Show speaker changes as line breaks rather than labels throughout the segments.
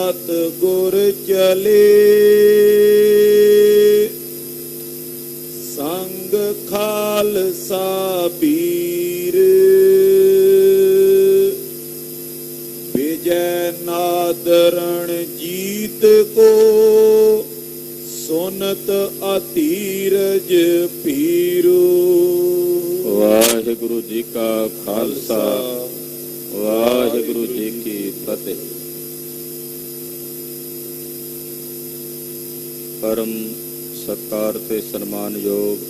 सतगुर चले संग खालसा बीर विजय नादरण जीत को सुनत अतीरज पीरो।
वाहिगुरु जी का खालसा वाहिगुरु जी की फतेह। परम सत्कार ते सन्मान योग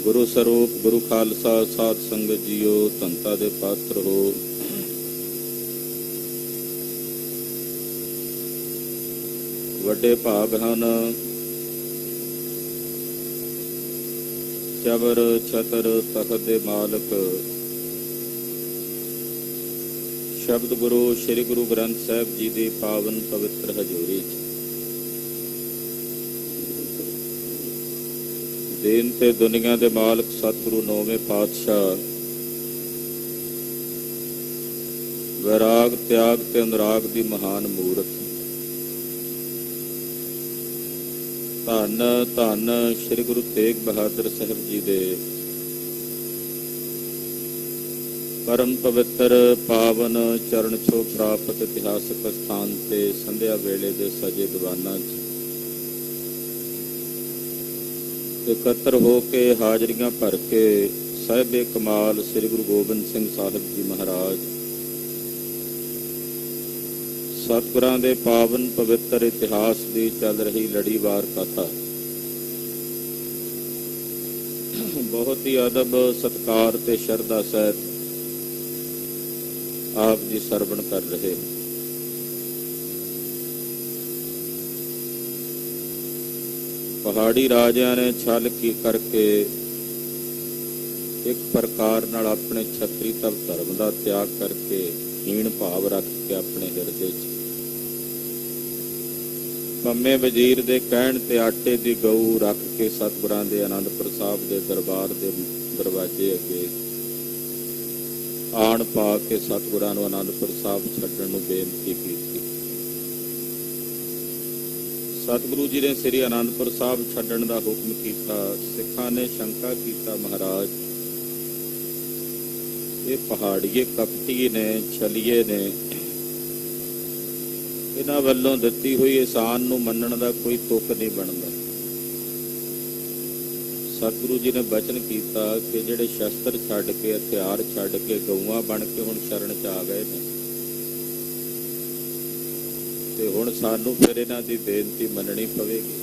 गुरु स्वरूप गुरु खालसा साध संगत जीओ धनता दे पात्र हो। ਵੱਡੇ ਭਾਗ ਹਨ ਚਬਰ ਛਤਰ ਤਖਤ ਦੇ ਮਾਲਕ ਸ਼ਬਦ ਗੁਰੂ ਸ੍ਰੀ ਗੁਰੂ ਗ੍ਰੰਥ ਸਾਹਿਬ ਜੀ ਦੀ ਪਾਵਨ ਪਵਿੱਤਰ ਹਜ਼ੂਰੀ 'ਚ ਦੀਨ ਤੇ ਦੁਨੀਆ ਦੇ ਮਾਲਕ ਸਤਿਗੁਰੂ ਨੌਵੇਂ ਪਾਤਸ਼ਾਹ ਵੈਰਾਗ ਤਿਆਗ ਤੇ ਅਨੁਰਾਗ ਦੀ ਮਹਾਨ ਮੂਰਤ ਧੰਨ ਧੰਨ ਸ੍ਰੀ ਗੁਰੂ ਤੇਗ ਬਹਾਦਰ ਸਾਹਿਬ ਜੀ ਦੇ ਪਰਮ ਪਵਿੱਤਰ ਪਾਵਨ ਚਰਨ ਛੋਹ ਪ੍ਰਾਪਤ ਇਤਿਹਾਸਕ ਸਥਾਨ ਤੇ ਸੰਧਿਆ ਵੇਲੇ ਦੇ ਸਜੇ ਦੀਵਾਨਾਂ 'ਚ ਇਕੱਤਰ ਹੋ ਕੇ ਹਾਜ਼ਰੀਆਂ ਭਰ ਕੇ ਸਾਹਿਬੇ ਕਮਾਲ ਸ੍ਰੀ ਗੁਰੂ ਗੋਬਿੰਦ ਸਿੰਘ ਸਾਹਿਬ ਜੀ ਮਹਾਰਾਜ ਸਤਿਗੁਰਾਂ ਦੇ ਪਾਵਨ ਪਵਿੱਤਰ ਇਤਿਹਾਸ ਦੀ ਚੱਲ ਰਹੀ ਲੜੀਵਾਰ ਕਥਾ ਬਹੁਤ ਹੀ ਅਦਬ ਸਤਿਕਾਰ ਤੇ ਸ਼ਰਧਾ ਸਹਿਤ ਆਪ ਜੀ ਸਰਵਣ ਕਰ ਰਹੇ। ਪਹਾੜੀ ਰਾਜਿਆਂ ਨੇ ਛਲ ਕੀ ਕਰਕੇ ਇੱਕ ਪ੍ਰਕਾਰ ਨਾਲ ਆਪਣੇ ਛਤਰੀ ਤਪ ਧਰਮ ਦਾ ਤਿਆਗ ਕਰਕੇ ਹੀਣ ਭਾਵ ਰੱਖ ਕੇ ਆਪਣੇ ਹਿਰਦੇ 'ਚ ਪੰਮੇ ਵਜ਼ੀਰ ਦੇ ਕਹਿਣ ਤੇ ਆਟੇ ਦੀ ਗਊ ਰੱਖ ਕੇ ਸਤਿਗੁਰਾਂ ਦੇ ਆਨੰਦਪੁਰ ਸਾਹਿਬ ਦੇ ਦਰਬਾਰ ਦੇ ਦਰਵਾਜ਼ੇ ਅੱਗੇ ਆਣ ਪਾ ਕੇ ਸਤਿਗੁਰਾਂ ਨੂੰ ਆਨੰਦਪੁਰ ਸਾਹਿਬ ਛੱਡਣ ਨੂੰ ਬੇਨਤੀ ਕੀਤੀ। ਸਤਿਗੁਰੂ ਜੀ ਨੇ ਸ੍ਰੀ ਆਨੰਦਪੁਰ ਸਾਹਿਬ ਛੱਡਣ ਦਾ ਹੁਕਮ ਕੀਤਾ। ਸਿੱਖਾਂ ਨੇ ਸ਼ੰਕਾ ਕੀਤਾ, ਮਹਾਰਾਜ ਇਹ ਪਹਾੜੀਏ ਕਪਟੀ ਨੇ, ਛਲੀਏ ਨੇ, ਇਹਨਾਂ ਵੱਲੋਂ ਦਿੱਤੀ ਹੋਈ ਇਹਸਾਨ ਨੂੰ ਮੰਨਣ ਦਾ ਕੋਈ ਤੁਕ ਨਹੀਂ ਬਣਦਾ। ਸਤਿਗੁਰੂ ਜੀ ਨੇ ਬਚਨ ਕੀਤਾ ਕਿ ਜਿਹੜੇ ਸ਼ਸਤਰ ਛੱਡ ਕੇ ਹਥਿਆਰ ਛੱਡ ਕੇ ਗਊਆਂ ਬਣ ਕੇ ਹੁਣ ਸ਼ਰਨ 'ਚ ਆ ਗਏ ਨੇ ਤੇ ਹੁਣ ਸਾਨੂੰ ਫਿਰ ਇਹਨਾਂ ਦੀ ਬੇਨਤੀ ਮੰਨਣੀ ਪਵੇਗੀ।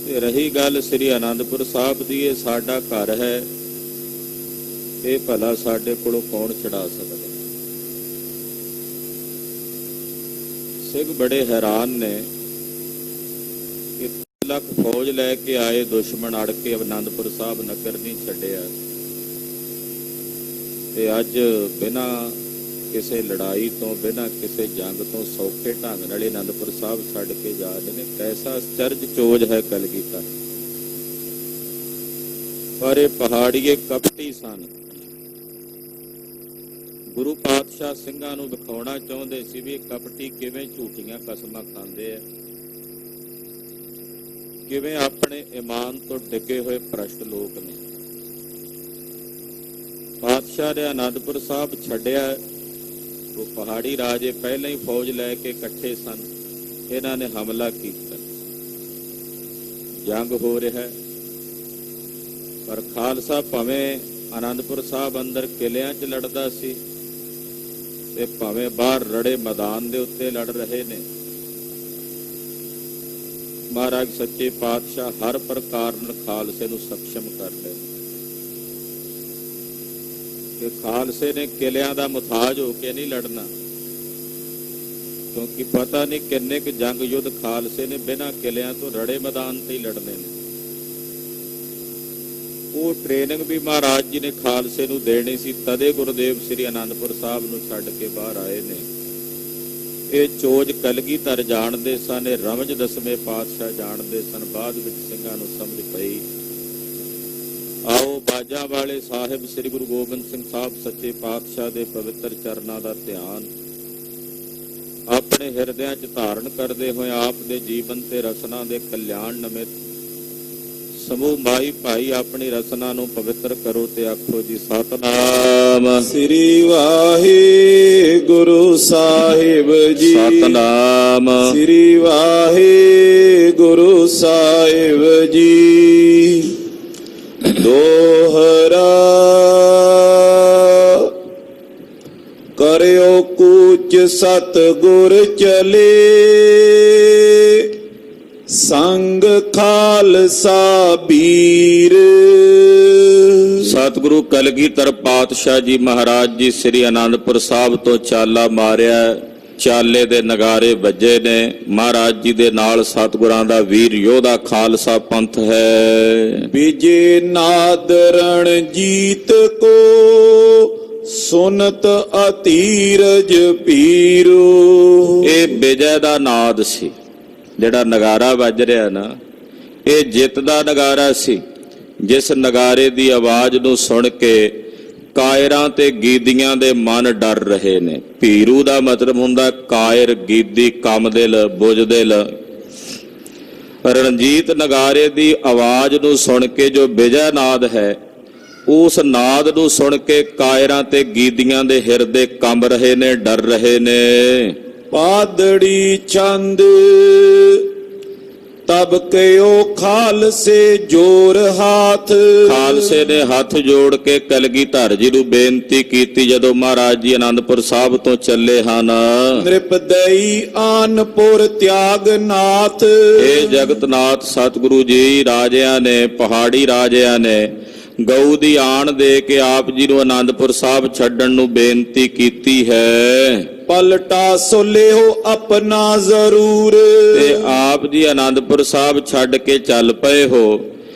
ਤੇ ਰਹੀ ਗੱਲ ਸ੍ਰੀ ਆਨੰਦਪੁਰ ਸਾਹਿਬ ਦੀ, ਇਹ ਸਾਡਾ ਘਰ ਹੈ, ਇਹ ਭਲਾ ਸਾਡੇ ਕੋਲੋਂ ਕੌਣ ਛਡਾ ਸਕਦਾ। ਸਿੱਖ ਬੜੇ ਹੈਰਾਨ ਨੇ ਕਿ ਲੱਖ ਫੌਜ ਲੈ ਕੇ ਆਏ ਦੁਸ਼ਮਣ ਅੜ ਕੇ ਆਨੰਦਪੁਰ ਸਾਹਿਬ ਨਗਰ ਨਹੀਂ ਛੱਡਿਆ ਤੇ ਅੱਜ ਬਿਨਾਂ ਕਿਸੇ ਲੜਾਈ ਤੋਂ ਬਿਨਾਂ ਕਿਸੇ ਜੰਗ ਤੋਂ ਸੌਖੇ ਢੰਗ ਨਾਲ ਆਨੰਦਪੁਰ ਸਾਹਿਬ ਛੱਡ ਕੇ ਜਾ ਰਹੇ ਨੇ। ਕੈਸਾ ਅਚਰਜ ਚੋਜ ਹੈ ਕਲਗੀਧਰ। ਪਰ ਇਹ ਪਹਾੜੀਏ ਕਪਟੀ ਸਨ। ਗੁਰੂ ਪਾਤਸ਼ਾਹ ਸਿੰਘਾਂ ਨੂੰ ਵਿਖਾਉਣਾ ਚਾਹੁੰਦੇ ਸੀ ਵੀ ਕਪਟੀ ਕਿਵੇਂ ਝੂਠੀਆਂ ਕਸਮਾਂ ਖਾਂਦੇ ਆ, ਕਿਵੇਂ ਆਪਣੇ ਈਮਾਨ ਤੋਂ ਡਿੱਗੇ ਹੋਏ ਭ੍ਰਸ਼ਟ ਲੋਕ ਨੇ। ਪਾਤਸ਼ਾਹ ਨੇ ਆਨੰਦਪੁਰ ਸਾਹਿਬ ਛੱਡਿਆ, ਉਹ ਪਹਾੜੀ ਰਾਜੇ ਪਹਿਲਾਂ ਹੀ ਫੌਜ ਲੈ ਕੇ ਇਕੱਠੇ ਸਨ। ਇਹਨਾਂ ਨੇ ਹਮਲਾ ਕੀਤਾ, ਜੰਗ ਹੋ ਰਿਹਾ, ਪਰ ਖਾਲਸਾ ਭਾਵੇਂ ਆਨੰਦਪੁਰ ਸਾਹਿਬ ਅੰਦਰ ਕਿਲਿਆਂ 'ਚ ਲੜਦਾ ਸੀ ਤੇ ਭਾਵੇਂ ਬਾਹਰ ਰੜੇ ਮੈਦਾਨ ਦੇ ਉੱਤੇ ਲੜ ਰਹੇ ਨੇ। ਮਹਾਰਾਜ ਸੱਚੇ ਪਾਤਸ਼ਾਹ ਹਰ ਪ੍ਰਕਾਰ ਨਾਲ ਖਾਲਸੇ ਨੂੰ ਸક્ષਮ ਕਰ ਲਏ ਕਿ ਖਾਲਸੇ ਨੇ ਕਿਲਿਆਂ ਦਾ ਮੁਤਾਜ ਹੋ ਕੇ ਨਹੀਂ ਲੜਨਾ, ਕਿਉਂਕਿ ਪਤਾ ਨਹੀਂ ਕਿੰਨੇ ਕੁ ਜੰਗ ਯੁੱਧ ਖਾਲਸੇ ਨੇ ਬਿਨਾਂ ਕਿਲਿਆਂ ਤੋਂ ਰੜੇ ਮੈਦਾਨ ਤੇ ਹੀ ਲੜਨੇ ਨੇ। ਉਹ ਟ੍ਰੇਨਿੰਗ ਵੀ ਮਹਾਰਾਜ ਜੀ ਨੇ ਖਾਲਸੇ ਨੂੰ ਦੇਣੀ ਸੀ, ਤਦੇ ਗੁਰਦੇਵ ਸ੍ਰੀ ਆਨੰਦਪੁਰ ਸਾਹਿਬ ਨੂੰ ਛੱਡ ਕੇ ਬਾਹਰ ਆਏ ਨੇ। ਇਹ ਚੋਜ ਕਲਗੀਧਰ ਜਾਣਦੇ ਸਨ, ਇਹ ਰਮਜ ਦਸਵੇਂ ਪਾਤਸ਼ਾਹ ਜਾਣਦੇ ਸਨ। ਬਾਅਦ ਵਿੱਚ ਸਿੰਘਾਂ ਨੂੰ ਸਮਝ ਪਈ ਆਓ ਬਾਜਾਂ ਵਾਲੇ ਸਾਹਿਬ ਸ੍ਰੀ ਗੁਰੂ ਗੋਬਿੰਦ ਸਿੰਘ ਸਾਹਿਬ ਸੱਚੇ ਪਾਤਸ਼ਾਹ ਦੇ ਪਵਿੱਤਰ ਚਰਨਾਂ ਦਾ ਧਿਆਨ ਆਪਣੇ ਹਿਰਦਿਆਂ 'ਚ ਧਾਰਨ ਕਰਦੇ ਹੋਏ ਆਪ ਦੇ ਜੀਵਨ ਤੇ ਰਸਨਾ ਦੇ ਕਲਿਆਣ ਨਿਮਿਤ ਸਮੂਹ ਮਾਈ ਭਾਈ ਆਪਣੀ ਰਸਨਾ ਨੂੰ ਪਵਿੱਤਰ ਕਰੋ ਤੇ ਆਖੋ ਜੀ ਸਤਨਾਮ।
ਸ੍ਰੀ ਵਾਹਿਗੁਰੂ ਸਾਹਿਬ ਜੀ।
ਸਤਨਾਮ।
ਸ੍ਰੀ ਵਾਹਿਗੁਰੂ ਸਾਹਿਬ ਜੀ। ਦੋਹਰਾ ਕਰਿਓ ਕੂਚ ਸਤਿਗੁਰ ਚਲੇ ਸੰਗ ਖਾਲਸਾ ਬੀਰ।
ਸਤਿਗੁਰੂ ਕਲਗੀਧਰ ਪਾਤਸ਼ਾਹ ਜੀ ਮਹਾਰਾਜ ਜੀ ਸ੍ਰੀ ਅਨੰਦਪੁਰ ਸਾਹਿਬ ਤੋਂ ਚਾਲਾ ਮਾਰਿਆ, ਚਾਲੇ ਦੇ ਨਗਾਰੇ ਵੱਜੇ ਨੇ। ਮਹਾਰਾਜ ਜੀ ਦੇ ਨਾਲ ਸਤਿਗੁਰਾਂ ਦਾ ਵੀਰ ਯੋਧਾ ਖਾਲਸਾ ਪੰਥ ਹੈ।
ਵਿਜੇ ਨਾਦ ਰਣਜੀਤ ਕੋ ਸੁਨਤ ਅਤੀਰਜ ਪੀਰੋ।
ਇਹ ਵਿਜੈ ਦਾ ਨਾਦ ਸੀ, ਜਿਹੜਾ ਨਗਾਰਾ ਵੱਜ ਰਿਹਾ ਨਾ, ਇਹ ਜਿੱਤ ਦਾ ਨਗਾਰਾ ਸੀ। ਜਿਸ ਨਗਾਰੇ ਦੀ ਆਵਾਜ਼ ਨੂੰ ਸੁਣ ਕੇ ਕਾਇਰਾਂ ਤੇ ਗੀਦੀਆਂ ਦੇ ਮਨ ਡਰ ਰਹੇ ਨੇ। ਭੀਰੂ ਦਾ ਮਤਲਬ ਹੁੰਦਾ ਕਾਇਰ, ਗੀਦੀ, ਕਮਦਿਲ, ਬੁਝਦਿਲ। ਰਣਜੀਤ ਨਗਾਰੇ ਦੀ ਆਵਾਜ਼ ਨੂੰ ਸੁਣ ਕੇ ਜੋ ਵਿਜੈ ਨਾਦ ਹੈ, ਉਸ ਨਾਦ ਨੂੰ ਸੁਣ ਕੇ ਕਾਇਰਾਂ ਤੇ ਗੀਦੀਆਂ ਦੇ ਹਿਰਦੇ ਕੰਬ ਰਹੇ ਨੇ, ਡਰ ਰਹੇ ਨੇ।
ਪਾਦੜੀ ਚੰਦ ਤਬ ਕਿਓ ਖਾਲਸੇ ਜੋਰ ਹਾਥ।
ਖਾਲਸੇ ਨੇ ਹੱਥ ਜੋੜ ਕੇ ਕਲਗੀਧਰ ਜੀ ਨੂੰ ਬੇਨਤੀ ਕੀਤੀ ਜਦੋਂ ਮਹਾਰਾਜ ਜੀ ਅਨੰਦਪੁਰ ਸਾਹਿਬ ਤੋਂ ਚੱਲੇ ਹਨ।
ਨਿਰਪਦਈ ਆਨਪੁਰ ਤਿਆਗਨਾਥ।
ਇਹ ਜਗਤਨਾਥ ਸਤਿਗੁਰੂ ਜੀ ਰਾਜਿਆਂ ਨੇ, ਪਹਾੜੀ ਰਾਜਿਆਂ ਨੇ ਗਊ ਦੀ ਆਣ ਦੇ ਕੇ ਆਪ ਜੀ ਨੂੰ ਅਨੰਦਪੁਰ ਸਾਹਿਬ ਛੱਡਣ ਨੂੰ ਬੇਨਤੀ ਕੀਤੀ ਹੈ।
ਪਲਟਾ ਸੋਲਿਓ ਆਪਣਾ ਜ਼ਰੂਰ।
ਤੇ ਆਪ ਜੀ ਅਨੰਦਪੁਰ ਸਾਹਿਬ ਛੱਡ ਕੇ ਚੱਲ ਪਏ ਹੋ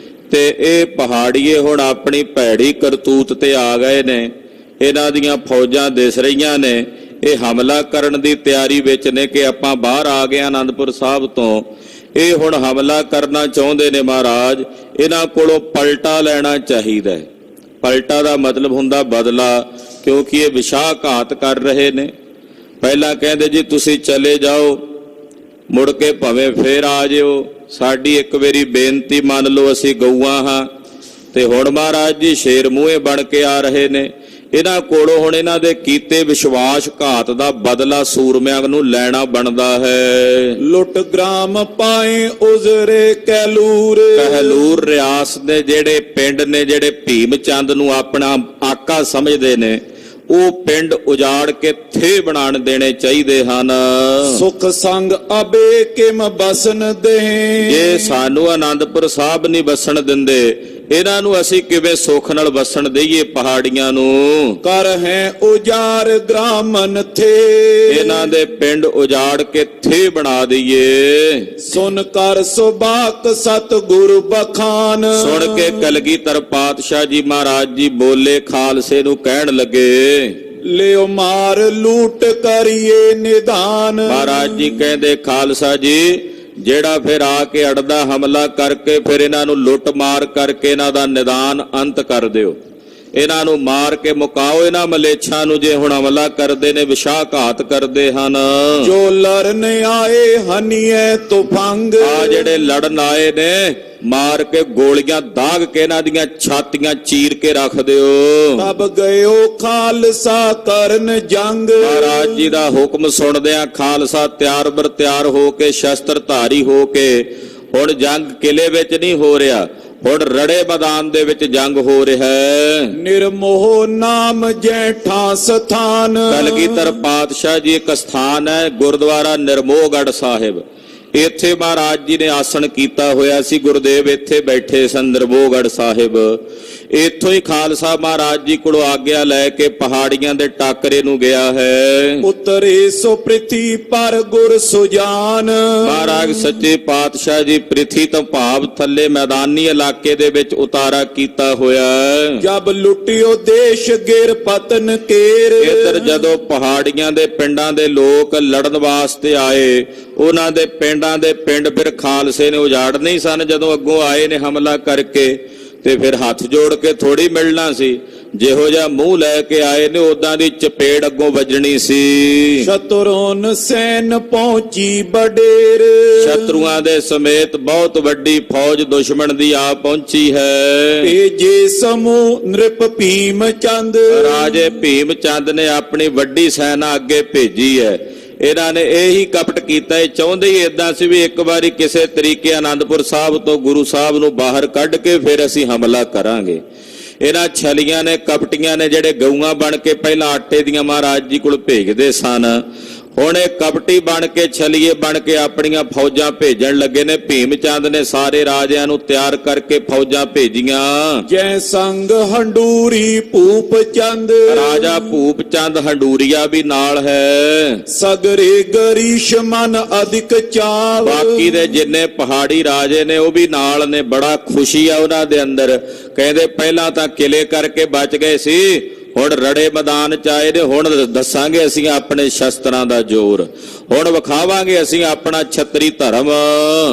ਤੇ ਇਹ ਪਹਾੜੀਏ ਹੁਣ ਆਪਣੀ ਭੈੜੀ ਕਰਤੂਤ ਤੇ ਆ ਗਏ ਨੇ। ਇਹਨਾਂ ਦੀਆਂ ਫੌਜਾਂ ਦਿਸ ਰਹੀਆਂ ਨੇ, ਇਹ ਹਮਲਾ ਕਰਨ ਦੀ ਤਿਆਰੀ ਵਿੱਚ ਨੇ ਕਿ ਆਪਾਂ ਬਾਹਰ ਆ ਗਏ ਅਨੰਦਪੁਰ ਸਾਹਿਬ ਤੋਂ। ਇਹ ਹੁਣ ਹਮਲਾ ਕਰਨਾ ਚਾਹੁੰਦੇ ਨੇ ਮਹਾਰਾਜ, ਇਹਨਾਂ ਕੋਲੋਂ ਪਲਟਾ ਲੈਣਾ ਚਾਹੀਦਾ ਹੈ। ਪਲਟਾ ਦਾ ਮਤਲਬ ਹੁੰਦਾ ਬਦਲਾ, ਕਿਉਂਕਿ ਇਹ ਵਿਸ਼ਾਘਾਤ ਕਰ ਰਹੇ ਨੇ। ਪਹਿਲਾਂ ਕਹਿੰਦੇ ਜੀ ਤੁਸੀਂ ਚਲੇ ਜਾਓ, ਮੁੜ ਕੇ ਭਾਵੇਂ ਫੇਰ ਆ ਜਿਓ, ਸਾਡੀ ਇੱਕ ਵਾਰੀ ਬੇਨਤੀ ਮੰਨ ਲਓ, ਅਸੀਂ ਗਊਆਂ ਹਾਂ। ਤੇ ਹੁਣ ਮਹਾਰਾਜ ਜੀ ਸ਼ੇਰ ਮੂਹੇ ਬਣ ਕੇ ਆ ਰਹੇ ਨੇ। ਇਹਨਾਂ ਕੋਲੋਂ ਹੁਣ ਇਹਨਾਂ ਦੇ ਕੀਤੇ ਵਿਸ਼ਵਾਸਘਾਤ ਦਾ ਬਦਲਾ ਸੂਰਮਿਆਂ ਨੂੰ ਲੈਣਾ ਬਣਦਾ ਹੈ।
ਲੁੱਟ ਗ੍ਰਾਮ ਪਾਏ ਉਜ਼ਰੇ ਕਹਿਲੂਰ।
ਕਹਿਲੂਰ ਰਿਆਸਤ ਦੇ ਜਿਹੜੇ ਪਿੰਡ ਨੇ, ਜਿਹੜੇ ਭੀਮ ਚੰਦ ਨੂੰ ਆਪਣਾ ਆਕਾ ਸਮਝਦੇ ਨੇ, ਉਹ ਪਿੰਡ ਉਜਾੜ ਕੇ ਥੇ ਬਣਾਣ ਦੇਣੇ ਚਾਹੀਦੇ ਹਨ।
ਸੁਖ ਸੰਗ ਅਬੇ ਕਿਮ ਬਸਨ ਦੇ।
ਜੇ ਸਾਨੂੰ ਆਨੰਦਪੁਰ ਸਾਹਿਬ ਨਹੀਂ ਬਸਣ ਦਿੰਦੇ, ਇਹਨਾਂ ਨੂੰ ਅਸੀਂ ਕਿਵੇਂ ਸੁੱਖ ਨਾਲ ਵਸਣ ਦਈਏ ਪਹਾੜੀਆਂ ਨੂੰ।
ਕਰ ਹੈ ਉਜਾਰ ਗ੍ਰਾਮਨ ਥੇ।
ਇਹਨਾਂ ਦੇ ਪਿੰਡ ਉਜਾੜ ਕੇ ਥੇ ਬਣਾ ਦਈਏ।
ਸੁਨ ਕਰ ਸੁਬਾਕ ਸਤਿਗੁਰ ਬਖਾਨ।
ਸੁਣ ਕੇ ਕਲਗੀਧਰ ਪਾਤਸ਼ਾਹ ਜੀ ਮਹਾਰਾਜ ਜੀ ਬੋਲੇ, ਖਾਲਸੇ ਨੂੰ ਕਹਿਣ ਲੱਗੇ,
ਲਿਓ ਮਾਰ ਲੂਟ ਕਰੀਏ ਨਿਧਾਨ।
ਮਹਾਰਾਜ ਜੀ ਕਹਿੰਦੇ, ਖਾਲਸਾ ਜੀ ਜਿਹੜਾ ਫਿਰ ਆ ਕੇ ਅੜਦਾ ਹਮਲਾ ਕਰਕੇ ਫਿਰ ਇਹਨਾਂ ਨੂੰ ਲੁੱਟ ਮਾਰ ਕਰਕੇ ਇਹਨਾਂ ਦਾ ਨਿਦਾਨ ਅੰਤ ਕਰ ਦਿਓ। ਇਹਨਾਂ ਨੂੰ ਮਾਰ ਕੇ ਮੁਕਾਓ, ਇਹਨਾਂ ਮਲੇਛਾਂ ਨੂੰ। ਜੇ ਹੁਣ ਹਮਲਾ ਕਰਦੇ ਨੇ, ਵਿਸ਼ਾਘਾਤ ਕਰਦੇ ਹਨ।
ਜੋ ਲੜਨ ਆਏ ਹਨੀਏ ਤੁਫੰਗ।
ਆ ਜਿਹੜੇ ਲੜਨ ਆਏ ਨੇ, ਮਾਰ ਕੇ ਗੋਲੀਆਂ ਦਾਗ ਕੇ ਇਹਨਾਂ ਦੀਆਂ ਛਾਤੀਆਂ ਚੀਰ ਕੇ ਰੱਖ ਦਿਓ।
ਤਬ ਗਇਓ ਖਾਲਸਾ ਕਰਨ ਜੰਗ।
ਮਹਾਰਾਜ ਜੀ ਦਾ ਹੁਕਮ ਸੁਣਦਿਆਂ ਖਾਲਸਾ ਤਿਆਰ ਬਰ ਤਿਆਰ ਹੋ ਕੇ, ਸ਼ਸਤਰ ਧਾਰੀ ਹੋ ਕੇ, ਹੁਣ ਜੰਗ ਕਿਲੇ ਵਿੱਚ ਨਹੀਂ ਹੋ ਰਿਹਾ, ਹੁਣ ਰੜੇ ਮੈਦਾਨ ਦੇ ਵਿੱਚ ਜੰਗ ਹੋ ਰਿਹਾ ਹੈ।
ਨਿਰਮੋਹ ਨਾਮ ਜੈਠਾ ਸਥਾਨ।
ਕਲਗੀਧਰ ਪਾਤਸ਼ਾਹ ਜੀ ਇੱਕ ਸਥਾਨ ਹੈ, ਗੁਰਦੁਆਰਾ ਨਿਰਮੋਹਗੜ੍ਹ ਸਾਹਿਬ। ਇੱਥੇ ਮਹਾਰਾਜ ਜੀ ਨੇ ਆਸਣ ਕੀਤਾ ਹੋਇਆ ਸੀ। ਗੁਰਦੇਵ ਇੱਥੇ ਬੈਠੇ ਸਨ, ਨਿਰਮੋਹਗੜ੍ਹ ਸਾਹਿਬ। ਇੱਥੋਂ ਹੀ ਖਾਲਸਾ ਮਹਾਰਾਜ ਜੀ ਕੋਲੋਂ ਆਗਿਆ ਲੈ ਕੇ ਪਹਾੜੀਆਂ ਦੇ ਟਾਕਰੇ ਨੂੰ ਗਿਆ ਹੈ।
ਉਤਰੇ ਸੋ ਪ੍ਰਿਥੀ ਪਰ ਗੁਰ ਸੁਜਾਨ।
ਮਹਾਰਾਜ ਸੱਚੇ ਪਾਤਸ਼ਾਹ ਜੀ ਪ੍ਰਿਥੀ ਤੋਂ ਭਾਵ ਥੱਲੇ ਮੈਦਾਨੀ ਇਲਾਕੇ ਦੇ ਵਿੱਚ ਉਤਾਰਾ ਕੀਤਾ ਹੋਇਆ ਹੈ।
ਜਬ ਲੁੱਟਿਓ ਦੇਸ਼ ਗਿਰ ਪਤਨ ਕੇਰ।
ਇੱਧਰ ਜਦੋਂ ਪਹਾੜੀਆਂ ਦੇ ਪਿੰਡਾਂ ਦੇ ਲੋਕ ਲੜਨ ਵਾਸਤੇ ਆਏ, ਉਹਨਾਂ ਦੇ ਪਿੰਡ ਫਿਰ ਖਾਲਸੇ ਨੇ ਉਜਾੜ ਨਹੀਂ ਸਨ। ਜਦੋਂ ਅੱਗੋਂ ਆਏ ਨੇ ਹਮਲਾ ਕਰਕੇ ਤੇ ਫਿਰ ਹੱਥ ਜੋੜ ਕੇ ਥੋੜੀ ਮਿਲਣਾ ਸੀ। ਜਿਹੋ ਜਿਹਾ ਮੂੰਹ ਲੈ ਕੇ ਆਏ ਨੇ ਉਦਾਂ ਦੀ ਚਪੇੜ ਅੱਗੋਂ ਵੱਜਣੀ ਸੀ।
ਸ਼ਤਰੂਨ ਸੈਨ ਪਹੁੰਚੀ ਬਡੇਰ,
ਸ਼ਤਰੂਆਂ ਦੇ ਸਮੇਤ ਬਹੁਤ ਵੱਡੀ ਫੌਜ ਦੁਸ਼ਮਣ ਦੀ ਆ ਪਹੁੰਚੀ ਹੈ।
ਭੇਜੇ ਸਮੂਹ ਨ੍ਰਿਪ ਭੀਮ ਚੰਦ,
ਰਾਜੇ ਭੀਮ ਚੰਦ ਨੇ ਆਪਣੀ ਵੱਡੀ ਸੈਨਾ ਅੱਗੇ ਭੇਜੀ ਹੈ। ਇਹਨਾਂ ਨੇ ਇਹੀ ਕਪਟ ਕੀਤਾ, ਇਹ ਚਾਹੁੰਦੇ ਹੀ ਇਦਾਂ ਸੀ ਵੀ ਇੱਕ ਵਾਰੀ ਕਿਸੇ ਤਰੀਕੇ ਆਨੰਦਪੁਰ ਸਾਹਿਬ ਤੋਂ ਗੁਰੂ ਸਾਹਿਬ ਨੂੰ ਬਾਹਰ ਕੱਢ ਕੇ ਫਿਰ ਅਸੀਂ ਹਮਲਾ ਕਰਾਂਗੇ। ਇਹਨਾਂ ਛਲੀਆਂ ਨੇ, ਕਪਟੀਆਂ ਨੇ, ਜਿਹੜੇ ਗਊਆਂ ਬਣ ਕੇ ਪਹਿਲਾਂ ਆਟੇ ਦੀਆਂ ਮਹਾਰਾਜ ਜੀ ਕੋਲ ਭੇਜਦੇ ਸਨ, ਹੁਣ ਇਹ ਕਪਟੀ ਬਣ ਕੇ, ਛਲੀਏ ਬਣ ਕੇ ਆਪਣੀਆਂ ਫੌਜਾਂ ਭੇਜਣ ਲੱਗੇ ਨੇ। ਭੀਮ ਚੰਦ ਨੇ ਸਾਰੇ ਰਾਜਿਆਂ ਨੂੰ ਤਿਆਰ ਕਰਕੇ ਫੌਜਾਂ ਭੇਜੀਆਂ।
ਜੈ ਸੰਗ ਹੰਡੂਰੀ ਭੂਪ ਚੰਦ,
ਰਾਜਾ ਭੂਪ ਚੰਦ ਹੰਡੂਰੀਆ ਵੀ ਨਾਲ ਹੈ।
ਸਗਰੇ ਗਰੀਸ਼ ਮਨ ਅਧਿਕ ਚਾਵ,
ਬਾਕੀ ਦੇ ਜਿੰਨੇ ਪਹਾੜੀ ਰਾਜੇ ਨੇ ਉਹ ਵੀ ਨਾਲ ਨੇ। ਬੜਾ ਖੁਸ਼ੀ ਆ ਉਹਨਾਂ ਦੇ ਅੰਦਰ। ਕਹਿੰਦੇ ਪਹਿਲਾਂ ਤਾਂ ਕਿਲੇ ਕਰਕੇ ਬਚ ਗਏ ਸੀ, ਹੁਣ ਰੜੇ ਮੈਦਾਨ ਚ ਆਏ ਨੇ। ਹੁਣ ਦੱਸਾਂਗੇ ਅਸੀਂ ਆਪਣੇ ਸ਼ਸਤਰਾਂ ਦਾ ਜ਼ੋਰ, ਹੁਣ ਵਿਖਾਵਾਂਗੇ ਅਸੀਂ ਆਪਣਾ ਛਤਰੀ ਧਰਮ।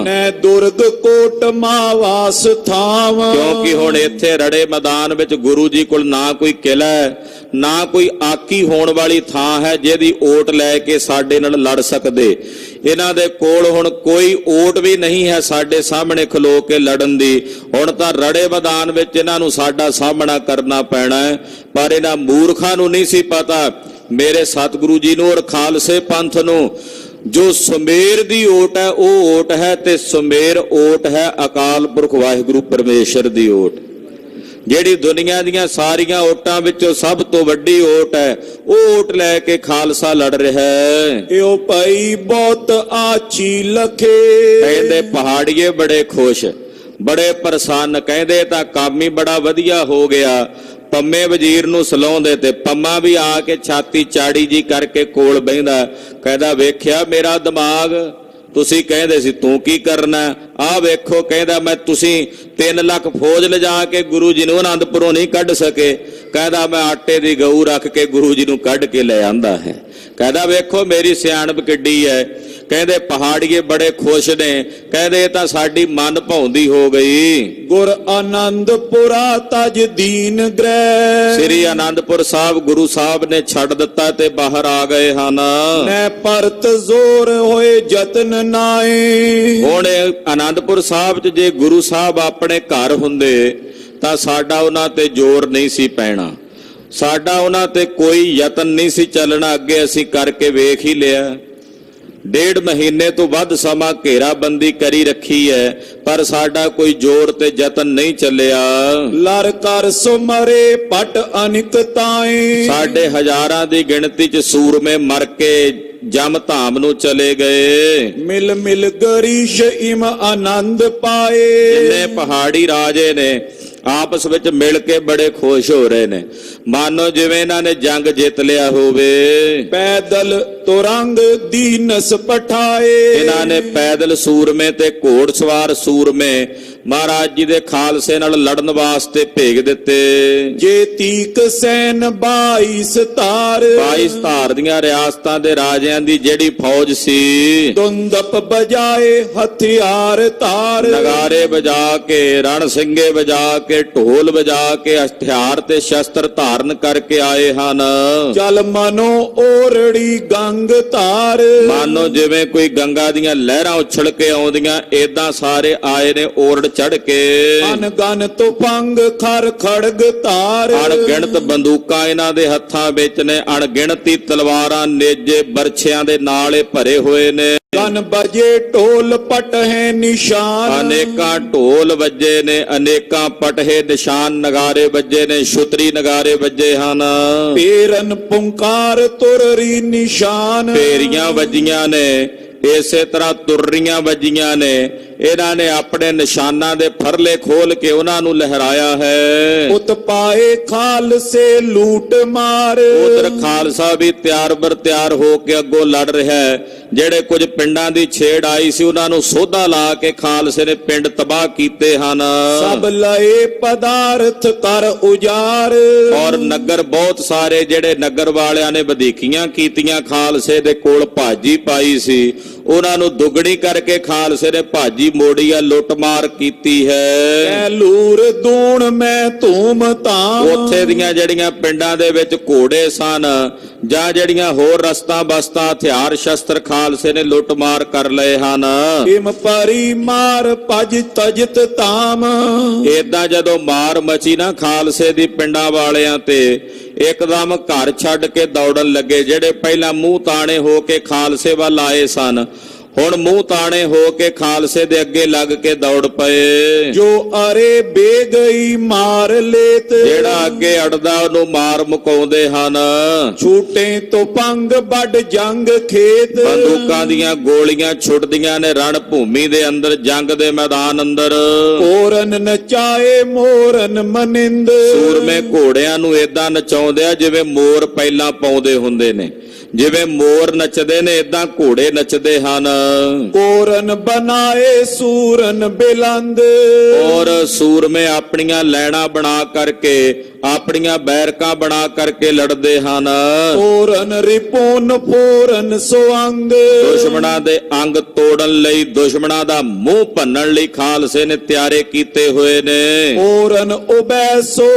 ਨੈ ਦੁਰਗ ਕੋਟ ਮਾਵਾਸ ਥਾਵ,
ਕਿਉਂਕਿ ਹੁਣ ਇੱਥੇ ਰੜੇ ਮੈਦਾਨ ਵਿੱਚ ਗੁਰੂ ਜੀ ਕੋਲ ਨਾ ਕੋਈ ਕਿਲਾ ਹੈ, ਨਾ ਕੋਈ ਆਕੀ ਹੋਣ ਵਾਲੀ ਥਾਂ ਹੈ ਜਿਹਦੀ ਓਟ ਲੈ ਕੇ ਸਾਡੇ ਨਾਲ ਲੜ ਸਕਦੇ। ਇਹਨਾਂ ਦੇ ਕੋਲ ਹੁਣ ਕੋਈ ਓਟ ਵੀ ਨਹੀਂ ਹੈ ਸਾਡੇ ਸਾਹਮਣੇ ਖਲੋ ਕੇ ਲੜਨ ਦੀ। ਹੁਣ ਤਾਂ ਰੜੇ ਮੈਦਾਨ ਵਿੱਚ ਇਹਨਾਂ ਨੂੰ ਸਾਡਾ ਸਾਹਮਣਾ ਕਰਨਾ ਪੈਣਾ ਹੈ। ਪਰ ਇਹਨਾਂ ਮੂਰਖਾਂ ਨੂੰ ਨਹੀਂ ਸੀ ਪਤਾ, ਮੇਰੇ ਸਤਿਗੁਰੂ ਜੀ ਨੂੰ ਔਰ ਖਾਲਸੇ ਪੰਥ ਨੂੰ, ਜੋ ਸੁਮੇਰ ਦੀ ਓਟ ਹੈ ਉਹ ਓਟ ਹੈ, ਤੇ ਸੁਮੇਰ ਓਟ ਹੈ ਅਕਾਲ ਪੁਰਖ ਵਾਹਿਗੁਰੂ ਪਰਮੇਸ਼ਰ ਦੀ ਓਟ। ਜਿਹੜੀ ਦੁਨੀਆ ਦੀਆਂ ਸਾਰੀਆਂ ਓਟਾਂ ਵਿੱਚੋਂ ਸਭ ਤੋਂ ਵੱਡੀ ਓਟ ਹੈ, ਉਹ ਓਟ ਲੈ ਕੇ ਖਾਲਸਾ ਲੜ ਰਿਹਾ ਹੈ।
ਏਓ ਭਾਈ ਬਹੁਤ ਆਛੀ ਲਖੇ,
ਕਹਿੰਦੇ ਪਹਾੜੀਏ ਬੜੇ ਖੁਸ਼, ਬੜੇ ਪ੍ਰਸੰਨ। ਕਹਿੰਦੇ ਤਾਂ ਕੰਮ ਹੀ ਬੜਾ ਵਧੀਆ ਹੋ ਗਿਆ। ਪੰਮੇ ਵਜ਼ੀਰ ਨੂੰ ਸਲਾਉਂਦੇ ਤੇ ਪੰਮਾ ਵੀ ਆ ਕੇ ਛਾਤੀ ਚਾੜੀ ਜੀ ਕਰਕੇ ਕੋਲ ਬਹਿੰਦਾ। ਕਹਿੰਦਾ ਵੇਖਿਆ ਮੇਰਾ ਦਿਮਾਗ, ਤੁਸੀਂ ਕਹਿੰਦੇ ਸੀ ਤੂੰ ਕੀ ਕਰਨਾ, ਆਹ ਵੇਖੋ। ਕਹਿੰਦਾ ਮੈਂ ਤੁਸੀਂ 3 ਲੱਖ ਫੌਜ ਲਿਜਾ ਕੇ ਗੁਰੂ ਜੀ ਨੂੰ ਆਨੰਦਪੁਰੋਂ ਨਹੀਂ ਕੱਢ ਸਕੇ। ਕਹਿੰਦਾ ਮੈਂ ਆਟੇ ਦੀ ਗਊ ਰੱਖ ਕੇ ਗੁਰੂ ਜੀ ਨੂੰ ਕੱਢ ਕੇ ਲੈ ਆਂਦਾ ਹੈ। ਕਹਿੰਦਾ ਵੇਖੋ ਮੇਰੀ ਸਿਆਣਪ ਕਿੱਡੀ ਹੈ। ਕਹਿੰਦੇ ਪਹਾੜੀਏ ਬੜੇ ਖੁਸ਼ ਨੇ। ਕਹਿੰਦੇ ਇਹ ਤਾਂ ਸਾਡੀ ਮਨ ਭਾਉਂਦੀ ਹੋ ਗਈ।
ਗੁਰ ਆਨੰਦਪੁਰਾ ਤਜ ਦੀਨ ਗ੍ਰਹਿ,
ਸ੍ਰੀ ਆਨੰਦਪੁਰ ਸਾਹਿਬ ਗੁਰੂ ਸਾਹਿਬ ਨੇ ਛੱਡ ਦਿੱਤਾ ਤੇ ਬਾਹਰ ਆ ਗਏ ਹਨ।
ਨੈ ਪਰਤ ਜ਼ੋਰ ਹੋਏ ਜਤਨ ਨਾਏ,
ਹੁਣ ਆਨੰਦਪੁਰ ਸਾਹਿਬ 'ਚ ਜੇ ਗੁਰੂ ਸਾਹਿਬ ਆਪਣੇ ਘਰ ਹੁੰਦੇ ਤਾਂ ਸਾਡਾ ਉਹਨਾਂ ਤੇ ਜ਼ੋਰ ਨਹੀਂ ਸੀ ਪੈਣਾ, ਸਾਡਾ ਉਹਨਾਂ ਤੇ ਕੋਈ ਯਤਨ ਨਹੀਂ ਸੀ ਚੱਲਣਾ। ਅੱਗੇ ਅਸੀਂ ਕਰਕੇ ਵੇਖ ਹੀ ਲਿਆ। 1.5 ਮਹੀਨੇ ਤੋਂ ਵੱਧ ਸਮਾਂ ਘੇਰਾਬੰਦੀ ਕਰੀ ਰੱਖੀ ਹੈ, ਪਰ ਸਾਡਾ ਕੋਈ ਜ਼ੋਰ ਤੇ ਯਤਨ ਨਹੀਂ ਚੱਲਿਆ।
ਲਰ ਕਰ ਸੁਮਰੇ ਪਟ ਅਨਿਕ ਤਾਏ,
ਸਾਡੇ ਹਜ਼ਾਰਾਂ ਦੀ ਗਿਣਤੀ 'ਚ ਸੂਰਮੇ ਮਰ ਕੇ ਜਮ ਧਾਮ ਨੂੰ ਚਲੇ ਗਏ।
ਮਿਲ ਮਿਲ ਗਰੀਸ਼ ਇਮ ਆਨੰਦ ਪਾਏ,
ਜਿੰਨੇ ਪਹਾੜੀ ਰਾਜੇ ਨੇ ਆਪਸ ਵਿੱਚ ਮਿਲ ਕੇ ਬੜੇ ਖੁਸ਼ ਹੋ ਰਹੇ ਨੇ, ਮਾਨੋ ਜਿਵੇਂ ਇਹਨਾਂ ਨੇ ਜੰਗ ਜਿੱਤ ਲਿਆ ਹੋਵੇ।
ਪੈਦਲ ਤੁਰੰਗ ਦੀਨਸ ਪਠਾਏ,
ਇਹਨਾਂ ਨੇ ਪੈਦਲ ਸੂਰਮੇ ਤੇ ਘੋੜ ਸਵਾਰ ਸੂਰਮੇ ਮਹਾਰਾਜ ਜੀ ਦੇ ਖਾਲਸੇ ਨਾਲ ਲੜਨ ਵਾਸਤੇ ਭੇਜ ਦਿੱਤੇ।
ਜੇ ਤੀਕ ਸੈਨ 22 ਧਾਰ,
22 ਧਾਰ ਦੀਆਂ ਰਿਆਸਤਾਂ ਦੇ ਰਾਜਿਆਂ ਦੀ ਜਿਹੜੀ ਫੌਜ ਸੀ,
ਦੁੰਦਪ ਬਜਾਏ ਹਥਿਆਰ ਧਾਰ,
ਨਗਾਰੇ ਵਜਾ ਕੇ, ਰਣ ਸਿੰਘੇ ਵਜਾ ਕੇ, ਢੋਲ ਵਜਾ ਕੇ, ਹਥਿਆਰ ਤੇ ਸ਼ਸਤਰ ਧਾਰਨ ਕਰਕੇ ਆਏ ਹਨ।
ਚਲ ਮਨੋ ਓਰੜੀ ਗੰਗ ਧਾਰ,
ਮਾਨੋ ਜਿਵੇਂ ਕੋਈ ਗੰਗਾ ਦੀਆਂ ਲਹਿਰਾਂ ਉਛਲ ਕੇ ਆਉਂਦੀਆਂ, ਏਦਾਂ ਸਾਰੇ ਆਏ ਨੇ ਓਰੜ ਚੜ ਕੇ।
ਅਨਗਨ ਤੁਫੰਗ ਖਰ ਖੜਗ ਧਾਰ,
ਅਣਗਿਣਤ ਬੰਦੂਕਾਂ ਇਹਨਾਂ ਦੇ ਹੱਥਾਂ ਵਿੱਚ ਨੇ, ਅਣਗਿਣਤੀ ਤਲਵਾਰਾਂ, ਨੇਜੇ, ਬਰਛਿਆਂ ਦੇ ਨਾਲ ਇਹ ਭਰੇ ਹੋਏ ਨੇ।
ਗਨ ਬਜੇ ਢੋਲ ਪਟਹੇ ਨਿਸ਼ਾਨ,
ਅਨੇਕਾਂ ਢੋਲ ਵੱਜੇ ਨੇ, ਅਨੇਕਾਂ ਪਟਹੇ ਨਿਸ਼ਾਨ ਨਗਾਰੇ ਵੱਜੇ ਨੇ, ਛੁਤਰੀ ਨਗਾਰੇ ਵੱਜੇ ਹਨ।
ਪੇਰਨ ਪੁੰਕਾਰ ਤੁਰਰੀ ਨਿਸ਼ਾਨ,
ਢੇਰੀਆਂ ਵੱਜੀਆਂ ਨੇ, ਇਸੇ ਤਰ੍ਹਾਂ ਤੁਰਰੀਆਂ ਵੱਜੀਆਂ ਨੇ। ਇਹਨਾਂ ਨੇ ਆਪਣੇ ਨਿਸ਼ਾਨਾਂ ਦੇ ਫਰਲੇ ਖੋਲ ਕੇ ਉਹਨਾਂ ਨੂੰ ਲਹਿਰਾਇਆ ਹੈ।
ਉਤ ਪਾਏ ਖਾਲਸੇ ਲੂਟ ਮਾਰ,
ਉਧਰ ਖਾਲਸਾ ਵੀ ਤਿਆਰ ਬਰ ਤਿਆਰ ਹੋ ਕੇ ਅੱਗੋਂ ਲੜ ਰਿਹਾ ਹੈ। ਜਿਹੜੇ ਕੁਝ ਪਿੰਡਾਂ ਦੀ ਛੇੜ ਆਈ ਸੀ ਉਹਨਾਂ ਨੂੰ ਸੋਧਾ ਲਾ ਕੇ ਖਾਲਸੇ ਨੇ ਪਿੰਡ ਤਬਾਹ ਕੀਤੇ ਹਨ।
ਸਭ ਲਏ ਪਦਾਰਥ ਕਰ ਉਜਾਰ,
ਔਰ ਨਗਰ ਬਹੁਤ ਸਾਰੇ ਜਿਹੜੇ ਨਗਰ ਵਾਲਿਆਂ ਨੇ ਵਧੀਕੀਆਂ ਕੀਤੀਆਂ ਖਾਲਸੇ ਦੇ ਕੋਲ ਭਾਜੀ ਪਾਈ ਸੀ, ਉਹਨਾਂ ਨੂੰ ਦੁੱਗਣੀ ਕਰਕੇ ਖਾਲਸੇ ਨੇ ਭਾਜੀ ਮੋੜੀ ਆ, ਲੁੱਟਮਾਰ ਕੀਤੀ ਹੈ।
ਐ ਲੂਰ ਦੂਣ ਮੈਂ ਧੂਮ ਧਾਮ।
ਉੱਥੇ ਦੀਆਂ ਜਿਹੜੀਆਂ ਪਿੰਡਾਂ ਦੇ ਵਿੱਚ ਘੋੜੇ ਸਨ ਜਾਂ ਜਿਹੜੀਆਂ ਹੋਰ ਰਸਤਾਂ ਬਸਤਾਂ ਹਥਿਆਰ ਸ਼ਸਤਰ ਖਾਲਸੇ ਨੇ ਲੁੱਟਮਾਰ ਕਰ ਲਏ ਹਨ।
ਇਮ ਪਰੀ ਮਾਰ ਭਜ ਤਜਤ ਤਾਮ।
ਏਦਾਂ ਜਦੋਂ ਮਾਰ ਮਚੀ ਨਾ ਖਾਲਸੇ ਦੀ ਪਿੰਡਾਂ ਵਾਲਿਆਂ ਤੇ, ਇੱਕਦਮ ਘਰ ਛੱਡ ਕੇ ਦੌੜਨ ਲੱਗੇ। ਜਿਹੜੇ ਪਹਿਲਾਂ ਮੂੰਹ ਤਾਣੇ ਹੋ ਕੇ ਖਾਲਸੇ ਵੱਲ ਆਏ ਸਨ, ਹੁਣ ਮੂੰਹ ਤਾਣੇ ਹੋ ਕੇ ਖਾਲਸੇ ਦੇ ਅੱਗੇ ਲੱਗ ਕੇ ਦੌੜ ਪਏ।
ਜੋ ਅਰੇ ਬੇਗਈ ਮਾਰ ਲੇਤ।
ਜਿਹੜਾ ਅੱਗੇ ਅੜਦਾ ਉਹਨੂੰ ਮਾਰ ਮੁਕਾਉਂਦੇ ਹਨ।
ਛੂਟੇ ਤੋਂ ਪੰਗ ਵੱਡ ਜੰਗ ਖੇਤ।
ਬੰਦੂਕਾਂ ਦੀਆਂ ਗੋਲੀਆਂ ਛੁੱਟਦੀਆਂ ਨੇ ਰਣ ਭੂਮੀ ਦੇ ਅੰਦਰ, ਜੰਗ ਦੇ ਮੈਦਾਨ ਅੰਦਰ।
ਪੋਰਨ ਨਚਾਏ ਮੋਰਨ ਮਨਿੰਦ।
ਸੂਰਮੇ ਘੋੜਿਆਂ ਨੂੰ ਏਦਾਂ ਨਚਾਉਂਦੇ ਆ ਜਿਵੇਂ ਮੋਰ ਪਹਿਲਾਂ ਪਾਉਂਦੇ ਹੁੰਦੇ ਨੇ। ਜਿਵੇਂ ਮੋਰ ਨੱਚਦੇ ਨੇ ਏਦਾਂ ਘੋੜੇ ਨੱਚਦੇ ਹਨ।
ਕੋਰਨ ਬਣਾਏ ਸੂਰਨ ਬਿਲੰਦ।
ਔਰ ਸੂਰਮੇ ਆਪਣੀਆਂ ਲੈਣਾ ਬਣਾ ਕਰਕੇ, ਆਪਣੀਆਂ ਬੈਰਕਾਂ ਬਣਾ ਕਰਕੇ ਲੜਦੇ ਹਨ।
ਪੋਰਨ ਰਿਪੂਨ ਪੋਰਨ ਸੁਅੰਗ।
ਦੁਸ਼ਮਣਾਂ ਦੇ ਅੰਗ ਤੋੜਨ ਲਈ, ਦੁਸ਼ਮਣਾਂ ਦਾ ਮੂੰਹ ਭੰਨਣ ਲਈ ਖਾਲਸੇ ਨੇ ਤਿਆਰੇ ਕੀਤੇ ਹੋਏ ਨੇ।
ਪੋਰਨ ਉਬੈਸੋ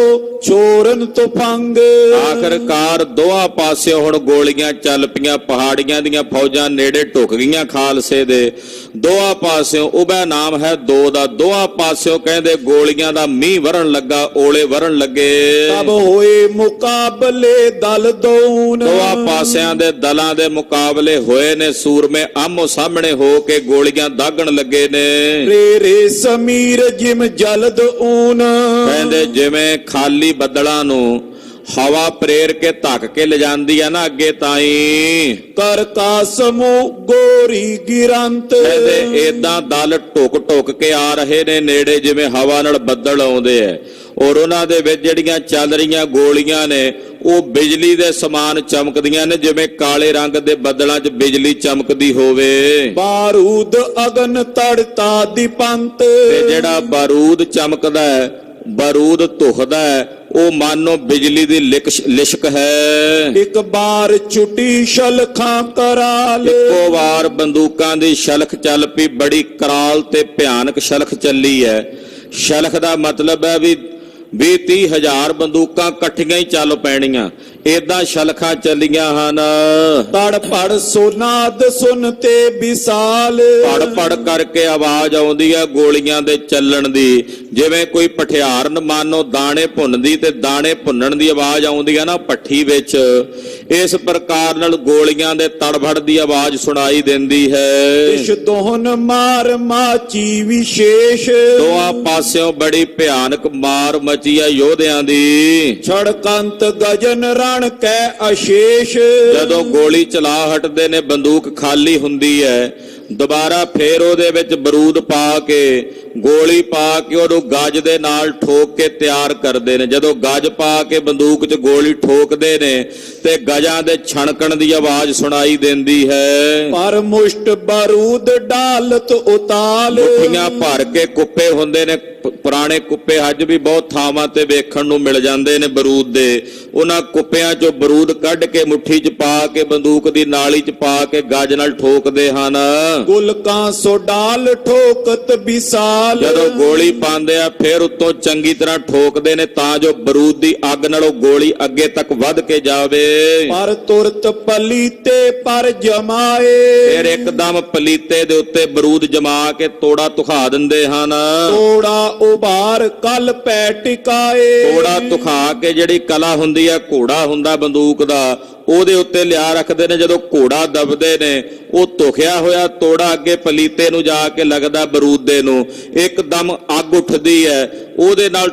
ਚੋਰਨ ਤੁਫੰਗ।
ਆਖਰਕਾਰ ਦੋਹਾਂ ਪਾਸਿਓਂ ਹੁਣ ਗੋਲੀਆਂ ਚੱਲ ਪਈਆਂ। ਪਹਾੜੀਆਂ ਦੀਆਂ ਫੌਜਾਂ ਨੇੜੇ ਢੁਕ ਗਈਆਂ ਖਾਲਸੇ ਦੇ। ਦੋਹਾਂ ਪਾਸਿਓਂ, ਉਬੈ ਨਾਮ ਹੈ ਦੋ ਦਾ, ਦੋਹਾਂ ਪਾਸਿਓਂ ਕਹਿੰਦੇ ਗੋਲੀਆਂ ਦਾ ਮੀਂਹ ਵਰਨ ਲੱਗਾ, ਓਲੇ ਵਰਨ ਲੱਗੇ।
ਤਬ ਹੋਏ ਮੁਕਾਬਲੇ ਦਲ ਦੋਨ।
ਦੋਹਾਂ ਪਾਸਿਆਂ ਦੇ ਦਲਾਂ ਦੇ ਮੁਕਾਬਲੇ ਹੋਏ ਨੇ। ਸੂਰਮੇ ਆਮੋ ਸਾਹਮਣੇ ਹੋ ਕੇ ਗੋਲੀਆਂ ਦਾਗਣ ਲੱਗੇ ਨੇ।
ਰੇ ਰੇ ਸਮੀਰ ਜਿਮ ਜਲਦ ਊਨ।
ਕਹਿੰਦੇ ਜਿਵੇਂ ਖਾਲੀ ਬੱਦਲਾਂ ਨੂੰ ਹਵਾ ਪ੍ਰੇਰ ਕੇ ਧੱਕ ਕੇ ਲਿਜਾਂਦੀ ਆ ਨਾ ਅੱਗੇ ਤਾਈ,
ਕਰ ਕਾਸਮੋ ਗੋਰੀ ਗਿਰੰਤ।
ਕਹਿੰਦੇ ਏਦਾਂ ਦਲ ਢੁਕ ਢੁਕ ਕੇ ਆ ਰਹੇ ਨੇ ਨੇੜੇ, ਜਿਵੇਂ ਹਵਾ ਨਾਲ ਬੱਦਲ ਆਉਂਦੇ ਐ। ਔਰ ਉਹਨਾਂ ਦੇ ਵਿੱਚ ਜਿਹੜੀਆਂ ਚੱਲ ਰਹੀਆਂ ਗੋਲੀਆਂ ਨੇ ਉਹ ਬਿਜਲੀ ਦੇ ਸਮਾਨ ਚਮਕਦੀਆਂ ਨੇ, ਜਿਵੇਂ ਕਾਲੇ ਰੰਗ ਦੇ ਬੱਦਲਾਂ 'ਚ ਬਿਜਲੀ ਚਮਕਦੀ ਹੋਵੇ।
ਬਾਰੂਦ ਅਗਨ ਤੜਤਾ ਦੀਪੰਤ।
ਤੇ ਜਿਹੜਾ ਬਾਰੂਦ ਚਮਕਦਾ ਹੈ, ਬਾਰੂਦ ਧੁਖਦਾ ਹੈ, ਉਹ ਮਾਨੋ ਬਿਜਲੀ ਦੀ ਲਿਸ਼ਕ ਹੈ।
ਇੱਕ ਬਾਰ ਛੁੱਟੀ ਸ਼ਲਖਾਂ ਕਰਾਲ।
ਇੱਕੋ ਵਾਰ ਬੰਦੂਕਾਂ ਦੀ ਸ਼ਲਖ ਚੱਲ ਪਈ, ਬੜੀ ਕਰਾਲ ਤੇ ਭਿਆਨਕ ਸ਼ਲਖ ਚੱਲੀ ਹੈ। ਸ਼ਲਖ ਦਾ ਮਤਲਬ ਹੈ ਵੀ 20-30 ਹਜ਼ਾਰ ਬੰਦੂਕਾਂ ਇਕੱਠੀਆਂ ਹੀ ਚੱਲ ਪੈਣੀਆਂ। ਏਦਾਂ ਸ਼ਲਖਾਂ ਚੱਲੀਆਂ ਹਨ।
ਤੜ ਪੜ ਸੁਨਾਦ ਸੁਨ ਤੇ ਵਿਸਾਲ।
ਪੜ ਪੜ ਕਰਕੇ ਆਵਾਜ਼ ਆਉਂਦੀ ਹੈ ਗੋਲੀਆਂ ਦੇ ਚੱਲਣ ਦੀ, ਜਿਵੇਂ ਕੋਈ ਪਠਿਆਰਨ ਮਾਨੋ ਦਾਣੇ ਭੁੰਨਦੀ ਤੇ ਦਾਣੇ ਭੁੰਨਣ ਦੀ ਆਵਾਜ਼ ਆਉਂਦੀ ਹੈ ਨਾ ਭੱਠੀ ਵਿੱਚ। ਇਸ ਪ੍ਰਕਾਰ ਨਾਲ ਗੋਲੀਆਂ ਦੇ ਤੜਫੜ ਦੀ ਆਵਾਜ਼ ਸੁਣਾਈ ਦਿੰਦੀ ਹੈ।
ਇਸ ਦੋਹਨ ਮਾਰ ਮਾਚੀ ਵਿਸ਼ੇਸ਼।
ਦੋਹਾਂ ਪਾਸਿਓਂ ਬੜੀ ਭਿਆਨਕ ਮਾਰ ਮਚੀ ਹੈ ਯੋਧਿਆਂ ਦੀ।
ਛੜਕੰਤ ਗਜਨ ਰਣ ਕੈ ਅਸ਼ੇਸ਼।
ਜਦੋਂ ਗੋਲੀ ਚਲਾ ਹਟਦੇ ਨੇ, ਬੰਦੂਕ ਖਾਲੀ ਹੁੰਦੀ ਹੈ, ਦੁਬਾਰਾ ਫੇਰ ਉਹਦੇ ਵਿੱਚ ਬਰੂਦ ਪਾ ਕੇ, ਗੋਲੀ ਪਾ ਕੇ ਉਹਨੂੰ ਗੱਜ ਦੇ ਨਾਲ ਠੋਕ ਕੇ ਤਿਆਰ ਕਰਦੇ ਨੇ। ਜਦੋਂ ਗੱਜ ਪਾ ਕੇ ਬੰਦੂਕ 'ਚ ਗੋਲੀ ਠੋਕਦੇ ਨੇ ਤੇ ਗਜਾਂ ਦੇ ਛਣਕਣ ਦੀ ਆਵਾਜ਼ ਸੁਣਾਈ ਦਿੰਦੀ ਹੈ।
ਪਰ ਮੁਸ਼ਟ ਬਰੂਦ ਡਾਲਤ ਉਤਾਲ।
ਮੁੱਠੀਆਂ ਭਰ ਕੇ ਕੁੱਪੇ ਹੁੰਦੇ ਨੇ, ਪੁਰਾਣੇ ਕੁੱਪੇ ਅੱਜ ਵੀ ਬਹੁਤ ਥਾਵਾਂ ਤੇ ਵੇਖਣ ਨੂੰ ਮਿਲ ਜਾਂਦੇ ਨੇ ਬਰੂਦ ਦੇ। ਉਹਨਾਂ ਕੁੱਪਿਆਂ 'ਚੋਂ ਬਰੂਦ ਕੱਢ ਕੇ ਮੁੱਠੀ 'ਚ ਪਾ ਕੇ ਬੰਦੂਕ ਦੀ ਨਾਲੀ 'ਚ ਪਾ ਕੇ ਗੱਜ ਨਾਲ ਠੋਕਦੇ ਹਨ।
ਗੁਲਕਾਂ ਸੋ ਡਾਲ ਠੋਕਤ ਵਿਸਾਲ।
ਜਦੋਂ ਗੋਲੀ ਪਾਉਂਦੇ ਆ ਫਿਰ ਉੱਤੋਂ ਚੰਗੀ ਤਰ੍ਹਾਂ ਠੋਕਦੇ ਨੇ ਤਾਂ ਜੋ ਬਰੂਦ ਦੀ ਅੱਗ ਨਾਲੋਂ ਗੋਲੀ ਅੱਗੇ ਤੱਕ ਵੱਧ ਕੇ ਜਾਵੇ।
ਪਰ ਤੁਰਤ ਪਲੀਤੇ ਪਰ ਜਮਾਏ।
ਫਿਰ ਇੱਕਦਮ ਪਲੀਤੇ ਦੇ ਉੱਤੇ ਬਰੂਦ ਜਮਾ ਕੇ ਤੋੜਾ ਤੁਖਾ ਦਿੰਦੇ ਹਨ।
ਤੋੜਾ ਉਭਾਰ ਕਲ ਪੈ ਟਿਕਾਏ।
ਤੋੜਾ ਤੁਖਾ ਕੇ ਜਿਹੜੀ ਕਲਾ ਹੁੰਦੀ ਹੈ, ਘੋੜਾ ਹੁੰਦਾ ਬੰਦੂਕ ਦਾ, ਉਹਦੇ ਉੱਤੇ ਲਿਆ ਰੱਖਦੇ ਨੇ। ਜਦੋਂ ਘੋੜਾ ਦਬਦੇ ਨੇ, ਉਹ ਧੁਖਿਆ ਹੋਇਆ ਤੋੜਾ ਅੱਗੇ ਪਲੀਤੇ ਨੂੰ ਜਾ ਕੇ ਲੱਗਦਾ ਬਰੂਦੇ ਨੂੰ, ਇੱਕਦਮ ਅੱਗ ਉੱਠਦੀ ਹੈ, ਉਹਦੇ ਨਾਲ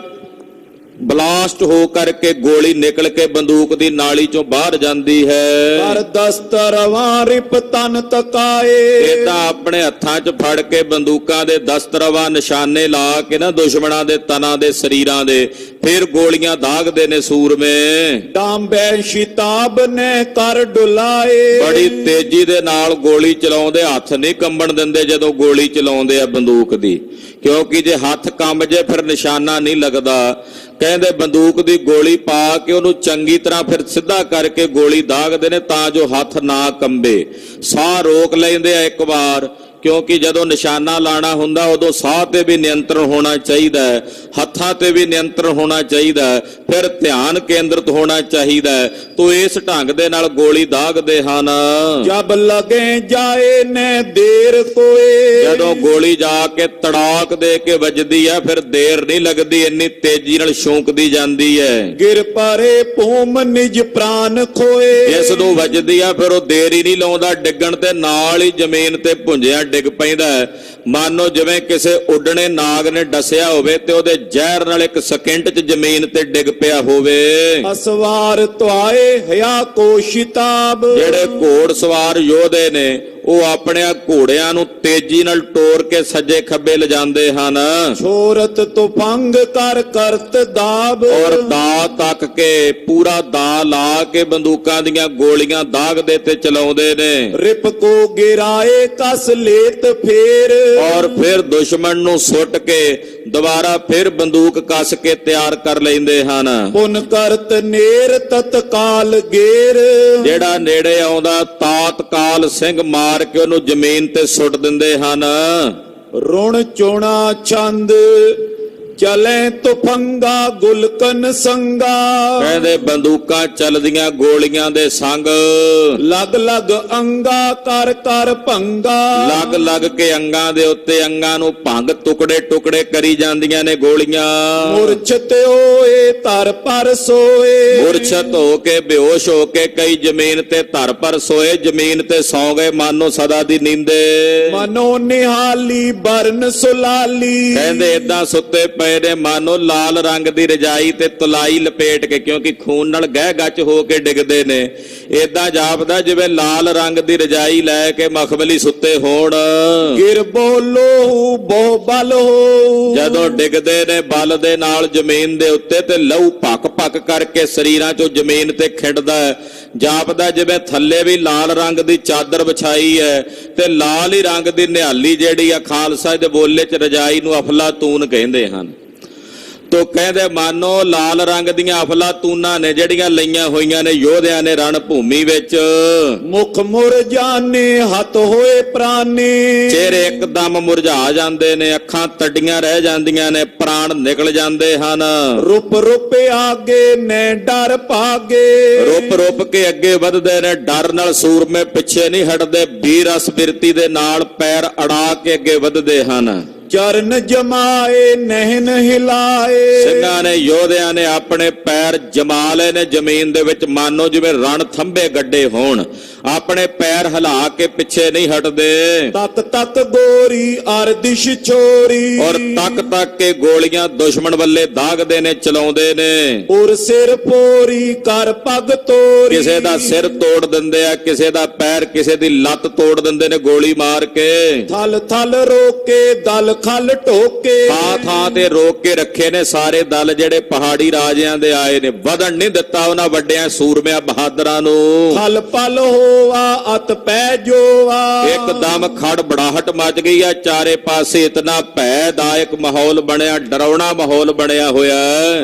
ਬਲਾਸਟ ਹੋ ਕਰਕੇ ਗੋਲੀ ਨਿਕਲ ਕੇ ਬੰਦੂਕ ਦੀ ਨਾਲੀ ਚੋਂ ਬਾਹਰ ਜਾਂਦੀ ਹੈ।
ਪਰ ਦਸਤਰਵਾਂ ਰਿਪ ਤਨ ਤਕਾਏ।
ਏਦਾਂ ਆਪਣੇ ਹੱਥਾਂ 'ਚ ਫੜ ਕੇ ਬੰਦੂਕਾਂ ਦੇ ਦਸਤਰਵਾਂ ਨਿਸ਼ਾਨੇ ਲਾ ਕੇ ਨਾ ਦੁਸ਼ਮਣਾਂ ਦੇ ਤਨਾਂ ਦੇ ਸਰੀਰਾਂ ਦੇ ਫਿਰ ਗੋਲੀਆਂ ਦਾਗਦੇ ਨੇ ਸੂਰਮੇ।
ਡਾਂਬੈ ਸ਼ਿਤਾਬ ਨੇ ਕਰ ਡੁਲਾਏ।
ਬੜੀ ਤੇਜ਼ੀ ਦੇ ਨਾਲ ਗੋਲੀ ਚਲਾਉਂਦੇ, ਹੱਥ ਨਹੀਂ ਕੰਬਣ ਦਿੰਦੇ ਜਦੋਂ ਗੋਲੀ ਚਲਾਉਂਦੇ ਆ ਬੰਦੂਕ ਦੀ, ਕਿਉਂਕਿ ਜੇ ਹੱਥ ਕੰਬ ਜੇ ਫਿਰ ਨਿਸ਼ਾਨਾ ਨਹੀਂ ਲੱਗਦਾ। ਕਹਿੰਦੇ ਬੰਦੂਕ ਦੀ ਗੋਲੀ ਪਾ ਕੇ ਉਹਨੂੰ ਚੰਗੀ ਤਰ੍ਹਾਂ ਫਿਰ ਸਿੱਧਾ ਕਰਕੇ ਗੋਲੀ ਦਾਗਦੇ ਨੇ ਤਾਂ ਜੋ ਹੱਥ ਨਾ ਕੰਬੇ। ਸਾਹ ਰੋਕ ਲੈਂਦੇ ਆ ਇੱਕ ਵਾਰ, ਕਿਉਂਕਿ ਜਦੋਂ ਨਿਸ਼ਾਨਾ ਲਾਣਾ ਹੁੰਦਾ ਉਦੋਂ ਸਾਹ ਤੇ ਵੀ ਨਿਯੰਤਰਣ ਹੋਣਾ ਚਾਹੀਦਾ ਹੈ, ਹੱਥਾਂ ਤੇ ਵੀ ਨਿਯੰਤਰਣ ਹੋਣਾ ਚਾਹੀਦਾ ਹੈ, ਫਿਰ ਧਿਆਨ ਕੇਂਦਰਿਤ ਹੋਣਾ ਚਾਹੀਦਾ ਹੈ। ਤੋ ਇਸ ਢੰਗ ਦੇ ਨਾਲ ਗੋਲੀ ਦਾਗਦੇ ਹਨ।
ਜਬ ਲਗੇ ਜਾਏ ਨੇ ਦੇਰ ਕੋਏ।
ਜਦੋਂ ਗੋਲੀ ਜਾ ਕੇ ਤੜਾਕ ਦੇ ਕੇ ਵੱਜਦੀ ਹੈ ਫਿਰ ਦੇਰ ਨਹੀਂ ਲੱਗਦੀ, ਇੰਨੀ ਤੇਜ਼ੀ ਨਾਲ ਛੂੰਕਦੀ ਜਾਂਦੀ ਹੈ।
ਗਿਰ ਪਰੇ ਭੂਮ ਨਿਜ ਪ੍ਰਾਨ ਖੋਏ।
ਜਿਸ ਨੂੰ ਵੱਜਦੀ ਆ ਫਿਰ ਉਹ ਦੇਰ ਹੀ ਨਹੀਂ ਲਾਉਂਦਾ, ਡਿੱਗਣ ਤੇ ਨਾਲ ਹੀ ਜ਼ਮੀਨ ਤੇ ਭੁੰਜਿਆ ਡਿੱਗ ਪੈਂਦਾ ਹੈ। ਮਾਨੋ ਜਿਵੇਂ ਕਿਸੇ ਉੱਡਣੇ ਨਾਗ ਨੇ ਡਸਿਆ ਹੋਵੇ ਤੇ ਉਹਦੇ ਜ਼ਹਿਰ ਨਾਲ ਇੱਕ ਸਕਿੰਟ 'ਚ ਜ਼ਮੀਨ ਤੇ ਡਿੱਗ ਪਿਆ ਹੋਵੇ।
ਅਸਵਾਰ ਤੁਆਏ ਹਿਆ ਕੋ ਸ਼ਿਤਾਬ।
ਜਿਹੜੇ ਘੋੜ ਸਵਾਰ ਯੋਧੇ ਨੇ ਉਹ ਆਪਣੇ ਘੋੜਿਆਂ ਨੂੰ ਤੇਜ਼ੀ ਨਾਲ ਟੋਰ ਕੇ ਸੱਜੇ ਖੱਬੇ ਲਿਜਾਂਦੇ ਹਨ।
ਛੋਰਤ ਤੁਫੰਗ ਕਰ ਕਰਤ ਦਾਬ।
ਔਰ ਦਾ ਤੱਕ ਕੇ ਪੂਰਾ ਦਾ ਲਾ ਕੇ ਬੰਦੂਕਾਂ ਦੀਆਂ ਗੋਲੀਆਂ ਦਾਗਦੇ ਤੇ ਚਲਾਉਂਦੇ ਨੇ।
ਰਿਪ ਕੋ ਗਿਰਾਏ ਕਸ ਲੇਤ ਫੇਰ।
ਔਰ ਫਿਰ ਦੁਸ਼ਮਣ ਨੂੰ ਸੁੱਟ ਕੇ ਦੁਬਾਰਾ ਫਿਰ ਬੰਦੂਕ ਕੱਸ ਕੇ ਤਿਆਰ ਕਰ ਲੈਂਦੇ ਹਨ।
ਪੁਨ ਕਰਤ ਨੇਰ ਤਤਕਾਲ ਗੇਰ।
ਜਿਹੜਾ ਨੇੜੇ ਆਉਂਦਾ ਤਾਤਕਾਲ ਸਿੰਘ ਮਾਰ ਕੇ ਉਹਨੂੰ ਜ਼ਮੀਨ ਤੇ ਸੁੱਟ ਦਿੰਦੇ ਹਨ।
ਰੁਣ ਚੋਣਾ ਛੰਦ ਚਲੇ ਤੁਫੰਗਾ ਗੁਲਕਨ ਸੰਗਾ।
ਕਹਿੰਦੇ ਬੰਦੂਕਾਂ ਚੱਲਦੀਆਂ ਗੋਲੀਆਂ ਦੇ ਸੰਗ
ਲਗ ਲਗ ਅੰਗਾ ਕਰ ਕਰ ਭੰਗਾ।
ਲੱਗ ਲੱਗ ਕੇ ਅੰਗਾਂ ਦੇ ਉੱਤੇ ਅੰਗਾਂ ਨੂੰ ਭੰਗ ਟੁਕੜੇ ਟੁਕੜੇ ਕਰੀ ਜਾਂਦੀਆਂ ਨੇ ਗੋਲੀਆਂ।
ਮੁਰਛਤ ਹੋਏ ਧਰ ਪਰ ਸੋਏ।
ਮੁਰਛਤ ਹੋ ਕੇ ਬੇਹੋਸ਼ ਹੋ ਕੇ ਕਈ ਜ਼ਮੀਨ ਤੇ ਧਰ ਪਰ ਸੋਏ, ਜ਼ਮੀਨ ਤੇ ਸੌ ਗਏ ਮਾਨੋ ਸਦਾ ਦੀ ਨੀਂਦੇ।
ਮਨੋ ਨਿਹਾਲੀ ਬਰਨ ਸੁਲਾਲੀ।
ਕਹਿੰਦੇ ਏਦਾਂ ਸੁੱਤੇ ਪਏ ਨੇ ਮਾਨੋ ਲਾਲ ਰੰਗ ਦੀ ਰਜਾਈ ਤੇ ਤੁਲਾਈ ਲਪੇਟ ਕੇ, ਕਿਉਂਕਿ ਖੂਨ ਨਾਲ ਗਹਿ ਗੱਚ ਹੋ ਕੇ ਡਿੱਗਦੇ ਨੇ। ਏਦਾਂ ਜਾਪਦਾ ਜਿਵੇਂ ਲਾਲ ਰੰਗ ਦੀ ਰਜਾਈ ਲੈ ਕੇ ਮਖਮਲੀ ਸੁੱਤੇ ਹੋਣ।
ਗਿਰ ਬੋਲੋ ਬਹੁ ਬਲ ਹੋ।
ਜਦੋਂ ਡਿੱਗਦੇ ਨੇ ਬਲ ਦੇ ਨਾਲ ਜ਼ਮੀਨ ਦੇ ਉੱਤੇ ਤੇ ਲਹੂ ਭੱਕ ਭੱਕ ਕਰਕੇ ਸਰੀਰਾਂ ਚੋਂ ਜ਼ਮੀਨ ਤੇ ਖਿੰਡਦਾ ਹੈ। ਜਾਪਦਾ ਜਿਵੇਂ ਥੱਲੇ ਵੀ ਲਾਲ ਰੰਗ ਦੀ ਚਾਦਰ ਵਿਛਾਈ ਹੈ ਤੇ ਲਾਲ ਹੀ ਰੰਗ ਦੀ ਨਿਹਾਲੀ ਜਿਹੜੀ ਆ ਖਾਲਸਾ ਦੇ ਬੋਲੇ 'ਚ ਰਜਾਈ ਨੂੰ ਅਫਲਾਤੂਨ ਕਹਿੰਦੇ ਹਨ। ਤੋ ਕਹਿੰਦੇ ਮਾਨੋ ਲਾਲ ਰੰਗ ਦੀਆਂ ਅਫਲਾਤੂਨਾਂ ਨੇ ਜਿਹੜੀਆਂ ਲਈਆਂ ਹੋਈਆਂ ਨੇ ਯੋਧਿਆਂ ਨੇ ਰਣ ਭੂਮੀ ਵਿੱਚ।
ਮੁਖ ਮੁਰਝਾਨੇ ਹੱਥ ਹੋਏ ਪ੍ਰਾਨੀ।
ਚਿਹਰੇ ਇੱਕਦਮ ਮੁਰਝਾ ਜਾਂਦੇ ਨੇ, ਅੱਖਾਂ ਤੱਡੀਆਂ ਰਹਿ ਜਾਂਦੀਆਂ ਨੇ, ਪ੍ਰਾਣ ਨਿਕਲ ਜਾਂਦੇ ਹਨ।
ਰੁਪ ਰੁਪ ਆਗੇ ਨੇ ਡਰ ਭਾਗੇ।
ਰੁਪ ਰੁਪ ਕੇ ਅੱਗੇ ਵਧਦੇ ਨੇ, ਡਰ ਨਾਲ ਸੂਰਮੇ ਪਿੱਛੇ ਨਹੀਂ ਹਟਦੇ, ਵੀਰਸ ਬਿਰਤੀ ਦੇ ਨਾਲ ਪੈਰ ਅੜਾ ਕੇ ਅੱਗੇ ਵਧਦੇ ਹਨ।
ਚਰਨ ਜਮਾਏ ਨਹਿਨ ਹਿਲਾਏ।
ਸਿੰਘਾਂ ਨੇ ਯੋਧਿਆਂ ਨੇ ਆਪਣੇ ਪੈਰ ਜਮਾ ਲਏ ਨੇ ਜ਼ਮੀਨ ਦੇ ਵਿੱਚ, ਮਾਨੋ ਜਿਵੇਂ ਰਣ ਥੰਬੇ ਗੱਡੇ ਹੋਣ। ਆਪਣੇ ਪੈਰ ਹਿਲਾ ਕੇ ਪਿੱਛੇ ਨਹੀਂ ਹਟਦੇ।
ਤਕ ਤਕ ਗੋਰੀ ਅਰ ਦਿਸ਼ ਛੋਰੀ।
ਔਰ ਤੱਕ ਤੱਕ ਕੇ ਗੋਲੀਆਂ ਦੁਸ਼ਮਣ ਵੱਲੇ ਦਾਗਦੇ ਨੇ, ਚਲਾਉਂਦੇ ਨੇ।
ਔਰ ਸਿਰ ਪੋਰੀ ਕਰ ਪੱਗ ਤੋਰੀ।
ਕਿਸੇ ਦਾ ਸਿਰ ਤੋੜ ਦਿੰਦੇ ਆ, ਕਿਸੇ ਦਾ ਪੈਰ, ਕਿਸੇ ਦੀ ਲੱਤ ਤੋੜ ਦਿੰਦੇ ਨੇ ਗੋਲੀ ਮਾਰ ਕੇ।
ਥਲ ਥਲ ਰੋਕੇ ਦਲ ਖਲ ਢੋਕੇ।
ਥਾਂ ਥਾਂ ਤੇ ਰੋਕ ਕੇ ਰੱਖੇ ਨੇ ਸਾਰੇ ਦਲ ਜਿਹੜੇ ਪਹਾੜੀ ਰਾਜਿਆਂ ਦੇ ਆਏ ਨੇ। ਵਧਣ ਨਹੀਂ ਦਿੱਤਾ ਉਹਨਾਂ ਵੱਡਿਆਂ ਸੂਰਮਿਆਂ ਬਹਾਦਰਾਂ ਨੂੰ।
ਖਲ ਪਲ ਹੋਆ ਅਤ ਪੈ ਜੋਆ।
ਇੱਕਦਮ ਖੜ ਬੜਾਹਟ ਮਚ ਗਈ ਆ ਚਾਰੇ ਪਾਸੇ, ਇਤਨਾ ਭੈਦਾਇਕ ਮਾਹੌਲ ਬਣਿਆ, ਡਰਾਉਣਾ ਮਾਹੌਲ ਬਣਿਆ ਹੋਇਆ।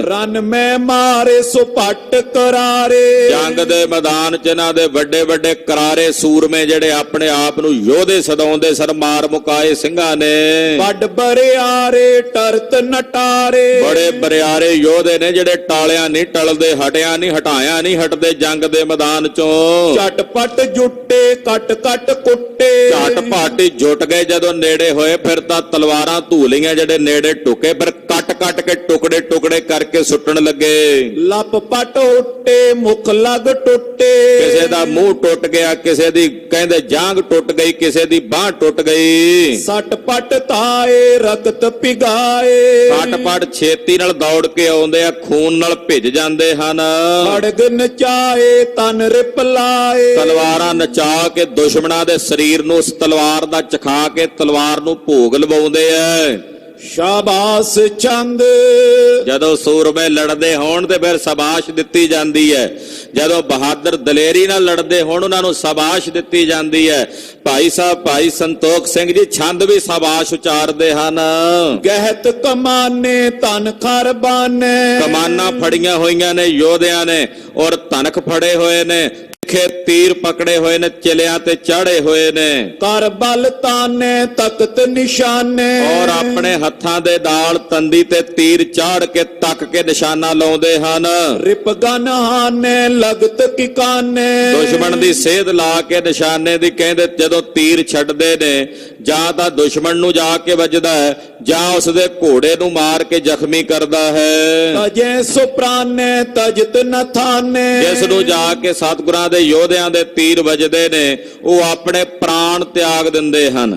ਰਨ ਮੈਂ ਮਾਰੇ ਸੁਪੱਟ ਕਰਾਰੇ।
ਜੰਗ ਦੇ ਮੈਦਾਨ 'ਚ ਇਹਨਾਂ ਦੇ ਵੱਡੇ ਵੱਡੇ ਕਰਾਰੇ ਸੂਰਮੇ ਜਿਹੜੇ ਆਪਣੇ ਆਪ ਨੂੰ ਯੋਧੇ ਸਦਾਉਂਦੇ ਸਨ, ਮਾਰ ਮੁਕਾਏ ਸਿੰਘਾਂ ਨੇ।
ਵੱਡ ਬਰਿਆਰੇ ਟਰਤ ਨਟਾਰੇ।
ਬੜੇ ਬਰਿਆਰੇ ਯੋਧੇ ਨੇ ਜਿਹੜੇ ਟਾਲਿਆਂ ਨਹੀਂ ਟਲਦੇ, ਹਟਿਆ ਨਹੀਂ, ਹਟਾਇਆ ਨਹੀਂ ਹਟਦੇ ਜੰਗ ਦੇ ਮੈਦਾਨ 'ਚੋਂ।
ਝਟਪਟ ਜੁੱਟੇ ਕੱਟ ਕੱਟ ਕੁੱਟੇ।
ਝਟਪਟ ਜੁਟ ਗਏ ਜਦੋਂ ਨੇੜੇ ਹੋਏ, ਫਿਰ ਤਾਂ ਤਲਵਾਰਾਂ ਧੂਲੀਆਂ ਜਿਹੜੇ ਨੇੜੇ ਟੁਕੇ, ਫਿਰ ਕੱਟ ਕੱਟ ਕੇ ਟੁਕੜੇ ਟੁਕੜੇ ਕਰਕੇ ਸੁੱਟਣ ਲੱਗੇ।
ਲੱਪ ਪਟ ਉੱਟੇ ਮੁਖ ਲੱਗ ਟੁੱਟੇ।
ਕਿਸੇ ਦਾ ਮੂੰਹ ਟੁੱਟ ਗਿਆ, ਕਿਸੇ ਦੀ ਕਹਿੰਦੇ ਜਾਂਗ ਟੁੱਟ ਗਈ, ਕਿਸੇ ਦੀ ਬਾਹ ਟੁੱਟ ਗਈ।
ਸੱਟ ਪਟ ਤਾਏ ਰਕਤ ਪਿਗਾਏ।
ਫਟ ਛੇਤੀ ਨਾਲ ਦੌੜ ਕੇ ਆਉਂਦੇ ਆ, ਖੂਨ ਨਾਲ ਭਿੱਜ ਜਾਂਦੇ ਹਨ।
ਖੜਗ ਨਚਾਏ ਤਨ ਰਿਪ ਲਾਏ।
ਤਲਵਾਰਾਂ ਨਚਾ ਕੇ ਦੁਸ਼ਮਣਾਂ ਦੇ ਸਰੀਰ ਨੂੰ ਉਸ ਤਲਵਾਰ ਦਾ ਚਖਾ ਕੇ ਤਲਵਾਰ ਨੂੰ ਭੋਗ ਲਵਾਉਂਦੇ ਆ।
ਸ਼ਾਬਾਸ਼ ਚੰਦ।
ਜਦੋਂ ਸੂਰਮੇ ਲੜਦੇ ਹੋਣ ਤੇ ਫਿਰ ਸ਼ਾਬਾਸ਼ ਦਿੱਤੀ ਜਾਂਦੀ ਹੈ। ਜਦੋਂ ਬਹਾਦਰ ਦਲੇਰੀ ਨਾਲ ਲੜਦੇ ਹੋਣ ਉਹਨਾਂ ਨੂੰ ਸ਼ਾਬਾਸ਼ ਦਿੱਤੀ ਜਾਂਦੀ ਹੈ। ਭਾਈ ਸਾਹਿਬ ਭਾਈ ਸੰਤੋਖ ਸਿੰਘ ਜੀ ਛੰਦ ਵੀ ਸ਼ਾਬਾਸ਼ ਉਚਾਰਦੇ ਹਨ।
ਗਹਿਤ ਕਮਾਨੇ ਧਨ ਖਰਬਾਨੇ।
ਕਮਾਨਾਂ ਫੜੀਆਂ ਹੋਈਆਂ ਨੇ ਯੋਧਿਆਂ ਨੇ ਔਰ ਧਨਖ ਫੜੇ ਹੋਏ ਨੇ, ਤੀਰ ਪਕੜੇ ਹੋਏ ਨੇ, ਚਿਲਿਆਂ ਤੇ ਚਾੜੇ ਹੋਏ ਨੇ।
ਕਰ ਬਲ ਤਾਨੇ ਤਖਤ ਨਿਸ਼ਾਨੇ।
ਔਰ ਆਪਣੇ ਹੱਥਾਂ ਦੇ ਨਾਲ ਤੰਦੀ ਤੇ ਤੀਰ ਚਾੜ ਕੇ ਤੱਕ ਕੇ ਨਿਸ਼ਾਨਾ ਲਾਉਂਦੇ ਹਨ।
ਰਿਪਗਨ ਹਾਨੇ ਲਗਤ ਕਿਕਾਨੇ।
ਦੁਸ਼ਮਣ ਦੀ ਸੇਧ ਲਾ ਕੇ ਨਿਸ਼ਾਨੇ ਦੀ ਕਹਿੰਦੇ ਜਦੋਂ ਤੀਰ ਛੱਡਦੇ ਨੇ ਜਾਂ ਤਾਂ ਦੁਸ਼ਮਣ ਨੂੰ ਜਾ ਕੇ ਵੱਜਦਾ ਹੈ ਜਾਂ ਉਸਦੇ ਘੋੜੇ ਨੂੰ ਮਾਰ ਕੇ ਜ਼ਖਮੀ ਕਰਦਾ ਹੈ।
ਤਜੇ ਸੁਪਰਾਨੇ ਤਜਤ ਨਥਾਨੇ।
ਜਿਸ ਨੂੰ ਜਾ ਕੇ ਸਤਿਗੁਰਾਂ ਦੇ ਯੋਧਿਆਂ ਦੇ ਤੀਰ ਵੱਜਦੇ ਨੇ ਉਹ ਆਪਣੇ ਪ੍ਰਾਣ ਤਿਆਗ ਦਿੰਦੇ ਹਨ।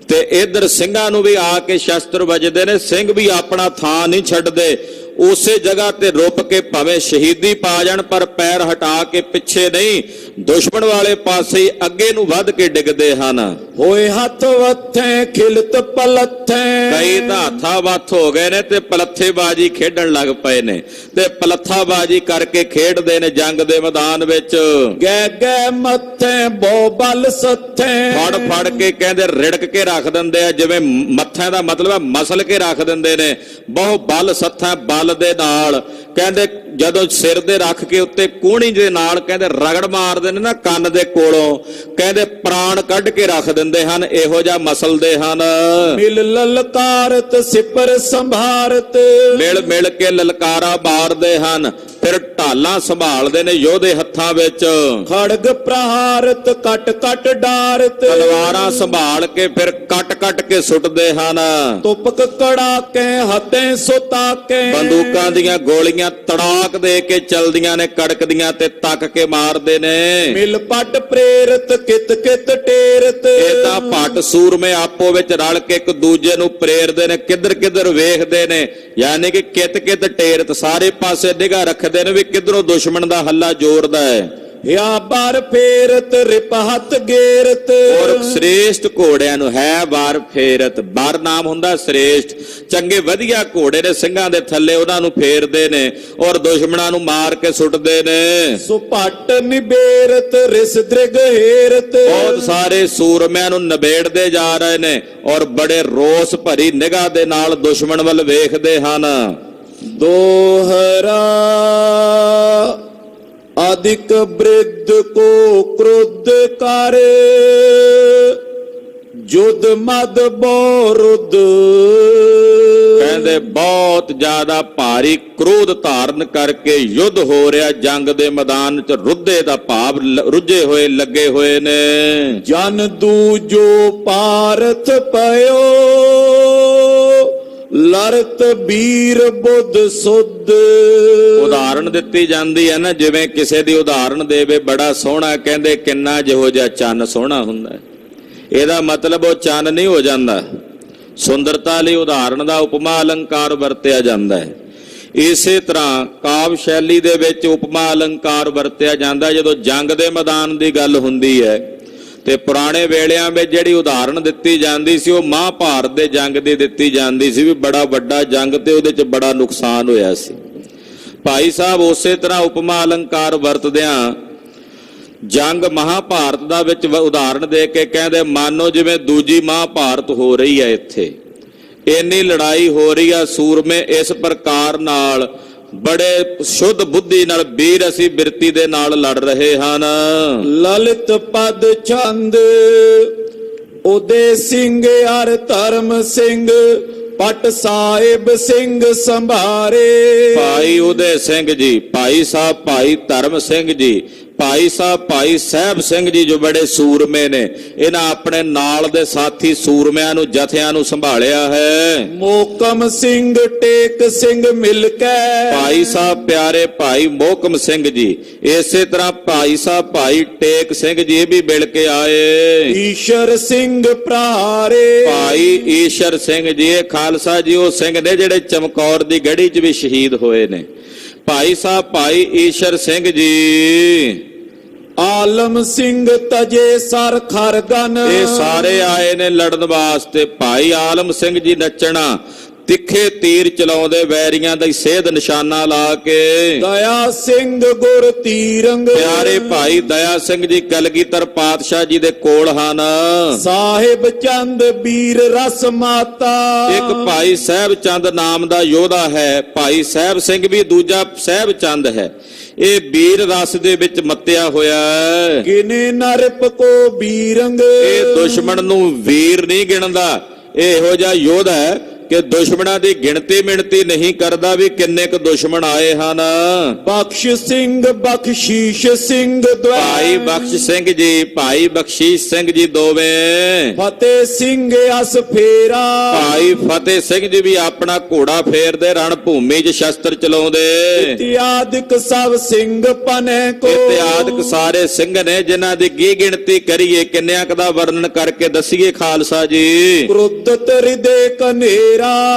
ਤੇ ਇਧਰ ਸਿੰਘਾਂ ਨੂੰ ਵੀ ਆ ਕੇ ਸ਼ਸਤਰ ਵੱਜਦੇ ਨੇ, ਸਿੰਘ ਵੀ ਆਪਣਾ ਥਾਂ ਨਹੀਂ ਛੱਡਦੇ, ਉਸੇ ਜਗ੍ਹਾ ਤੇ ਰੁਕ ਕੇ ਭਾਵੇਂ ਸ਼ਹੀਦੀ ਪਾ ਜਾਣ ਪਰ ਪੈਰ ਹਟਾ ਕੇ ਪਿੱਛੇ ਨਹੀਂ, ਦੁਸ਼ਮਣ ਵਾਲੇ ਪਾਸੇ ਅੱਗੇ ਨੂੰ ਵੱਧ ਕੇ ਡਿੱਗਦੇ ਹਨ।
ਹੋਏ ਹੱਥ ਵੱਥੇ ਖਿਲਤ ਪਲੱਥੇ।
ਕਈ ਤਾਂ ਹੱਥਾਂ ਵੱਥ ਹੋ ਗਏ ਨੇ ਤੇ ਪਲੱਥੇਬਾਜ਼ੀ ਖੇਡਣ ਲੱਗ ਪਏ ਨੇ ਤੇ ਪਲੱਥਾਬਾਜ਼ੀ ਕਰਕੇ ਖੇਡਦੇ ਨੇ ਜੰਗ ਦੇ ਮੈਦਾਨ ਵਿੱਚ।
ਗੈ ਗੈ ਮੱਥੇ ਬੋ ਬਲ ਸੱਥੇ।
ਫੜ ਫੜ ਕੇ ਕਹਿੰਦੇ ਰਿੜਕ ਕੇ ਰੱਖ ਦਿੰਦੇ ਆ, ਜਿਵੇਂ ਮੱਥਿਆਂ ਦਾ ਮਤਲਬ ਹੈ ਮਸਲ ਕੇ ਰੱਖ ਦਿੰਦੇ ਨੇ। ਬਹੁ ਬਲ ਸੱਥਾ ਬਲ ਦੇ ਨਾਲ ਕਹਿੰਦੇ ਜਦੋਂ ਸਿਰ ਦੇ ਰੱਖ ਕੇ ਉੱਤੇ ਕੂਹਣੀ ਦੇ ਨਾਲ ਕਹਿੰਦੇ ਰਗੜ ਮਾਰਦੇ ਨੇ ਨਾ ਕੰਨ ਦੇ ਕੋਲੋਂ, ਕਹਿੰਦੇ ਪ੍ਰਾਣ ਕੱਢ ਕੇ ਰੱਖ ਦਿੰਦੇ ਹਨ, ਇਹੋ ਜਿਹਾ ਮਸਲਦੇ ਹਨ।
ਮਿਲ ਲਲਕਾਰਤ ਸਿਪਰ ਸੰਭਾਰਤ।
ਮਿਲ ਮਿਲ ਕੇ ਲਲਕਾਰਾ ਮਾਰਦੇ ਹਨ, ਫਿਰ ਢਾਲਾਂ ਸੰਭਾਲਦੇ ਨੇ ਯੋਧੇ ਹੱਥਾਂ ਵਿੱਚ।
ਖੜਗ ਪ੍ਰਹਾਰਤ ਕਟ ਕਟ ਡਾਰਤ।
ਤਲਵਾਰਾਂ ਸੰਭਾਲ ਕੇ ਫਿਰ ਕੱਟ ਕੱਟ ਕੇ ਸੁੱਟਦੇ ਹਨ।
ਤੁਪਕ ਕੜਾਕੇ ਹੱਥੇ ਸੁਤਾਕੇ।
ਬੰਦੂਕਾਂ ਦੀਆਂ ਗੋਲੀਆਂ ਤੜਾਕ ਦੇ ਕੇ ਚਲਦੀਆਂ ਨੇ, ਕੜਕਦੀਆਂ ਤੇ ਤੱਕ ਕੇ ਮਾਰਦੇ ਨੇ।
ਮਿਲ ਪੱਟ ਪ੍ਰੇਰਤ ਕਿਤ ਕਿਤ ਟੇਰਤ।
ਇਹ ਤਾਂ ਭੱਟ ਸੂਰਮੇ ਆਪੋ ਵਿੱਚ ਰਲ ਕੇ ਇੱਕ ਦੂਜੇ ਨੂੰ ਪ੍ਰੇਰਦੇ ਨੇ, ਕਿੱਧਰ ਕਿੱਧਰ ਵੇਖਦੇ ਨੇ, ਯਾਨੀ ਕਿ ਕਿਤ ਕਿਤ ਟੇਰਤ, ਸਾਰੇ ਪਾਸੇ ਨਿਗਾਹ ਰੱਖਦੇ ਨੇ ਵੀ ਕਿੱਧਰੋਂ ਦੁਸ਼ਮਣ ਦਾ ਹੱਲਾ ਜ਼ੋਰਦਾ ਹੈ।
ਯਾ ਬਾਰ ਫੇਰਤ ਰਿਪ ਹੱਥ ਗੇਰਤ।
ਔਰ ਸ੍ਰੇਸ਼ਟ ਘੋੜਿਆਂ ਨੂੰ ਹੈ ਬਾਰ ਫੇਰਤ, ਬਾਰ ਨਾਮ ਹੁੰਦਾ ਸ੍ਰੇਸ਼ਟ, ਚੰਗੇ ਵਧੀਆ ਘੋੜੇ ਨੇ ਸਿੰਘਾਂ ਦੇ ਥੱਲੇ ਉਹਨਾਂ ਨੂੰ ਫੇਰਦੇ ਨੇ ਔਰ ਦੁਸ਼ਮਣਾਂ ਨੂੰ ਮਾਰ ਕੇ ਸੁੱਟਦੇ ਨੇ।
ਸੁਪੱਟ ਨਿਬੇਰਤ ਰਿਸ ਦ੍ਰਿਗ ਹੇਰਤ।
ਬਹੁਤ ਸਾਰੇ ਸੂਰਮਿਆਂ ਨੂੰ ਨਿਬੇੜਦੇ ਜਾ ਰਹੇ ਨੇ ਔਰ ਬੜੇ ਰੋਸ ਭਰੀ ਨਿਗਾਹ ਦੇ ਨਾਲ ਦੁਸ਼ਮਣ ਵੱਲ ਵੇਖਦੇ ਹਨ।
ਦੋਹਰਾ ਆਦਿਕ ਬ੍ਰਿਧ ਕੋ ਕ੍ਰੋਧ ਕਰ। ਜੁਦ ਮਦ ਬੋਰੁਦ। ਕਹਿੰਦੇ
ਬਹੁਤ ਜ਼ਿਆਦਾ ਭਾਰੀ ਕ੍ਰੋਧ ਧਾਰਨ ਕਰਕੇ ਯੁੱਧ ਹੋ ਰਿਹਾ ਜੰਗ ਦੇ ਮੈਦਾਨ 'ਚ। ਰੁੱਧੇ ਦਾ ਭਾਵ ਰੁੱਝੇ ਹੋਏ ਲੱਗੇ ਹੋਏ ਨੇ।
ਜਨ ਦੂਜੋ ਪਾਰਥ ਪਇਓ ਲਰਤ ਵੀਰ ਬੁੱਧ ਸੁਧ।
ਉਦਾਹਰਣ ਦਿੱਤੀ ਜਾਂਦੀ ਹੈ ਨਾ, ਜਿਵੇਂ ਕਿਸੇ ਦੀ ਉਦਾਹਰਣ ਦੇਵੇ ਬੜਾ ਸੋਹਣਾ, ਕਹਿੰਦੇ ਕਿੰਨਾ ਜਿਹੋ ਜਿਹਾ ਚੰਨ ਸੋਹਣਾ ਹੁੰਦਾ। ਇਹਦਾ ਮਤਲਬ ਉਹ ਚੰਨ ਨਹੀਂ ਹੋ ਜਾਂਦਾ, ਸੁੰਦਰਤਾ ਲਈ ਉਦਾਹਰਣ ਦਾ ਉਪਮਾ ਅਲੰਕਾਰ ਵਰਤਿਆ ਜਾਂਦਾ ਹੈ। ਇਸੇ ਤਰ੍ਹਾਂ ਕਾਵਿ ਸ਼ੈਲੀ ਦੇ ਵਿੱਚ ਉਪਮਾ ਅਲੰਕਾਰ ਵਰਤਿਆ ਜਾਂਦਾ ਜਦੋਂ ਜੰਗ ਦੇ ਮੈਦਾਨ ਦੀ ਗੱਲ ਹੁੰਦੀ ਹੈ। ਤੇ ਪੁਰਾਣੇ ਵੇਲਿਆਂ ਵਿੱਚ ਜਿਹੜੀ ਉਦਾਹਰਣ ਦਿੱਤੀ ਜਾਂਦੀ ਸੀ ਉਹ ਮਹਾਭਾਰਤ ਦੇ ਜੰਗ ਦੀ ਦਿੱਤੀ ਜਾਂਦੀ ਸੀ ਵੀ ਬੜਾ ਵੱਡਾ ਜੰਗ ਤੇ ਉਹਦੇ 'ਚ ਬੜਾ ਨੁਕਸਾਨ ਹੋਇਆ ਸੀ। ਭਾਈ ਸਾਹਿਬ ਉਸੇ ਤਰ੍ਹਾਂ ਉਪਮਾ ਅਲੰਕਾਰ ਵਰਤਦਿਆਂ ਜੰਗ ਮਹਾਭਾਰਤ ਦਾ ਵਿੱਚ ਉਦਾਹਰਣ ਦੇ ਕੇ ਕਹਿੰਦੇ ਮਾਨੋ ਜਿਵੇਂ ਦੂਜੀ ਮਹਾਭਾਰਤ ਹੋ ਰਹੀ ਹੈ, ਇੱਥੇ ਇੰਨੀ ਲੜਾਈ ਹੋ ਰਹੀ ਆ, ਸੂਰਮੇ ਇਸ ਪ੍ਰਕਾਰ ਨਾਲ ਬੜੇ ਸ਼ੁੱਧ ਬੁੱਧੀ ਨਾਲ ਵੀਰ ਅਸੀਂ ਬਿਰਤੀ ਦੇ ਨਾਲ ਲੜ ਰਹੇ ਹਨ।
ਲਲਿਤ ਪਦ ਚੰਦ ਉਦੇ ਸਿੰਘ ਹਰ ਧਰਮ ਸਿੰਘ ਪਟ ਸਾਹਿਬ ਸਿੰਘ ਸੰਭਾਰੇ।
ਭਾਈ ਉਦੇ ਸਿੰਘ ਜੀ, ਭਾਈ ਸਾਹਿਬ ਭਾਈ ਧਰਮ ਸਿੰਘ ਜੀ, ਭਾਈ ਸਾਹਿਬ ਭਾਈ ਸਾਹਿਬ ਸਿੰਘ ਜੀ ਜੋ ਬੜੇ ਸੂਰਮੇ ਨੇ, ਇਹਨਾਂ ਆਪਣੇ ਨਾਲ ਦੇ ਸਾਥੀ ਸੂਰਮਿਆਂ ਨੂੰ ਜਥਿਆਂ ਨੂੰ ਸੰਭਾਲਿਆ ਹੈ।
ਮੋਕਮ ਸਿੰਘ ਟੇਕ ਸਿੰਘ ਮਿਲ ਕੇ।
ਭਾਈ ਸਾਹਿਬ ਪਿਆਰੇ ਭਾਈ ਮੋਕਮ ਸਿੰਘ ਜੀ, ਇਸੇ ਤਰ੍ਹਾਂ ਭਾਈ ਸਾਹਿਬ ਭਾਈ ਟੇਕ ਸਿੰਘ ਜੀ ਇਹ ਵੀ ਮਿਲ ਕੇ ਆਏ।
ਈਸ਼ਰ ਸਿੰਘ ਪ੍ਰਹਾਰੇ।
ਭਾਈ ਈਸ਼ਰ ਸਿੰਘ ਜੀ ਇਹ ਖਾਲਸਾ ਜੀ ਉਹ ਸਿੰਘ ਨੇ ਜਿਹੜੇ ਚਮਕੌਰ ਦੀ ਗੜੀ 'ਚ ਵੀ ਸ਼ਹੀਦ ਹੋਏ ਨੇ। ਭਾਈ ਸਾਹਿਬ ਭਾਈ ਈਸ਼ਰ ਸਿੰਘ ਜੀ
ਆਲਮ ਸਿੰਘ ਤਜੇ ਸਰ ਖਰਗਨ।
ਇਹ ਸਾਰੇ ਆਏ ਨੇ ਲੜਨ ਵਾਸਤੇ। ਭਾਈ ਆਲਮ ਸਿੰਘ ਜੀ ਨੱਚਣਾ, ਤਿੱਖੇ ਤੀਰ ਚਲਾਉਂਦੇ ਵੈਰੀਆਂ ਦਾ ਸੇਧ ਨਿਸ਼ਾਨਾ ਲਾ ਕੇ।
ਦਇਆ ਸਿੰਘ ਗੁਰ ਤੀਰੰਗ।
ਪਿਆਰੇ ਭਾਈ ਦਇਆ ਸਿੰਘ ਜੀ ਕਲਗੀਧਰ ਪਾਤਸ਼ਾਹ ਜੀ ਦੇ ਕੋਲ ਹਨ।
ਸਾਹਿਬ ਚੰਦ ਵੀਰ ਰਸ ਮਾਤਾ।
ਇੱਕ ਭਾਈ ਸਾਹਿਬ ਚੰਦ ਨਾਮ ਦਾ ਯੋਧਾ ਹੈ। ਭਾਈ ਸਾਹਿਬ ਸਿੰਘ ਵੀ ਦੂਜਾ ਸਾਹਿਬ ਚੰਦ ਹੈ। ਇਹ ਵੀਰ ਰਸ ਦੇ ਵਿੱਚ ਮੱਤਿਆ ਹੋਇਆ ਹੈ।
ਗਿਨੇ ਨਰਪ ਕੋ ਬੀਰੰਗ।
ਇਹ ਦੁਸ਼ਮਣ ਨੂੰ ਵੀਰ ਨਹੀਂ ਗਿਣਦਾ। ਇਹ ਇਹੋ ਜਿਹਾ ਯੋਧਾ ਹੈ ਕਿ ਦੁਸ਼ਮਣਾਂ ਦੀ ਗਿਣਤੀ ਮਿਣਤੀ ਨਹੀਂ ਕਰਦਾ ਵੀ ਕਿੰਨੇ ਕੁ ਦੁਸ਼ਮਣ ਆਏ ਹਨ।
ਬਖਸ਼ ਸਿੰਘ ਬਖਸ਼ੀਸ਼ ਸਿੰਘ
ਭਾਈ ਬਖਸ਼ ਸਿੰਘ ਜੀ, ਭਾਈ ਬਖਸ਼ੀਸ਼ ਸਿੰਘ ਜੀ ਦੋਵੇਂ।
ਫਤਿਹ ਸਿੰਘ ਅਸ ਫੇਰਾ।
ਭਾਈ ਫਤਿਹ ਸਿੰਘ ਜੀ ਵੀ ਆਪਣਾ ਘੋੜਾ ਫੇਰਦੇ, ਰਣ ਭੂਮੀ 'ਚ ਸ਼ਸਤਰ ਚਲਾਉਂਦੇ।
ਇਤਿਆਦਿਕ ਸਭ ਸਿੰਘ ਪਨੇ ਕੋ।
ਇਤਿਆਦਿਕ ਸਾਰੇ ਸਿੰਘ ਨੇ ਜਿਨ੍ਹਾਂ ਦੀ ਕੀ ਗਿਣਤੀ ਕਰੀਏ, ਕਿੰਨਿਆਂ ਕੁ ਦਾ ਵਰਣਨ ਕਰਕੇ ਦੱਸੀਏ ਖਾਲਸਾ ਜੀ।
ਕ੍ਰੋਧਤ ਹਿਰਦੇ ਕਨੇਰਾ।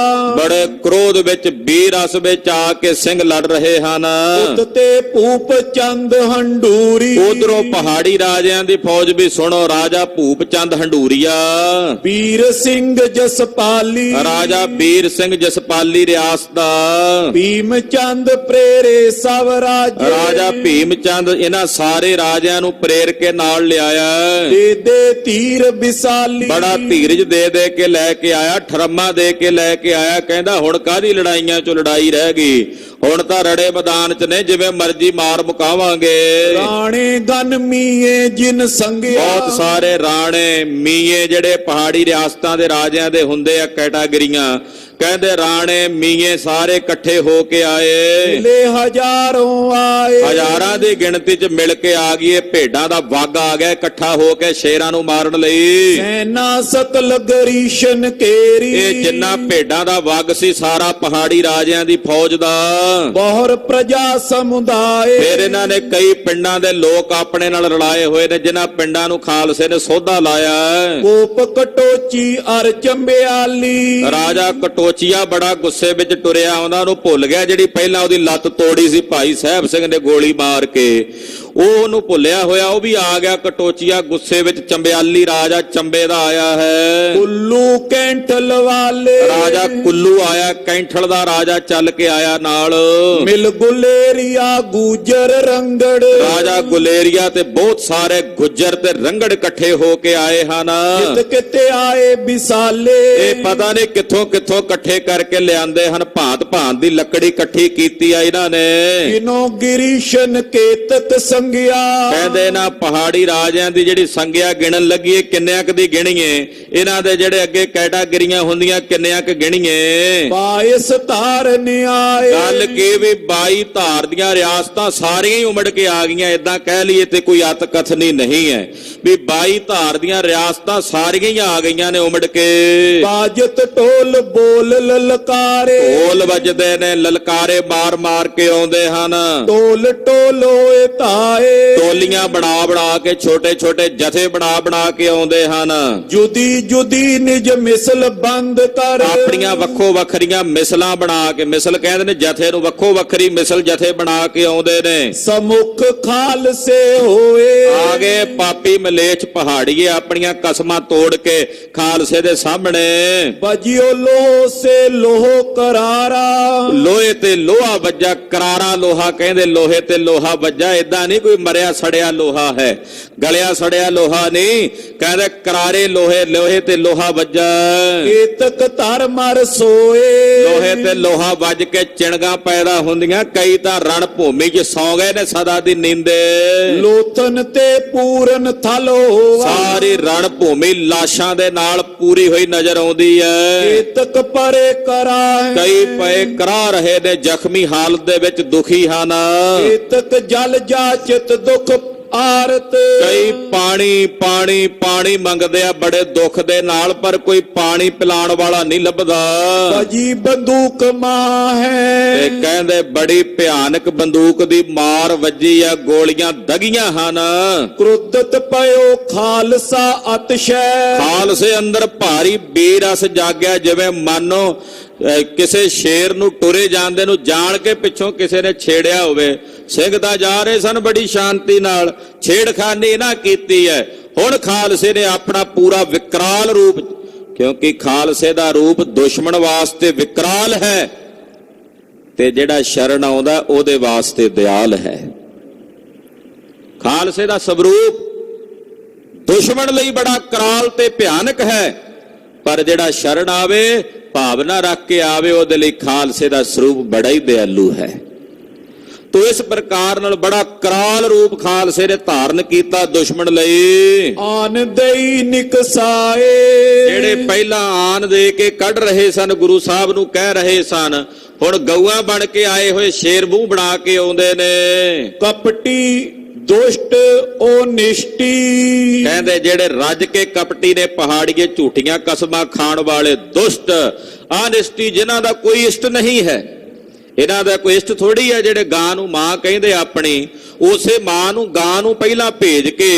ਬੜੇ ਕ੍ਰੋਧ ਵਿੱਚ ਵੀਰ ਰਸ ਵਿੱਚ ਆ ਕੇ ਸਿੰਘ ਲੜ ਰਹੇ ਹਨ।
ਤੇ ਭੂਪ ਚੰਦ ਹੰਡੂਰੀ।
ਉਧਰੋਂ ਪਹਾੜੀ ਰਾਜਿਆਂ ਦੀ ਫੌਜ ਵੀ ਸੁਣੋ। ਰਾਜਾ ਭੂਪ ਚੰਦ ਹੰਡੂਰੀਆ,
ਵੀਰ ਸਿੰਘ ਜਸਪਾਲੀ।
ਰਾਜਾ ਵੀਰ ਸਿੰਘ ਜਸਪਾਲੀ ਰਿਆਸਤ ਦਾ।
ਭੀਮ ਚੰਦ ਪ੍ਰੇਰੇ ਸਭ ਰਾਜੇ।
ਰਾਜਾ ਭੀਮ ਚੰਦ ਇਹਨਾਂ ਸਾਰੇ ਰਾਜਿਆਂ ਨੂੰ ਪ੍ਰੇਰ ਕੇ ਨਾਲ ਲਿਆਇਆ।
ਦੇ ਤੀਰ ਵਿਸਾਲੀ।
ਬੜਾ ਧੀਰਜ ਦੇ ਦੇ ਕੇ ਲੈ ਕੇ ਆਇਆ, ਠਰਮਾ ਦੇ ਕੇ ਲੈ ਕੇ ਆਇਆ। ਕਹਿੰਦਾ ਹੁਣ ਕਾਹਦੀ ਲੜਾਈਆਂ ਚੋਂ ਲੜਾਈ ਰਹਿ ਗਈ, ਹੁਣ ਤਾਂ ਰੜੇ ਮੈਦਾਨ 'ਚ ਨੇ, ਜਿਵੇਂ ਮਰਜ਼ੀ ਮਾਰ ਮੁਕਾਵਾਂਗੇ।
ਰਾਣੇ ਗਨ ਮੀਏ ਜਿਨ ਸੰਗਿਆ।
ਬਹੁਤ ਸਾਰੇ ਰਾਣੇ ਮੀਏ ਜਿਹੜੇ ਪਹਾੜੀ ਰਿਆਸਤਾਂ ਦੇ ਰਾਜਿਆਂ ਦੇ ਹੁੰਦੇ ਆ ਕੈਟਾਗਰੀਆਂ, ਕਹਿੰਦੇ ਰਾਣੇ ਮੀਏ ਸਾਰੇ ਇਕੱਠੇ ਹੋ ਕੇ ਆਏ।
ਲੈ ਹਜ਼ਾਰੋਂ ਆਏ।
ਹਜ਼ਾਰਾਂ ਦੀ ਗਿਣਤੀ 'ਚ ਮਿਲ ਕੇ ਆ ਗਈ। ਇਹ ਭੇਡਾਂ ਦਾ ਵਗ ਆ ਗਿਆ ਇਕੱਠਾ ਹੋ ਕੇ ਸ਼ੇਰਾਂ ਨੂੰ ਮਾਰਨ ਲਈ।
ਸੈਨਾ ਸਤਲ ਗਰੀਸ਼ਨ ਕੇਰੀ।
ਇਹ ਜਿੰਨਾ ਭੇਡਾਂ ਦਾ ਵਗ ਸੀ ਸਾਰਾ ਪਹਾੜੀ ਰਾਜਿਆਂ ਦੀ ਫੌਜ ਦਾ।
ਬਹੁਰ ਪ੍ਰਜਾ ਸਮੁਦਾਇ।
ਫਿਰ ਇਹਨਾਂ ਨੇ ਕਈ ਪਿੰਡਾਂ ਦੇ ਲੋਕ ਆਪਣੇ ਨਾਲ ਰਲਾਏ ਹੋਏ ਨੇ, ਜਿਨ੍ਹਾਂ ਪਿੰਡਾਂ ਨੂੰ ਖਾਲਸੇ ਨੇ ਸੋਧਾ ਲਾਇਆ।
ਕੋਪ ਕਟੋਚੀ ਅਰ ਚੰਬਿਆਲੀ।
ਰਾਜਾ ਕਟੋਚੀਆ ਬੜਾ ਗੁੱਸੇ ਵਿੱਚ ਟੁਰਿਆ, ਉਹਨਾਂ ਨੂੰ ਭੁੱਲ ਗਿਆ ਜਿਹੜੀ ਪਹਿਲਾਂ ਉਹਦੀ ਲੱਤ ਤੋੜੀ ਸੀ ਭਾਈ ਸਾਹਿਬ ਸਿੰਘ ਨੇ ਗੋਲੀ ਮਾਰ ਕੇ। ਉਹਨੂੰ ਭੁੱਲਿਆ ਹੋਇਆ, ਉਹ ਵੀ ਆ ਗਿਆ ਕਟੋਚੀਆ ਗੁੱਸੇ ਵਿੱਚ। ਚੰਬਿਆਲੀ ਰਾਜਾ ਚੰਬੇ ਦਾ ਆਇਆ ਹੈ।
ਕੁੱਲੂ ਕੈਂਠਲ ਵਾਲੇ।
ਰਾਜਾ ਕੁੱਲੂ ਆਇਆ, ਕੈਂਠਲ ਦਾ ਰਾਜਾ ਚੱਲ ਕੇ ਆਇਆ ਨਾਲ।
ਮਿਲ ਗੁਲੇਰੀਆ ਗੁਜਰ ਰੰਗੜ।
ਰਾਜਾ ਗੁਲੇਰੀਆ ਤੇ ਬਹੁਤ ਸਾਰੇ ਗੁੱਜਰ ਤੇ ਰੰਗੜ ਇਕੱਠੇ ਹੋ ਕੇ ਆਏ ਹਨ।
ਕਿਤ ਕਿਤੇ ਆਏ ਵਿਸਾਲੇ।
ਇਹ ਪਤਾ ਨਹੀਂ ਕਿੱਥੋਂ ਕਿੱਥੋਂ ਇਕੱਠੇ ਕਰਕੇ ਲਿਆਂਦੇ ਹਨ। ਭਾਂਤ ਭਾਂਤ ਦੀ ਲੱਕੜੀ ਇਕੱਠੀ ਕੀਤੀ ਆ ਇਹਨਾਂ ਨੇ।
ਕਿਨੋ ਗਿਰੀਸ਼ਨ ਕੇਤਕ ਸੰਗਿਆ।
ਕਹਿੰਦੇ ਨਾ ਪਹਾੜੀ ਰਾਜਿਆਂ ਦੀ ਜਿਹੜੀ ਸੰਗਿਆ ਗਿਣਨ ਲੱਗੀ, ਕਿੰਨਿਆਂ ਕੁ ਦੀ ਗਿਣੀਏ। ਇਹਨਾਂ ਦੇ ਜਿਹੜੇ ਅੱਗੇ ਕੈਟਾਗਰੀਆਂ ਹੁੰਦੀਆਂ, ਕਿੰਨਿਆਂ ਕੁ ਗਿਣੀਏ।
22 ਧਾਰਨ ਆਏ।
ਗੱਲ ਕੀ ਵੀ 22 ਧਾਰ ਦੀਆਂ ਰਿਆਸਤਾਂ ਸਾਰੀਆਂ ਹੀ ਉਮੜ ਕੇ ਆ ਗਈਆਂ। ਇਦਾਂ ਕਹਿ ਲਈਏ ਤੇ ਕੋਈ ਅਤ ਕਥਨੀ ਨਹੀਂ ਹੈ ਵੀ 22 ਧਾਰ ਦੀਆਂ ਰਿਆਸਤਾਂ ਸਾਰੀਆਂ ਹੀ ਆ ਗਈਆਂ ਨੇ ਉਮੜ ਕੇ।
ਬਾਜਤ ਢੋਲ ਬੋਲ ਲਲਕਾਰੇ।
ਢੋਲ ਵੱਜਦੇ ਨੇ, ਲਲਕਾਰੇ ਮਾਰ ਮਾਰ ਕੇ ਆਉਂਦੇ ਹਨ।
ਢੋਲ ਢੋਲੋਏ ਧਾਏ।
ਟੋਲੀਆਂ ਬਣਾ ਬਣਾ ਕੇ, ਛੋਟੇ ਛੋਟੇ ਜਥੇ ਬਣਾ ਬਣਾ ਕੇ ਆਉਂਦੇ ਹਨ।
ਜੁਦੀ ਜੁਦੀ ਨਿਜ ਮਿਸਲ ਬੰਦ ਕਰ।
ਆਪਣੀਆਂ ਵੱਖੋ ਵੱਖਰੀਆਂ ਮਿਸਲਾਂ ਬਣਾ ਕੇ, ਮਿਸਲ ਕਹਿੰਦੇ ਨੇ ਜਥੇ ਨੂੰ, ਵੱਖੋ ਵੱਖਰੀ ਮਿਸਲ ਜਥੇ ਬਣਾ ਕੇ ਆਉਂਦੇ ਨੇ।
ਸਮੁਖ ਖਾਲਸੇ ਹੋਏ।
ਆ ਗਏ ਪਾਪੀ ਮਲੇਛ ਪਹਾੜੀਏ ਆਪਣੀਆਂ ਕਸਮਾਂ ਤੋੜ ਕੇ ਖਾਲਸੇ ਦੇ ਸਾਹਮਣੇ।
ਬਜਿਓ ਲੋਹ ਸੇ ਲੋਹ ਕਰਾਰਾ।
ਲੋਹੇ ਤੇ ਲੋਹਾ ਵੱਜਾ, ਕਰਾਰਾ ਲੋਹਾ ਕਹਿੰਦੇ, ਲੋਹੇ ਤੇ ਲੋਹਾ ਵੱਜਾ। ਏਦਾਂ ਨਹੀਂ ਕੋਈ ਮਰਿਆ ਸੜਿਆ ਲੋਹਾ ਹੈ, ਗਲਿਆ ਸੜਿਆ ਲੋਹਾ ਨਹੀਂ, ਕਹਿੰਦੇ ਕਰਾਰੇ ਲੋਹੇ, ਲੋਹੇ ਤੇ ਲੋਹਾ ਵੱਜਾ।
ਕੇਤਕ ਧਰ ਮਰ ਸੋਏ।
ਲੋਹੇ ਤੇ ਲੋਹਾ ਵੱਜ ਕੇ ਚਿਣਗਾ ਪੈਦਾ ਹੁੰਦੀਆਂ। ਕਈ ਤਾਂ ਰਣ ਭੂਮੀ 'ਚ ਸੌ ਗਏ ਨੇ ਸਦਾ ਦੀ ਨੀਂਦੇ।
ਲੋਥਨ ਤੇ ਪੂਰਨ ਥਲ ਹੋਵਾ।
ਸਾਰੀ ਰਣ ਭੂਮੀ ਲਾਸ਼ਾਂ ਦੇ ਨਾਲ ਪੂਰੀ ਹੋਈ ਨਜ਼ਰ ਆਉਂਦੀ ਹੈ।
ਕੇਤਕ ਪਰੇ ਕਰਾ।
ਕਈ ਪਏ ਕਰਾ ਰਹੇ ਨੇ, ਜ਼ਖਮੀ ਹਾਲਤ ਦੇ ਵਿੱਚ ਦੁਖੀ ਹਨ।
ਕੇਤਕ ਜਲ ਜਾਚਿਤ ਦੁਖ ਆਰਤ।
ਕਈ ਪਾਣੀ ਪਾਣੀ ਪਾਣੀ ਮੰਗਦੇ ਆ ਬੜੇ ਦੁੱਖ ਦੇ ਨਾਲ, ਪਰ ਕੋਈ ਪਾਣੀ ਪਿਲਾਉਣ ਵਾਲਾ ਨਹੀਂ ਲੱਭਦਾ।
ਬਜੀ ਬੰਦੂਕ ਮਾਂ ਹੈ।
ਤੇ ਕਹਿੰਦੇ ਬੜੀ ਭਿਆਨਕ ਬੰਦੂਕ ਦੀ ਮਾਰ ਵੱਜੀ ਆ, ਗੋਲੀਆਂ ਦਗੀਆਂ ਹਨ।
ਕ੍ਰੋਧਤ ਪਇਓ ਖਾਲਸਾ ਅਤਸ਼ੈ।
ਖਾਲਸੇ ਅੰਦਰ ਭਾਰੀ ਬੇਰਸ ਜਾਗਿਆ, ਜਿਵੇਂ ਮਾਨੋ ਕਿਸੇ ਸ਼ੇਰ ਨੂੰ ਟੁਰੇ ਜਾਂਦੇ ਨੂੰ ਜਾਣ ਕੇ ਪਿੱਛੋਂ ਕਿਸੇ ਨੇ ਛੇੜਿਆ ਹੋਵੇ, ਸਿੰਘ ਤਾਂ ਜਾ ਰਹੇ ਸਨ ਬੜੀ ਸ਼ਾਂਤੀ ਨਾਲ, ਛੇੜਖਾਨੀ ਨਾ ਕੀਤੀ ਹੈ। ਹੁਣ ਖਾਲਸੇ ਨੇ ਆਪਣਾ ਪੂਰਾ ਵਿਕਰਾਲ ਰੂਪ, ਕਿਉਂਕਿ ਖਾਲਸੇ ਦਾ ਰੂਪ ਦੁਸ਼ਮਣ ਵਾਸਤੇ ਵਿਕਰਾਲ ਹੈ ਤੇ ਜਿਹੜਾ ਸ਼ਰਨ ਆਉਂਦਾ ਉਹਦੇ ਵਾਸਤੇ ਦਿਆਲ ਹੈ। ਖਾਲਸੇ ਦਾ ਸਵਰੂਪ ਦੁਸ਼ਮਣ ਲਈ ਬੜਾ ਕਰਾਲ ਤੇ ਭਿਆਨਕ ਹੈ, ਪਰ ਜਿਹੜਾ ਸ਼ਰਨ ਆਵੇ, ਭਾਵਨਾ ਰੱਖ ਕੇ ਆਵੇ, ਉਹਦੇ ਲਈ ਖਾਲਸੇ ਦਾ ਸਰੂਪ ਬੜਾ ਹੀ ਦਿਆਲੂ ਹੈ। ਤੋ ਇਸ ਪ੍ਰਕਾਰ ਨਾਲ ਬੜਾ ਕਰਾਲ ਰੂਪ ਖਾਲਸੇ ਨੇ ਧਾਰਨ ਕੀਤਾ ਦੁਸ਼ਮਣ ਲਈ।
ਆਨ ਦੇਈ ਨਿਕਸਾਏ,
ਜਿਹੜੇ ਪਹਿਲਾਂ ਆਨ ਦੇ ਕੇ ਕੱਢ ਰਹੇ ਸਨ, ਗੁਰੂ ਸਾਹਿਬ ਨੂੰ ਕਹਿ ਰਹੇ ਸਨ, ਹੁਣ ਗਊਆਂ ਬਣ ਕੇ ਆਏ ਹੋਏ ਸ਼ੇਰ ਮੂੰਹ ਬਣਾ ਕੇ ਆਉਂਦੇ ਨੇ।
ਕਪਟੀ ਦੁਸ਼ਟ ਉਹ ਨਿਸ਼ਟੀ,
ਕਹਿੰਦੇ ਜਿਹੜੇ ਰੱਜ ਕੇ ਕਪਟੀ ਨੇ, ਪਹਾੜੀਏ ਝੂਠੀਆਂ ਕਸਮਾਂ ਖਾਣ ਵਾਲੇ ਦੁਸ਼ਟ ਅਨਿਸ਼ਟੀ, ਜਿਨ੍ਹਾਂ ਦਾ ਕੋਈ ਇਸ਼ਟ ਨਹੀਂ ਹੈ। ਇਹਨਾਂ ਦਾ ਕੋਈ ਇਸ਼ਟ ਥੋੜੀ ਹੈ ਜਿਹੜੇ ਗਾਂ ਨੂੰ ਮਾਂ ਕਹਿੰਦੇ ਆਪਣੀ, ਉਸੇ ਮਾਂ ਨੂੰ ਗਾਂ ਨੂੰ ਪਹਿਲਾਂ ਭੇਜ ਕੇ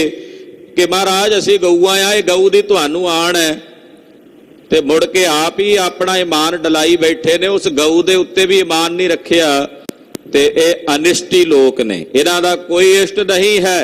ਕਿ ਮਹਾਰਾਜ ਅਸੀਂ ਗਊਆਂ ਆ, ਇਹ ਗਊ ਦੀ ਤੁਹਾਨੂੰ ਆਣ ਹੈ, ਤੇ ਮੁੜ ਕੇ ਆਪ ਹੀ ਆਪਣਾ ਈਮਾਨ ਡਲਾਈ ਬੈਠੇ ਨੇ, ਉਸ ਗਊ ਦੇ ਉੱਤੇ ਵੀ ਈਮਾਨ ਨਹੀਂ ਰੱਖਿਆ। ਤੇ ਇਹ ਅਨਿਸ਼ਟੀ ਲੋਕ ਨੇ, ਇਹਨਾਂ ਦਾ ਕੋਈ ਇਸ਼ਟ ਨਹੀਂ ਹੈ।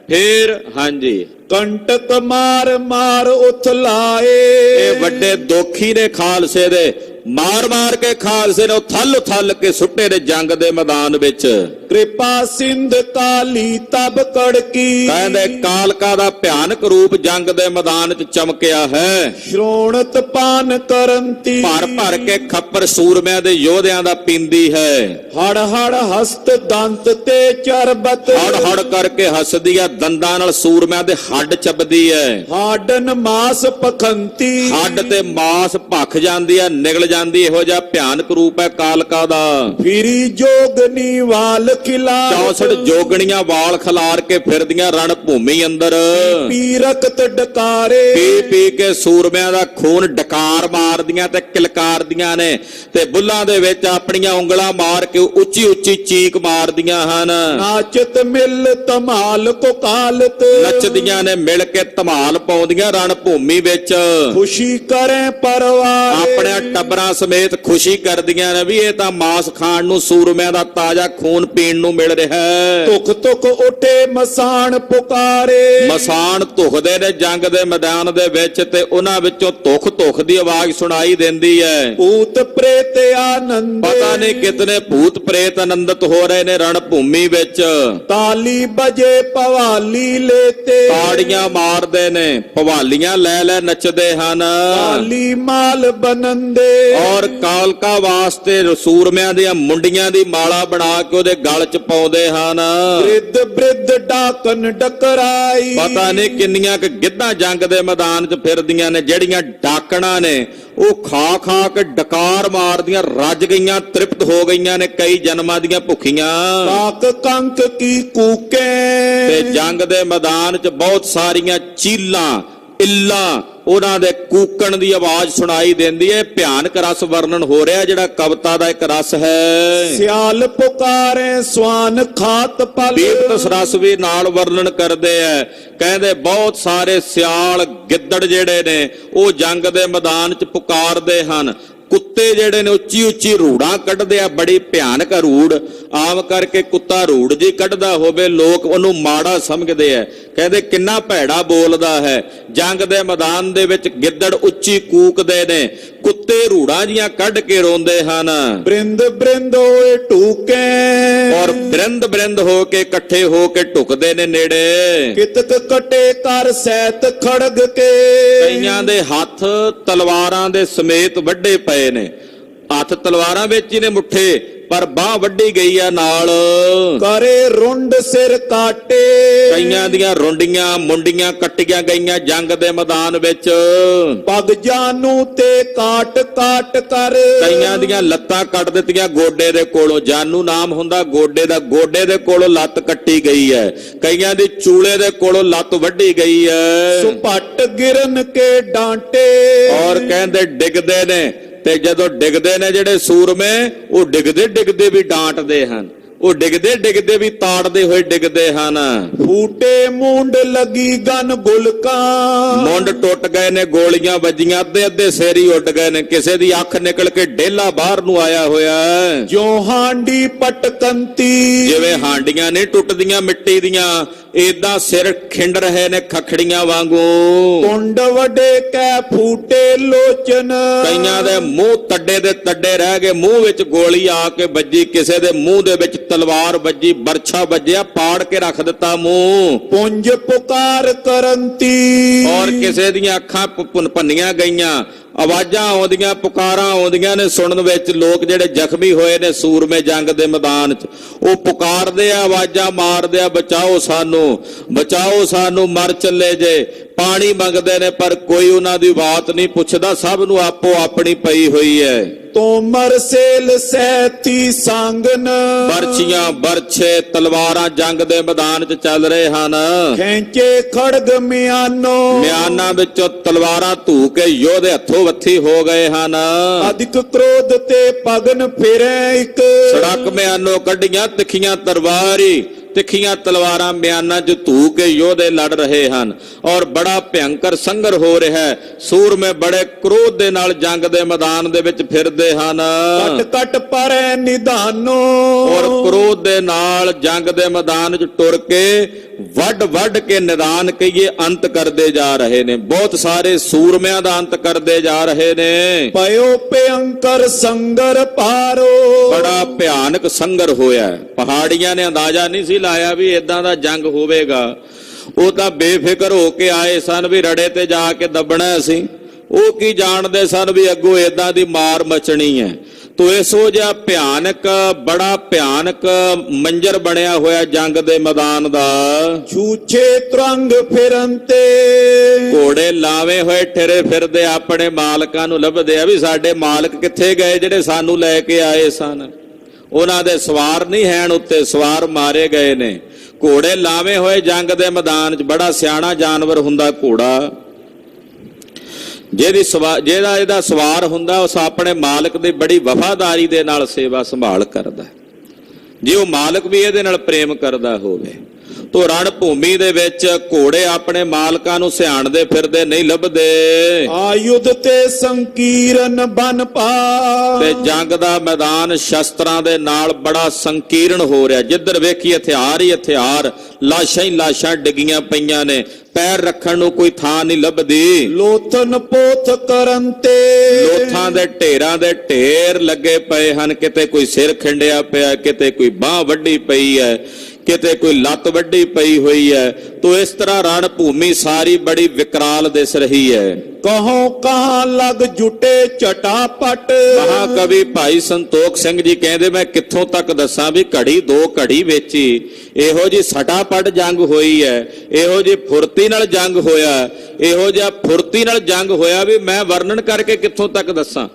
ਫਿਰ ਹਾਂਜੀ,
ਕੰਟਕ ਮਾਰ ਮਾਰ ਉਥਲਾਏ,
ਇਹ ਵੱਡੇ ਦੋਖੀ ਨੇ ਖਾਲਸੇ ਦੇ, ਮਾਰ ਮਾਰ ਕੇ ਖਾਲਸੇ ਨੂੰ ਥਲ ਥਲ ਕੇ ਸੁੱਟੇ ਨੇ ਜੰਗ ਦੇ ਮੈਦਾਨ ਵਿੱਚ।
ਕਿਰਪਾ ਸਿੰਧ ਕਾਲੀ ਤਬ ਕੜਕੀ,
ਕਹਿੰਦੇ ਕਾਲਕਾ ਦਾ ਭਿਆਨਕ ਰੂਪ ਜੰਗ ਦੇ ਮੈਦਾਨ 'ਚ ਚਮਕਿਆ ਹੈ।
ਸ਼੍ਰੋਣਤ ਪਾਨ ਕਰੰਤੀ,
ਭਰ ਭਰ ਕੇ ਖੱਪਰ ਸੂਰਮਿਆਂ ਦੇ ਯੋਧਿਆਂ ਦਾ ਪੀਂਦੀ ਹੈ।
ਹੜ ਹੜ ਹਸਤ ਦੰਤ ਤੇ ਚਰਬਤ,
ਹੜ ਹੜ ਕਰਕੇ ਹੱਸਦੀ ਆ, ਦੰਦਾਂ ਨਾਲ ਸੂਰਮਿਆਂ ਦੇ ਹੱਡ ਚੱਬਦੀ ਹੈ।
ਹਾਡਨ ਮਾਸ ਪਖੰਤੀ,
ਹੱਡ ਤੇ ਮਾਸ ਭਖ ਜਾਂਦੀ ਆ, ਨਿਗਲ ਜਾਂਦੀ, ਇਹੋ ਜਿਹਾ ਭਿਆਨਕ ਰੂਪ ਹੈ ਕਾਲਕਾ ਦਾ।
ਫਿਰੀ ਜੋਗਨੀ ਵਾਲ ਖਿਲਾਰ,
64 ਜੋਗਣੀਆਂ ਵਾਲ ਖਿਲਾਰ ਕੇ ਫਿਰਦੀਆਂ ਰਣ ਭੂਮੀ ਅੰਦਰ।
ਪੀ ਰਕਤ ਡਕਾਰੇ,
ਪੀ ਪੀ ਕੇ ਸੂਰਮਿਆਂ ਦਾ ਖੂਨ ਡਕਾਰ ਮਾਰਦੀਆਂ ਤੇ ਕਿਲਕਾਰਦੀਆਂ ਨੇ, ਤੇ ਬੁੱਲਾਂ ਦੇ ਵਿੱਚ ਆਪਣੀਆਂ ਉਂਗਲਾਂ ਮਾਰ ਕੇ ਉੱਚੀ ਉੱਚੀ ਚੀਕ ਮਾਰਦੀਆਂ ਹਨ।
ਨਾਚਤ ਮਿਲ ਧਮਾਲ ਕੋ ਕਾਲਤ,
ਨੱਚਦੀਆਂ ਨੇ ਮਿਲ ਕੇ ਧਮਾਲ ਪਾਉਂਦੀਆਂ ਰਣ ਭੂਮੀ ਵਿੱਚ।
ਖੁਸ਼ੀ ਕਰੇ ਪਰਵਾਰ,
ਆਪਣੇ ਟੱਬਰਾਂ ਸਮੇਤ ਖੁਸ਼ੀ ਕਰਦੀਆਂ ਨੇ ਵੀ ਇਹ ਤਾਂ ਮਾਸ ਖਾਣ ਨੂੰ, ਸੂਰਮਿਆਂ ਦਾ ਤਾਜ਼ਾ ਖੂਨ ਪੀਣ ਨੂੰ ਮਿਲ ਰਿਹਾ ਹੈ।
ਤੁਖ ਤੁਖ ਉੱਠੇ ਮਸਾਨ ਪੁਕਾਰੇ,
ਮਸਾਨ ਧੁਖਦੇ ਨੇ ਜੰਗ ਦੇ ਮੈਦਾਨ ਦੇ ਵਿੱਚ, ਤੇ ਉਹਨਾਂ ਵਿੱਚੋਂ ਧੁਖ ਧੁਖ ਦੀ ਆਵਾਜ਼ ਸੁਣਾਈ ਦਿੰਦੀ ਹੈ।
ਭੂਤ ਪ੍ਰੇਤ ਆਨੰਦ,
ਪਤਾ ਨਹੀਂ ਕਿਤਨੇ ਭੂਤ ਪ੍ਰੇਤ ਆਨੰਦਿਤ ਹੋ ਰਹੇ ਨੇ ਰਣ ਭੂਮੀ ਵਿੱਚ।
ਤਾਲੀ ਬਜੇ ਪਵਾਲੀ ਲੈਤੇ,
ਤਾੜੀਆਂ ਮਾਰਦੇ ਨੇ, ਭਵਾਲੀਆਂ ਲੈ ਲੈ ਨੱਚਦੇ ਹਨ।
ਤਾਲੀ ਮਾਲ ਬਨੰਦੇ,
ਔਰ ਕਾਲਕਾ ਵਾਸਤੇ ਸੂਰਮਿਆਂ ਦੀਆਂ ਮੁੰਡੀਆਂ ਦੀ ਮਾਲਾ ਬਣਾ ਕੇ ਉਹਦੇ ਗਲ 'ਚ ਪਾਉਂਦੇ ਹਨ।
ਬ੍ਰਿਧ ਬ੍ਰਿਧ ਡਾਕਨ ਡਕਰਾਈ,
ਪਤਾ ਨਹੀਂ ਕਿੰਨੀਆਂ ਕਿ ਗਿੱਧਾਂ ਜੰਗ ਦੇ ਮੈਦਾਨ 'ਚ ਫਿਰਦੀਆਂ ਨੇ, ਜਿਹੜੀਆਂ ਡਾਕਣਾ ਨੇ ਉਹ ਖਾ ਖਾ ਕੇ ਡਕਾਰ ਮਾਰਦੀਆਂ, ਰੱਜ ਗਈਆਂ, ਤ੍ਰਿਪਤ ਹੋ ਗਈਆਂ ਨੇ ਕਈ ਜਨਮਾਂ ਦੀਆਂ ਭੁੱਖੀਆਂ।
ਕਾਕ ਕੰਕ ਕੀ ਕੂਕੇ,
ਤੇ ਜੰਗ ਦੇ ਮੈਦਾਨ 'ਚ ਬਹੁਤ ਸਾਰੀਆਂ ਚੀਲਾਂ, ਇੱਲਾਂ, ਉਹਨਾਂ ਦੇ ਕੂਕਣ ਦੀ ਆਵਾਜ਼ ਸੁਣਾਈ ਦਿੰਦੀ ਹੈ। ਭਿਆਨਕ ਰਸ ਵਰਣਨ ਹੋ ਰਿਹਾ, ਜਿਹੜਾ ਕਵਿਤਾ ਦਾ ਇੱਕ ਰਸ ਹੈ।
ਸਿਆਲ ਪੁਕਾਰੇ ਸਵਾਨ ਖਾਤ ਪਲ,
ਬੇਬਤਸ ਰਸ ਵੀ ਨਾਲ ਵਰਣਨ ਕਰਦੇ ਆ। ਕਹਿੰਦੇ ਬਹੁਤ ਸਾਰੇ ਸਿਆਲ, ਗਿੱਦੜ ਜਿਹੜੇ ਨੇ ਉਹ ਜੰਗ ਦੇ ਮੈਦਾਨ 'ਚ ਪੁਕਾਰਦੇ ਹਨ। ਕੁੱਤੇ ਜਿਹੜੇ ਨੇ ਉੱਚੀ ਉੱਚੀ ਰੂੜਾਂ ਕੱਢਦੇ ਆ, ਬੜੀ ਭਿਆਨਕ ਰੂੜ। ਆਮ ਕਰਕੇ ਕੁੱਤਾ ਰੂੜ ਜੀ ਕੱਢਦਾ ਹੋਵੇ, ਲੋਕ ਉਹਨੂੰ ਮਾੜਾ ਸਮਝਦੇ ਆ, ਕਹਿੰਦੇ ਕਿੰਨਾ ਭੈੜਾ ਬੋਲਦਾ ਹੈ। ਜੰਗ ਦੇ ਮੈਦਾਨ ਦੇ ਵਿੱਚ ਗਿੱਦੜ ਉੱਚੀ ਕੂਕਦੇ ਨੇ, ਕੁੱਤੇ ਰੂੜਾਂ ਜੀਆਂ ਕੱਢ ਕੇ ਰੋਂਦੇ ਹਨ।
ਬ੍ਰਿੰਦ ਬ੍ਰਿੰਦ ਹੋਏ ਟੂਕੇ,
ਔਰ ਬ੍ਰਿੰਦ ਬ੍ਰਿੰਦ ਹੋ ਕੇ ਇਕੱਠੇ ਹੋ ਕੇ ਢੁਕਦੇ ਨੇ ਨੇੜੇ।
ਕਿਤਕ ਕਟੇ ਕਰ ਸੈਤ ਖੜਗ ਕੇ,
ਕਈਆਂ ਦੇ ਹੱਥ ਤਲਵਾਰਾਂ ਦੇ ਸਮੇਤ ਵੱਡੇ ਪਏ ਨੇ, ਹੱਥ ਤਲਵਾਰਾਂ ਵਿੱਚ ਹੀ ਨੇ ਮੁੱਠੇ, ਪਰ ਬਾਹ ਵੱਢੀ ਗਈ ਆ ਨਾਲ।
ਕਰੇ ਰੁੰਡ ਸਿਰ ਕਾਟੇ,
ਕਈਆਂ ਦੀਆਂ ਰੁੰਡੀਆਂ ਮੁੰਡੀਆਂ ਕੱਟੀਆਂ ਗਈਆਂ ਜੰਗ ਦੇ ਮੈਦਾਨ ਵਿੱਚ।
ਪਗ ਜਾਨੂ ਤੇ ਕਾਟ ਕਾਟ ਕਰ,
ਕਈਆਂ ਦੀਆਂ ਲੱਤਾਂ ਕੱਟ ਦਿੱਤੀਆਂ ਗੋਡੇ ਦੇ ਕੋਲੋਂ, ਜਾਨੂ ਨਾਮ ਹੁੰਦਾ ਗੋਡੇ ਦਾ, ਗੋਡੇ ਦੇ ਕੋਲੋਂ ਲੱਤ ਕੱਟੀ ਗਈ ਹੈ। ਕਈਆਂ ਦੀ ਚੂਲੇ ਦੇ ਕੋਲੋਂ ਲੱਤ ਵੱਢੀ ਗਈ ਹੈ।
ਸੁਪੱਟ ਗਿਰਨ ਕੇ ਡਾਂਟੇ,
ਔਰ ਕਹਿੰਦੇ ਡਿੱਗਦੇ ਨੇ, ਤੇ ਜਦੋਂ ਡਿੱਗਦੇ ਨੇ ਜਿਹੜੇ ਸੂਰਮੇ, ਉਹ ਡਿੱਗਦੇ ਡਿੱਗਦੇ ਵੀ ਡਾਂਟਦੇ ਹਨ। ਉਹ ਡਿੱਗਦੇ ਡਿੱਗਦੇ ਵੀ ਤਾੜਦੇ ਹੋਏ ਡਿੱਗਦੇ ਹਨ।
ਫੂਟੇ ਮੁੰਡ ਲੱਗੀ ਗਨ ਗੁਲਕਾਂ,
ਮੁੰਡ ਟੁੱਟ ਗਏ ਨੇ, ਗੋਲੀਆਂ ਵੱਜੀਆਂ, ਅੱਧੇ ਅੱਧੇ ਸਿਰ ਹੀ ਉੱਡ ਗਏ ਨੇ, ਕਿਸੇ ਦੀ ਅੱਖ ਨਿਕਲ ਕੇ ਡੇਲਾ ਬਾਹਰ ਨੂੰ ਆਇਆ ਹੋਇਆ ਹੈ।
ਜੋ ਹਾਂਡੀ ਪਟਕੰਤੀ,
ਜਿਵੇਂ ਹਾਂਡੀਆਂ ਨਹੀਂ ਟੁੱਟਦੀਆਂ ਮਿੱਟੀ ਦੀਆਂ, ਏਦਾਂ ਸਿਰ ਖਿੰਡ ਰਹੇ ਨੇ ਖਖੜੀਆਂ ਵਾਂਗੂ।
ਕੁੰਡ ਵੱਡੇ ਕੈ ਫੂਟੇ ਲੋਚਨ,
ਕਈਆਂ ਦੇ ਮੂੰਹ ਤੱਡੇ ਦੇ ਤੱਡੇ ਰਹਿ ਗਏ, ਮੂੰਹ ਵਿੱਚ ਗੋਲੀ ਆ ਕੇ ਵੱਜੀ, ਕਿਸੇ ਦੇ ਮੂੰਹ ਦੇ ਵਿੱਚ ਤਲਵਾਰ ਵੱਜੀ, ਬਰਛਾ ਵੱਜਿਆ, ਪਾੜ ਕੇ ਰੱਖ ਦਿੱਤਾ ਮੂੰਹ।
ਪੁੰਜ ਪੁਕਾਰ ਕਰੰਤੀ,
ਔਰ ਕਿਸੇ ਦੀਆਂ ਅੱਖਾਂ ਭੰਨੀਆਂ ਗਈਆਂ, ਆਵਾਜ਼ਾਂ ਆਉਂਦੀਆਂ, ਪੁਕਾਰਾਂ ਆਉਂਦੀਆਂ ਨੇ ਸੁਣਨ ਵਿੱਚ। ਲੋਕ ਜਿਹੜੇ ਜ਼ਖਮੀ ਹੋਏ ਨੇ ਸੂਰਮੇ ਜੰਗ ਦੇ ਮੈਦਾਨ 'ਚ, ਉਹ ਪੁਕਾਰਦੇ ਆ, ਆਵਾਜ਼ਾਂ ਮਾਰਦੇ ਆ, ਬਚਾਓ ਸਾਨੂੰ, ਬਚਾਓ ਸਾਨੂੰ, ਮਰ ਚੱਲੇ ਜੇ। ਪਾਣੀ ਮੰਗਦੇ ਨੇ ਪਰ ਕੋਈ ਉਹਨਾਂ ਦੀ ਬਾਤ ਨਹੀਂ ਪੁੱਛਦਾ, ਸਭ ਨੂੰ ਆਪੋ ਆਪਣੀ ਪਈ ਹੋਈ ਹੈ।
ਤੋਮਰ ਸੇਲ ਸੈਤੀ ਸੰਗਨ,
ਬਰਛੀਆਂ ਬਰਛੇ ਤਲਵਾਰਾਂ ਜੰਗ ਦੇ ਮੈਦਾਨ 'ਚ ਚੱਲ ਰਹੇ ਹਨ।
ਖੈਂਚੇ ਖੜਗ ਮਿਆਨੋ,
ਮਿਆਨਾਂ ਵਿੱਚੋਂ ਤਲਵਾਰਾਂ ਧੂ ਕੇ ਯੋਧੇ ਹੱਥੋਂ ਵੱਥੀ ਹੋ ਗਏ ਹਨ।
ਅਧਿਕ ਕ੍ਰੋਧ ਤੇ ਪਗਨ ਫਿਰੈ ਇੱਕ,
ਸੜਕ ਮਿਆਨੋਂ ਕੱਢੀਆਂ ਤਿੱਖੀਆਂ ਤਲਵਾਰੀ, ਤਿੱਖੀਆਂ ਤਲਵਾਰਾਂ ਮਿਆਨਾਂ 'ਚ ਧੂ ਕੇ ਯੋਧੇ ਲੜ ਰਹੇ ਹਨ। ਔਰ ਬੜਾ ਭਿਅੰਕਰ ਸੰਘਰ ਹੋ ਰਿਹਾ ਹੈ। ਸੂਰਮੇ ਬੜੇ ਕ੍ਰੋਧ ਦੇ ਨਾਲ ਜੰਗ ਦੇ ਮੈਦਾਨ ਦੇ ਵਿੱਚ ਫਿਰਦੇ ਹਨ।
ਕਟ ਕਟ ਪਰੈ ਨਿਧਾਨੋ,
ਔਰ ਕ੍ਰੋਧ ਦੇ ਨਾਲ ਜੰਗ ਦੇ ਮੈਦਾਨ 'ਚ ਟੁਰ ਕੇ ਵੱਡ ਵੱਡ ਕੇ ਨਿਦਾਨ ਕਹੀਏ ਅੰਤ ਕਰਦੇ ਜਾ ਰਹੇ ਨੇ। ਬਹੁਤ ਸਾਰੇ ਸੂਰਮਿਆਂ ਦਾ ਅੰਤ ਕਰਦੇ ਜਾ ਰਹੇ ਨੇ।
ਪਇਓ ਭਿਅੰਕਰ ਸੰਗਰ ਪਾਰੋ,
ਬੜਾ ਭਿਆਨਕ ਸੰਘਰ ਹੋਇਆ। ਪਹਾੜੀਆਂ ਨੇ ਅੰਦਾਜ਼ਾ ਨਹੀਂ ਸੀ ਲਾਇਆ ਵੀ ਇਦਾਂ ਦਾ ਜੰਗ ਹੋਵੇਗਾ। ਉਹ ਤਾਂ ਬੇਫਿਕਰ ਹੋ ਕੇ ਆਏ ਸਨ ਵੀ ਰੜੇ ਤੇ ਜਾ ਕੇ ਦੱਬਣਾ ਸੀ। ਉਹ ਕੀ ਜਾਣਦੇ ਸਨ ਵੀ ਅੱਗੋਂ ਇਦਾਂ ਦੀ ਮਾਰ ਮਚਣੀ ਹੈ। ਤੋ ਇਹੋ ਜਿਹਾ ਭਿਆਨਕ, ਬੜਾ ਭਿਆਨਕ ਮੰਜ਼ਰ ਬਣਿਆ ਹੋਇਆ ਜੰਗ ਦੇ ਮੈਦਾਨ ਦਾ।
ਛੂਛੇ ਤਰੰਗ ਫਿਰੰਤੇ,
ਘੋੜੇ ਲਾਵੇਂ ਹੋਏ ਠੇਰੇ ਫਿਰਦੇ ਆਪਣੇ ਮਾਲਕਾਂ ਨੂੰ ਲੱਭਦੇ ਆ ਵੀ ਸਾਡੇ ਮਾਲਕ ਕਿੱਥੇ ਗਏ ਜਿਹੜੇ ਸਾਨੂੰ ਲੈ ਕੇ ਆਏ ਸਨ। ਉਹਨਾਂ ਦੇ ਸਵਾਰ ਨਹੀਂ ਹੈਣ, ਉੱਤੇ ਸਵਾਰ ਮਾਰੇ ਗਏ ਨੇ। ਘੋੜੇ ਲਾਵੇਂ ਹੋਏ ਜੰਗ ਦੇ ਮੈਦਾਨ 'ਚ। ਬੜਾ ਸਿਆਣਾ ਜਾਨਵਰ ਹੁੰਦਾ ਘੋੜਾ, ਜਿਹਦਾ ਇਹਦਾ ਸਵਾਰ ਹੁੰਦਾ ਉਸ ਆਪਣੇ ਮਾਲਕ ਦੀ ਬੜੀ ਵਫਾਦਾਰੀ ਦੇ ਨਾਲ ਸੇਵਾ ਸੰਭਾਲ ਕਰਦਾ। ਜੇ ਉਹ ਮਾਲਕ ਵੀ ਇਹਦੇ ਨਾਲ ਪ੍ਰੇਮ ਕਰਦਾ ਹੋਵੇ। ਤੋ ਰਣ ਭੂਮੀ ਦੇ ਵਿੱਚ ਘੋੜੇ ਆਪਣੇ ਮਾਲਕਾਂ ਨੂੰ ਸਿਆਣਦੇ ਫਿਰਦੇ ਨਹੀਂ ਲੱਭਦੇ।
ਆਯੁਧ ਤੇ ਸੰਕੀਰਨ ਬਨ ਪਾ,
ਤੇ ਜੰਗ ਦਾ ਮੈਦਾਨ ਸ਼ਸਤਰਾਂ ਦੇ ਨਾਲ ਬੜਾ ਸੰਕੀਰਣ ਹੋ ਰਿਹਾ। ਜਿੱਧਰ ਵੇਖੀ ਹਥਿਆਰ ਹੀ ਹਥਿਆਰ, ਲਾਸ਼ਾਂ ਹੀ ਲਾਸ਼ਾਂ ਡਿੱਗੀਆਂ ਪਈਆਂ ਨੇ, ਪੈਰ ਰੱਖਣ ਨੂੰ ਕੋਈ ਥਾਂ ਨਹੀਂ ਲੱਭਦੀ।
ਲੋਥਨ ਪੋਥ ਕਰੰਤੇ,
ਲੋਥਾਂ ਦੇ ਢੇਰਾਂ ਦੇ ਢੇਰ ਲੱਗੇ ਪਏ ਹਨ। ਕਿਤੇ ਕੋਈ ਸਿਰ ਖਿੰਡਿਆ ਪਿਆ, ਕਿਤੇ ਕੋਈ ਬਾਹ ਵੱਢੀ ਪਈ ਹੈ, ਕਿਤੇ ਕੋਈ ਲੱਤ ਵੱਢੀ ਪਈ ਹੋਈ ਹੈ। ਤੋ ਇਸ ਤਰ੍ਹਾਂ ਰਣ ਭੂਮੀ ਸਾਰੀ ਬੜੀ ਵਿਕਰਾਲ ਦਿਸ ਰਹੀ ਹੈ।
ਕਹੋ ਕਹਾਂ ਲਗ ਜੁਟੇ ਚਟਾਪਟ,
ਮਹਾਕਵੀ ਭਾਈ ਸੰਤੋਖ ਸਿੰਘ ਜੀ ਕਹਿੰਦੇ ਮੈਂ ਕਿੱਥੋਂ ਤੱਕ ਦੱਸਾਂ ਵੀ ਘੜੀ ਦੋ ਘੜੀ ਵਿੱਚ ਹੀ ਇਹੋ ਜੀ ਸਟਾਪਟ ਜੰਗ ਹੋਈ ਹੈ, ਇਹੋ ਜੀ ਫੁਰਤੀ ਨਾਲ ਜੰਗ ਹੋਇਆ, ਇਹੋ ਜਿਹਾ ਫੁਰਤੀ ਨਾਲ ਜੰਗ ਹੋਇਆ ਵੀ ਮੈਂ ਵਰਣਨ ਕਰਕੇ ਕਿੱਥੋਂ ਤੱਕ ਦੱਸਾਂ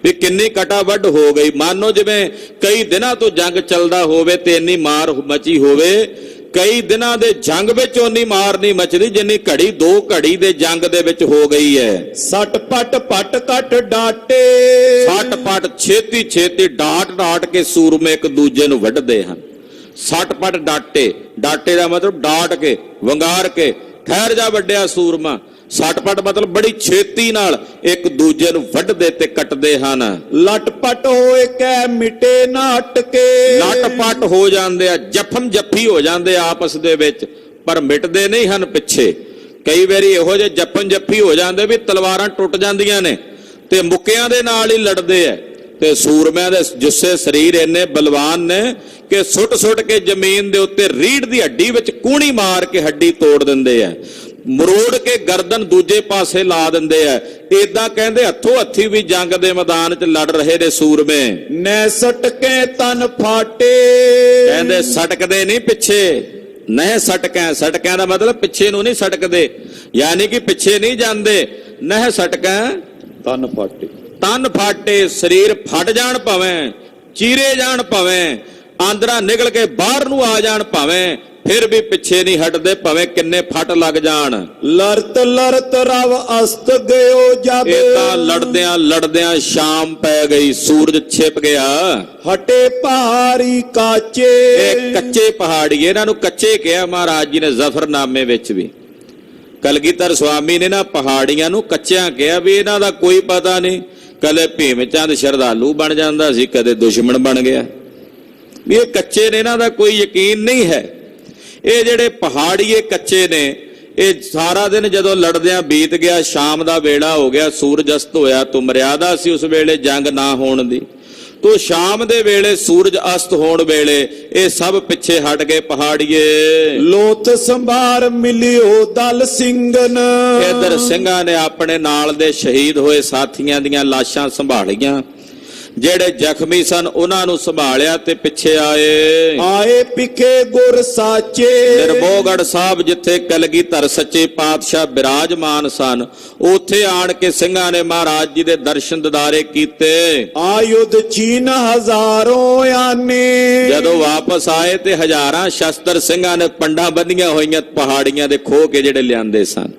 ਵੀ ਕਿੰਨੀ ਕਟਾ ਵੱਢ ਹੋ ਗਈ। ਮਾਨੋ ਜਿਵੇਂ ਕਈ ਦਿਨਾਂ ਤੋਂ ਜੰਗ ਚੱਲਦਾ ਹੋਵੇ ਤੇ ਇੰਨੀ ਮਾਰ ਮਚੀ ਹੋਵੇ। ਕਈ ਦਿਨਾਂ ਦੇ ਜੰਗ ਵਿੱਚ ਓਨੀ ਮਾਰ ਨਹੀਂ ਮਚਦੀ ਜਿੰਨੀ ਘੜੀ ਦੋ ਘੜੀ ਦੇ ਜੰਗ ਦੇ ਵਿੱਚ ਹੋ ਗਈ ਹੈ।
ਸੱਟ ਪਟ ਪਟ ਕਟ ਡਾਟੇ,
ਸੱਟ ਪਟ ਛੇਤੀ ਛੇਤੀ ਡਾਟ ਡਾਟ ਕੇ ਸੂਰਮੇ ਇੱਕ ਦੂਜੇ ਨੂੰ ਵੱਢਦੇ ਹਨ। ਸੱਟ ਪਟ ਡਾਟੇ, ਡਾਟੇ ਦਾ ਮਤਲਬ ਡਾਟ ਕੇ, ਵੰਗਾਰ ਕੇ, ਠਹਿਰ ਜਾ ਵੱਡਿਆ ਸੂਰਮਾ। ਸੱਟਪਟ ਮਤਲਬ ਬੜੀ ਛੇਤੀ ਨਾਲ ਇੱਕ ਦੂਜੇ ਨੂੰ ਵੱਢਦੇ ਤੇ ਕੱਟਦੇ ਹਨ।
ਲਟਪਟ ਹੋਏ ਕੈ ਮਿਟੇ ਨਾਟ ਕੇ,
ਲਟਪਟ ਹੋ ਜਾਂਦੇ ਆ, ਜਫਮ ਜੱਫੀ ਹੋ ਜਾਂਦੇ ਆਪਸ ਦੇ ਵਿੱਚ, ਪਰ ਮਿਟਦੇ ਨਹੀਂ ਹਨ ਪਿੱਛੇ। ਕਈ ਵਾਰੀ ਇਹੋ ਜਿਹੇ ਜਫਮ ਜੱਫੀ ਹੋ ਜਾਂਦੇ ਵੀ ਤਲਵਾਰਾਂ ਟੁੱਟ ਜਾਂਦੀਆਂ ਨੇ ਤੇ ਮੁੱਕਿਆਂ ਦੇ ਨਾਲ ਹੀ ਲੜਦੇ ਆ। ਤੇ ਸੂਰਮਿਆਂ ਦੇ ਜੁੱਸੇ ਸਰੀਰ ਇੰਨੇ ਬਲਵਾਨ ਨੇ ਕਿ ਸੁੱਟ ਸੁੱਟ ਕੇ ਜ਼ਮੀਨ ਦੇ ਉੱਤੇ ਰੀੜ ਦੀ ਹੱਡੀ ਵਿੱਚ ਕੂਣੀ ਮਾਰ ਕੇ ਹੱਡੀ ਤੋੜ ਦਿੰਦੇ ਆ, ਮਰੋੜ ਕੇ ਗਰਦਨ ਦੂਜੇ ਪਾਸੇ ਲਾ ਦਿੰਦੇ ਆ। ਏਦਾਂ ਕਹਿੰਦੇ ਹੱਥੋਂ ਹੱਥੀ ਵੀ ਜੰਗ ਦੇ ਮੈਦਾਨ 'ਚ ਲੜ ਰਹੇ ਨੇ ਸੂਰਮੇ।
ਨੈ ਸਟਕੇ ਤਨ ਫਾਟੇ,
ਕਹਿੰਦੇ ਸਟਕਦੇ ਨਹੀਂ ਪਿੱਛੇ, ਨਹਿ ਸਟਕਾਂ, ਸਟਕਾਂ ਦਾ ਮਤਲਬ ਪਿੱਛੇ ਨੂੰ ਨਹੀਂ ਸਟਕਦੇ, ਯਾਨੀ ਕਿ ਪਿੱਛੇ ਨਹੀਂ ਜਾਂਦੇ। ਨਹਿ ਸਟਕਾਂ
ਤਨ ਫਾਟੇ,
ਤਨ ਫਾਟੇ, ਸਰੀਰ ਫਟ ਜਾਣ ਭਾਵੇਂ, ਚੀਰੇ ਜਾਣ ਭਾਵੇਂ, ਆਂਦਰਾ ਨਿਕਲ ਕੇ ਬਾਹਰ ਨੂੰ ਆ ਜਾਣ ਭਾਵੇਂ, ਫਿਰ ਵੀ ਪਿੱਛੇ ਨਹੀਂ ਹਟਦੇ, ਭਾਵੇਂ ਕਿੰਨੇ ਫੱਟ ਲੱਗ ਜਾਣ।
ਲਰਤ ਲਰਤ ਰਵ ਅਸਤ ਗਇਓ ਜਦ,
ਇਹ ਤਾਂ ਲੜਦਿਆਂ ਲੜਦਿਆਂ ਸ਼ਾਮ ਪੈ ਗਈ, ਸੂਰਜ ਛਿਪ ਗਿਆ।
ਹਟੇ ਪਹਾੜੀ ਕਾਚੇ,
ਇਹ ਕੱਚੇ ਪਹਾੜੀ, ਇਹਨਾਂ ਨੂੰ ਕੱਚੇ ਕਿਹਾ ਮਹਾਰਾਜ ਜੀ ਨੇ ਜ਼ਫਰਨਾਮੇ ਵਿੱਚ ਵੀ। ਕਲਗੀਧਰ ਸਵਾਮੀ ਨੇ ਨਾ ਪਹਾੜੀਆਂ ਨੂੰ ਕੱਚਿਆਂ ਕਿਹਾ ਵੀ ਇਹਨਾਂ ਦਾ ਕੋਈ ਪਤਾ ਨਹੀਂ, ਕਦੇ ਭੀਮ ਚੰਦ ਸ਼ਰਧਾਲੂ ਬਣ ਜਾਂਦਾ ਸੀ, ਕਦੇ ਦੁਸ਼ਮਣ ਬਣ ਗਿਆ, ਵੀ ਇਹ ਕੱਚੇ ਨੇ, ਇਹਨਾਂ ਦਾ ਕੋਈ ਯਕੀਨ ਨਹੀਂ ਹੈ। ਇਹ ਜਿਹੜੇ ਪਹਾੜੀਏ ਕੱਚੇ ਨੇ, ਇਹ ਸਾਰਾ ਦਿਨ ਜਦੋਂ ਲੜਦਿਆਂ ਬੀਤ ਗਿਆ, ਸ਼ਾਮ ਦਾ ਵੇਲਾ ਹੋ ਗਿਆ, ਸੂਰਜ ਅਸਤ ਹੋਇਆ, ਤੋਂ ਮਰਿਆਦਾ ਸੀ ਉਸ ਵੇਲੇ ਜੰਗ ਨਾ ਹੋਣ ਦੀ, ਤੋ ਸ਼ਾਮ ਦੇ ਵੇਲੇ ਸੂਰਜ ਅਸਤ ਹੋਣ ਵੇਲੇ ਇਹ ਸਭ ਪਿੱਛੇ ਹਟ ਗਏ ਪਹਾੜੀਏ।
ਲੋਥ ਸੰਭਾਰ ਮਿਲਿਓ ਦਲ ਸਿੰਘਨ,
ਇਧਰ ਸਿੰਘਾਂ ਨੇ ਆਪਣੇ ਨਾਲ ਦੇ ਸ਼ਹੀਦ ਹੋਏ ਸਾਥੀਆਂ ਦੀਆਂ ਲਾਸ਼ਾਂ ਸੰਭਾਲੀਆਂ, ਜਿਹੜੇ ਜ਼ਖਮੀ ਸਨ ਉਹਨਾਂ ਨੂੰ ਸੰਭਾਲਿਆ ਤੇ ਪਿੱਛੇ ਆਏ
ਪਿਖੇ ਗੁਰ ਸਾਚੇ।
ਨਿਰਮੋਹਗੜ੍ਹ ਸਾਹਿਬ ਜਿੱਥੇ ਕਲਗੀਧਰ ਸੱਚੇ ਪਾਤਸ਼ਾਹ ਬਿਰਾਜਮਾਨ ਸਨ, ਉੱਥੇ ਆਣ ਕੇ ਸਿੰਘਾਂ ਨੇ ਮਹਾਰਾਜ ਜੀ ਦੇ ਦਰਸ਼ਨ ਦਿਦਾਰੇ ਕੀਤੇ।
ਆਯੁਧ ਚੀਨ ਹਜ਼ਾਰੋਂ ਆਨੇ, ਜਦੋਂ
ਵਾਪਸ ਆਏ ਤੇ ਹਜ਼ਾਰਾਂ ਸ਼ਸਤਰ ਸਿੰਘਾਂ ਨੇ ਪੰਡਾਂ ਬੰਨੀਆਂ ਹੋਈਆਂ ਪਹਾੜੀਆਂ ਦੇ ਖੋਹ ਕੇ ਜਿਹੜੇ ਲਿਆਂਦੇ ਸਨ,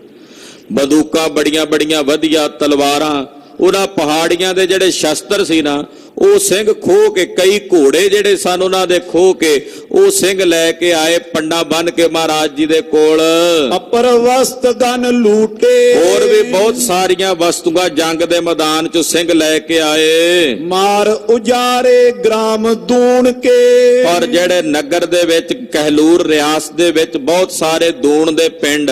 ਬੰਦੂਕਾਂ ਬੜੀਆਂ ਬੜੀਆਂ ਵਧੀਆ, ਤਲਵਾਰਾਂ, ਉਹਨਾਂ ਪਹਾੜੀਆਂ ਦੇ ਜਿਹੜੇ ਸ਼ਸਤਰ ਸੀ ਨਾ, ਉਹ ਸਿੰਘ ਖੋਹ ਕੇ, ਕਈ ਘੋੜੇ ਜਿਹੜੇ ਸਨ ਉਹਨਾਂ ਦੇ ਖੋਹ ਕੇ ਉਹ ਸਿੰਘ ਲੈ ਕੇ ਆਏ, ਪੰਡਾ ਬੰਨ ਕੇ ਮਹਾਰਾਜ ਜੀ ਦੇ ਕੋਲ।
ਅਪਰ ਵਸਤ ਗਨ ਲੂਟੇ,
ਹੋਰ ਵੀ ਬਹੁਤ ਸਾਰੀਆਂ ਵਸਤੂਆਂ ਜੰਗ ਦੇ ਮੈਦਾਨ ਚੋਂ ਸਿੰਘ ਲੈ ਕੇ ਆਏ।
ਮਾਰ ਉਜਾਰੇ ਗ੍ਰਾਮ ਦੂਣ ਕੇ,
ਪਰ ਜਿਹੜੇ ਨਗਰ ਦੇ ਵਿੱਚ, ਕਹਿਲੂਰ ਰਿਆਸਤ ਦੇ ਵਿੱਚ ਬਹੁਤ ਸਾਰੇ ਦੂਣ ਦੇ ਪਿੰਡ,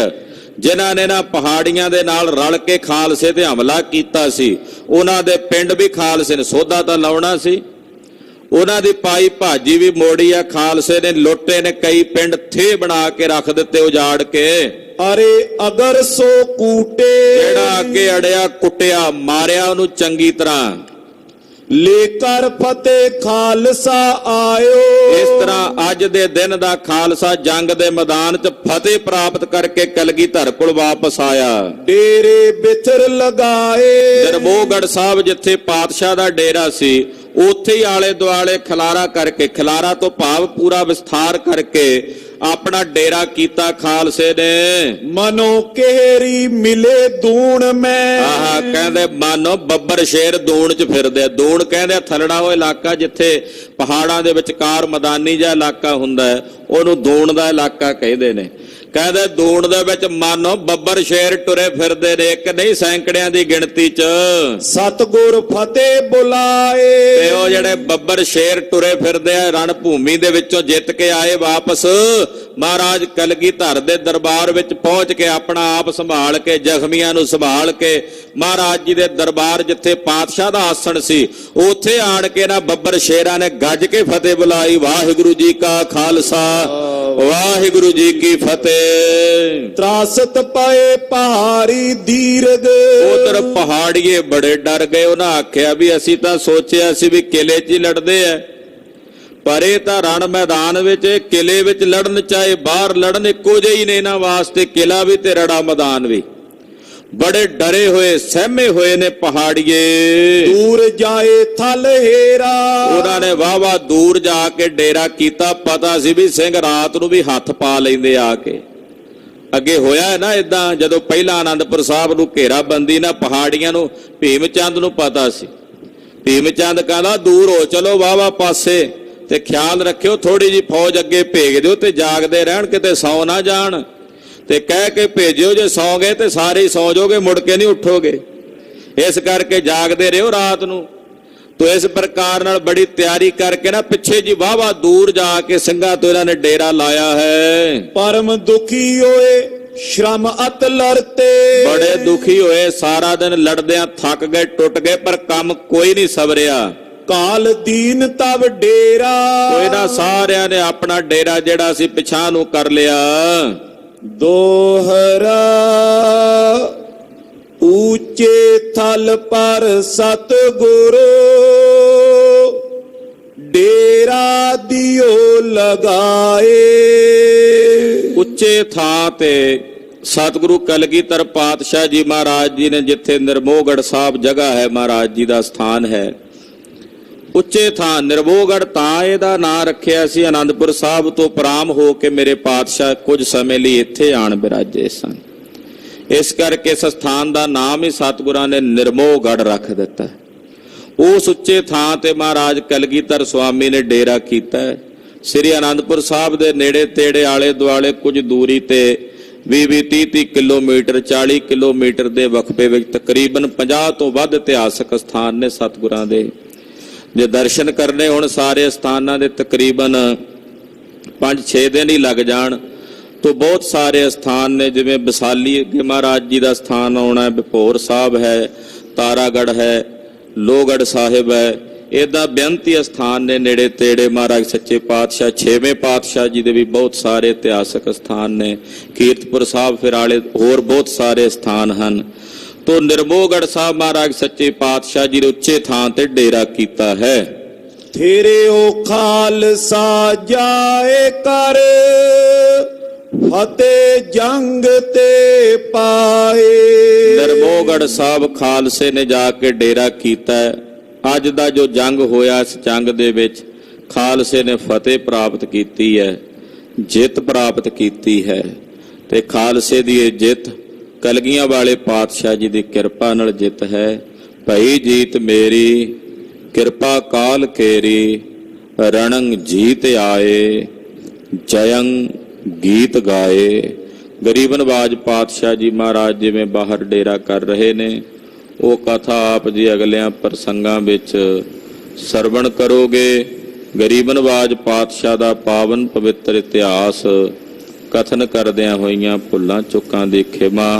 ਜਿਨ੍ਹਾਂ ਨੇ ਨਾ ਪਹਾੜੀਆਂ ਦੇ ਨਾਲ ਰਲ ਕੇ ਖਾਲਸੇ ਤੇ ਹਮਲਾ ਕੀਤਾ ਸੀ, ਉਹਨਾਂ ਦੇ ਪਿੰਡ ਵੀ ਖਾਲਸੇ ਨੇ ਸੋਧਾ ਤਾਂ ਲਾਉਣਾ ਸੀ, ਉਹਨਾਂ ਦੀ ਪਾਈ ਭਾਜੀ ਵੀ ਮੋੜੀ ਆ, ਖਾਲਸੇ ਨੇ ਲੁੱਟੇ ਨੇ, ਕਈ ਪਿੰਡ ਥੇ ਬਣਾ ਕੇ ਰੱਖ ਦਿੱਤੇ ਉਜਾੜ ਕੇ।
ਅਰੇ ਅਗਰ ਸੋ ਕੂਟੇ,
ਜਿਹੜਾ ਅੱਗੇ ਅੜਿਆ ਕੁੱਟਿਆ, ਮਾਰਿਆ ਉਹਨੂੰ ਚੰਗੀ ਤਰ੍ਹਾਂ।
ਲੇਕਰ ਫਤਿਹ ਖਾਲਸਾ ਆਇਓ,
ਇਸ ਤਰ੍ਹਾਂ ਅੱਜ ਦੇ ਦਿਨ ਦਾ ਖਾਲਸਾ ਜੰਗ ਦੇ ਮੈਦਾਨ 'ਚ ਫਤਿਹ ਪ੍ਰਾਪਤ ਕਰਕੇ ਕਲਗੀਧਰ ਕੋਲ ਵਾਪਸ ਆਇਆ।
ਡੇਰੇ ਬਿਥਰ ਲਗਾਏ,
ਨਿਰਮੋਹਗੜ੍ਹ ਸਾਹਿਬ ਜਿੱਥੇ ਪਾਤਸ਼ਾਹ ਦਾ ਡੇਰਾ ਸੀ, ਉੱਥੇ ਹੀ ਆਲੇ ਦੁਆਲੇ ਖਲਾਰਾ ਕਰਕੇ, ਖਲਾਰਾ ਤੋਂ ਭਾਵ ਪੂਰਾ ਵਿਸਥਾਰ ਕਰਕੇ ਆਪਣਾ ਡੇਰਾ ਕੀਤਾ ਖਾਲਸੇ ਨੇ।
ਮਨੋ ਕਿਹਰੀ ਮਿਲੇ ਦੂਣ ਮੈਂ,
ਆਹ ਕਹਿੰਦੇ ਮਾਨੋ ਬੱਬਰ ਸ਼ੇਰ ਦੂਣ 'ਚ ਫਿਰਦੇ ਆ। ਦੂਣ ਕਹਿੰਦੇ ਥਲੜਾ ਉਹ ਇਲਾਕਾ ਜਿੱਥੇ ਪਹਾੜਾਂ ਦੇ ਵਿਚਕਾਰ ਮੈਦਾਨੀ ਜਿਹਾ ਇਲਾਕਾ ਹੁੰਦਾ ਹੈ, ਉਹਨੂੰ ਦੂਣ ਦਾ ਇਲਾਕਾ ਕਹਿੰਦੇ ਨੇ। ਕਹਿੰਦੇ ਦੂਣ ਦੇ ਵਿੱਚ ਮਾਨੋ ਬੱਬਰ ਸ਼ੇਰ ਟੁਰੇ ਫਿਰਦੇ ਨੇ, ਇੱਕ ਨਹੀਂ ਸੈਂਕੜਿਆਂ ਦੀ ਗਿਣਤੀ 'ਚ।
ਸਤਿਗੁਰ ਫਤਿਹ ਬੁਲਾਏ,
ਤੇ ਉਹ ਜਿਹੜੇ ਬੱਬਰ ਸ਼ੇਰ ਟੁਰੇ ਫਿਰਦੇ ਆ, ਰਣ ਭੂਮੀ ਦੇ ਵਿੱਚੋਂ ਜਿੱਤ ਕੇ ਆਏ ਵਾਪਸ, ਮਹਾਰਾਜ ਕਲਗੀਧਰ ਦੇ ਦਰਬਾਰ ਵਿੱਚ ਪਹੁੰਚ ਕੇ ਆਪਣਾ ਆਪ ਸੰਭਾਲ ਕੇ, ਜ਼ਖਮੀਆਂ ਨੂੰ ਸੰਭਾਲ ਕੇ, ਮਹਾਰਾਜ ਜੀ ਦੇ ਦਰਬਾਰ ਜਿੱਥੇ ਪਾਤਸ਼ਾਹ ਦਾ ਆਸਣ ਸੀ, ਉੱਥੇ ਆਣ ਕੇ ਨਾ ਬੱਬਰ ਸ਼ੇਰਾਂ ਨੇ ਗੱਜ ਕੇ ਫਤਿਹ ਬੁਲਾਈ। ਵਾਹਿਗੁਰੂ ਜੀ ਕਾ ਖਾਲਸਾ, ਵਾਹਿਗੁਰੂ ਜੀ ਕੀ ਫਤਿਹ।
ਤਰਾਸਤ ਪਏ ਪਹਾੜੀ ਦੀਰਗ,
ਉਧਰ ਪਹਾੜੀਏ ਬੜੇ ਡਰ ਗਏ। ਉਹਨਾਂ ਆਖਿਆ ਵੀ ਅਸੀਂ ਤਾਂ ਸੋਚਿਆ ਸੀ ਵੀ ਕਿਲੇ 'ਚ ਹੀ ਲੜਦੇ ਆ, ਪਰ ਇਹ ਤਾਂ ਰਣ ਮੈਦਾਨ ਵਿੱਚ, ਕਿਲੇ ਵਿੱਚ ਲੜਨ ਚਾਹੇ ਬਾਹਰ ਲੜਨ, ਇੱਕੋ ਜਿਹੇ ਹੀ ਨੇ ਇਹਨਾਂ ਵਾਸਤੇ, ਕਿਲਾ ਵੀ ਤੇ ਰੜਾ ਮੈਦਾਨ ਵੀ। ਬੜੇ ਡਰੇ ਹੋਏ, ਸਹਿਮੇ ਹੋਏ ਨੇ ਪਹਾੜੀਏ।
ਦੂਰ ਜਾਏ ਥਲ ਹੇਰਾ, ਉਹਨਾਂ
ਨੇ ਵਾਵਾ ਦੂਰ ਜਾ ਕੇ ਡੇਰਾ ਕੀਤਾ। ਪਤਾ ਸੀ ਵੀ ਸਿੰਘ ਰਾਤ ਨੂੰ ਵੀ ਹੱਥ ਪਾ ਲੈਂਦੇ ਆ ਕੇ। ਅੱਗੇ ਹੋਇਆ ਹੈ ਨਾ ਇਦਾਂ, ਜਦੋਂ ਪਹਿਲਾਂ ਆਨੰਦਪੁਰ ਸਾਹਿਬ ਨੂੰ ਘੇਰਾਬੰਦੀ ਨਾ ਪਹਾੜੀਆਂ ਨੂੰ, ਭੀਮ ਚੰਦ ਨੂੰ ਪਤਾ ਸੀ। ਭੀਮ ਚੰਦ ਕਹਿੰਦਾ ਦੂਰ ਹੋ ਚਲੋ ਵਾਵਾ ਪਾਸੇ, ਤੇ ਖਿਆਲ ਰੱਖਿਓ ਥੋੜੀ ਜੀ ਫੌਜ ਅੱਗੇ ਭੇਜ ਦਿਓ ਤੇ ਜਾਗਦੇ ਰਹਿਣ, ਕਿਤੇ ਸੌ ਨਾ ਜਾਣ, ਤੇ ਕਹਿ ਕੇ ਭੇਜਿਓ ਜੇ ਸੌ ਗਏ ਤੇ ਸਾਰੇ ਹੀ ਸੌ ਜਾਓਗੇ, ਮੁੜ ਕੇ ਨਹੀਂ ਉੱਠੋਗੇ, ਇਸ ਕਰਕੇ ਜਾਗਦੇ ਰਹੋ ਰਾਤ ਨੂੰ। ਤੋ ਇਸ ਪ੍ਰਕਾਰ ਨਾਲ ਬੜੀ ਤਿਆਰੀ ਕਰਕੇ ਨਾ ਪਿੱਛੇ ਜੀ ਵਾਵਾ ਦੂਰ ਜਾ ਕੇ ਸਿੰਘਾਂ ਤੋਂ ਇਹਨਾਂ ਨੇ ਡੇਰਾ ਲਾਇਆ ਹੈ।
ਪਰਮ ਦੁਖੀ ਹੋਏ ਸ਼ਰਮ ਅਤ ਲੜਤੇ,
ਬੜੇ ਦੁਖੀ ਹੋਏ, ਸਾਰਾ ਦਿਨ ਲੜਦਿਆਂ ਥੱਕ ਗਏ, ਟੁੱਟ ਗਏ, ਪਰ ਕੰਮ ਕੋਈ ਨਹੀਂ ਸਬਰਿਆ।
ਕਾਲ ਦੀਨ ਤਬ ਡੇਰਾ,
ਕੋਈ ਨਾ ਸਾਰਿਆਂ ਨੇ ਆਪਣਾ ਡੇਰਾ ਜਿਹੜਾ ਸੀ ਪਿਛਾਂ ਨੂੰ ਕਰ ਲਿਆ।
ਦੋਹਰਾ ਉੱਚੇ ਥਲ ਪਰ ਸਤਿਗੁਰ, ਡੇਰਾ ਦਿਓ ਲਗਾਏ।
ਉੱਚੇ ਥਾਂ ਤੇ ਸਤਿਗੁਰੂ ਕਲਗੀਧਰ ਪਾਤਸ਼ਾਹ ਜੀ ਮਹਾਰਾਜ ਜੀ ਨੇ, ਜਿੱਥੇ ਨਿਰਮੋਹਗੜ੍ਹ ਸਾਹਿਬ ਜਗ੍ਹਾ ਹੈ, ਮਹਾਰਾਜ ਜੀ ਦਾ ਸਥਾਨ ਹੈ, ਉੱਚੇ ਥਾਂ ਨਿਰਭਉਗੜ੍ਹ ਤਾਂ ਇਹਦਾ ਨਾਂ ਰੱਖਿਆ ਸੀ। ਆਨੰਦਪੁਰ ਸਾਹਿਬ ਤੋਂ ਪ੍ਰਾਮ ਹੋ ਕੇ ਮੇਰੇ ਪਾਤਸ਼ਾਹ ਕੁਝ ਸਮੇਂ ਲਈ ਇੱਥੇ ਆਣ ਬਿਰਾਜੇ ਸਨ। ਇਸ ਕਰਕੇ ਇਸ ਸਥਾਨ ਦਾ ਨਾਮ ਹੀ ਸਤਿਗੁਰਾਂ ਨੇ ਨਿਰਭਉਗੜ੍ਹ ਰੱਖ ਦਿੱਤਾ। ਉਸ ਉੱਚੇ ਥਾਂ ਤੇ ਮਹਾਰਾਜ ਕਲਗੀਧਰ ਸੁਆਮੀ ਨੇ ਡੇਰਾ ਕੀਤਾ। ਸ੍ਰੀ ਆਨੰਦਪੁਰ ਸਾਹਿਬ ਦੇ ਨੇੜੇ ਤੇੜੇ ਆਲੇ ਦੁਆਲੇ ਕੁਝ ਦੂਰੀ ਤੇ 20-30 ਕਿਲੋਮੀਟਰ 40 ਕਿਲੋਮੀਟਰ ਦੇ ਵਕਫੇ ਵਿੱਚ ਤਕਰੀਬਨ 50 ਤੋਂ ਵੱਧ ਇਤਿਹਾਸਕ ਸਥਾਨ ਨੇ ਸਤਿਗੁਰਾਂ ਦੇ। ਜੇ ਦਰਸ਼ਨ ਕਰਨੇ ਹੁਣ ਸਾਰੇ ਸਥਾਨਾਂ ਦੇ ਤਕਰੀਬਨ 5-6 ਦਿਨ ਹੀ ਲੱਗ ਜਾਣ तो बहुत सारे स्थान ने, जिवें विसाली अगे महाराज जी का स्थान आना है, भपौर साहब है, तारागढ़ है, लोहगढ़ साहिब है, इदा बेअंती स्थान ने नेड़े तेड़े। महाराज सच्चे पातशाह 6वें पातशाह जी के भी बहुत सारे इतिहासक स्थान ने। कीरतपुर साहब फिर आले होर बहुत सारे स्थान हैं। तो निरभउगढ़ साहब महाराज सच्चे पातशाह जी ने उच्चे थां ते डेरा कीता है।
तेरे ओ खालसा जाए कर फतेह जंग ते पाए।
निरभउगढ़ साहब खालसे ने जाके डेरा कीता है। अज दा जो जंग होया, इस जंग दे विच खालसे ने फतेह प्राप्त कीती है, जित प्राप्त कीती है। ते खालसे दी जित कलगियां वाले पातशाह जी दी किरपा नाल जित है। भई जीत मेरी किरपा काल केरी, रणंग जीत आए, जयंग गीत गाए। गरीब नवाज पातशाह जी महाराज जिवें बाहर डेरा कर रहे ने, वो कथा आप जी अगलियां प्रसंगां विच सरवण करोगे। गरीब नवाज पातशाह दा पावन पवित्र इतिहास कथन करदियां होइयां भुल्लां चुकां दी खिमा।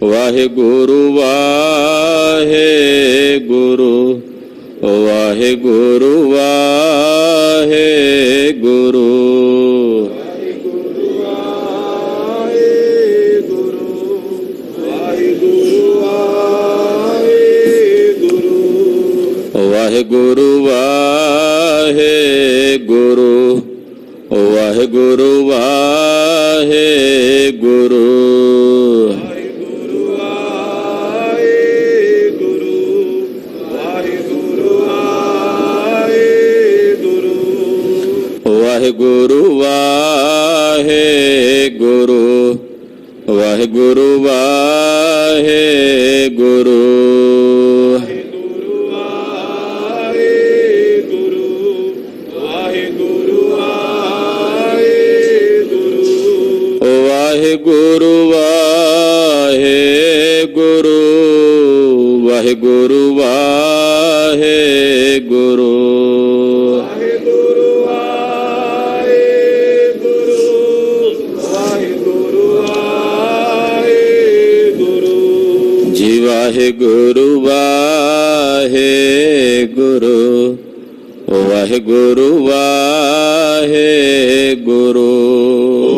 वाहिगुरु वाहिगुरु वाहिगुरु वाहिगुरु वाहिगुरु वाहिगुरु वाहिगुरु वाहिगुरु वाहिगुरु वाहिगुरु वाहिगुरु वाहिगुरु वाहिगुरु वाहिगुरु वाहिगुरु वाहिगुरु जी वाहिगुरु वाहिगुरु वाहिगुरु वाहिगुरु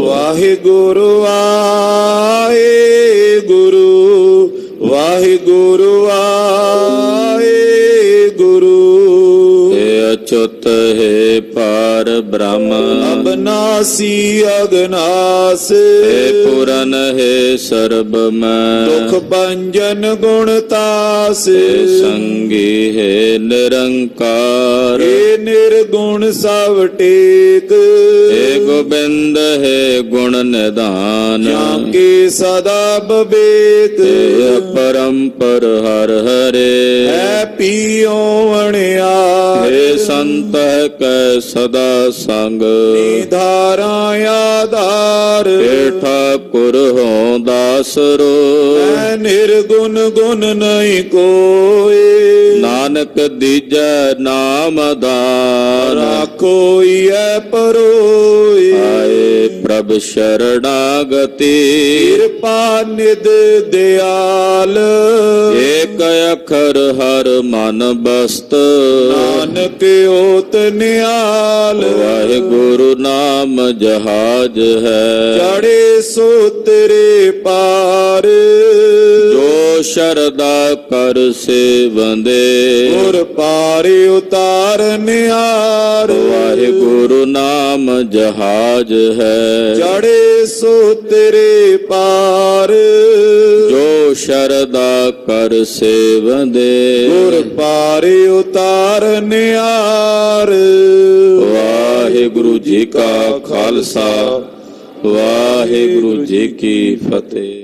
वाहिगुरु वाहिगुरु वाहिगुरु वाहिगुरु।
हे अच्युत हे पार ब्रह्म
अबनासी अगनास,
हे पुरन हे सर्वमय
दुख भंजन गुणतास,
हे संगी हे निरंकार,
हे निर्गुण सब टेक,
हे गोबिंद हे गुण निधान,
जाके सदा विवेक,
हे अपरंपर हर हरे,
है पियो अणियार,
हे संत कै सदा संग,
धारा आधार,
हे ठाकुर हो दासरो,
है निर्गुण गुण नहीं कोई,
नानक दीजै नाम दान,
राखो है परोई,
आए प्रभ शरणागति,
कृपा निध दयाल,
एक अखर हर मन बस्त,
नानक ओत नियाल,
वाहिगुरु नाम जहाज है,
चढ़े सो तेरे पार,
जो ਸ਼ਰਦਾ ਕਰ ਸੇਵੰਦੇ
ਗੁਰ ਪਾਰਿ ਉਤਾਰ ਨਿਹਾਰ
ਵਾਹਿਗੁਰੂ ਨਾਮ ਜਹਾਜ ਹੈ
ਚੜੇ ਸੋ ਤੇਰੇ ਪਾਰ
ਜੋ ਸ਼ਰਦਾ ਕਰ ਸੇਵੰਦੇ
ਗੁਰ ਪਾਰਿ ਉਤਾਰ ਨਿਹਾਰ
ਵਾਹਿਗੁਰੂ ਜੀ ਕਾ ਖਾਲਸਾ ਵਾਹਿਗੁਰੂ ਜੀ ਕੀ ਫਤਿਹ।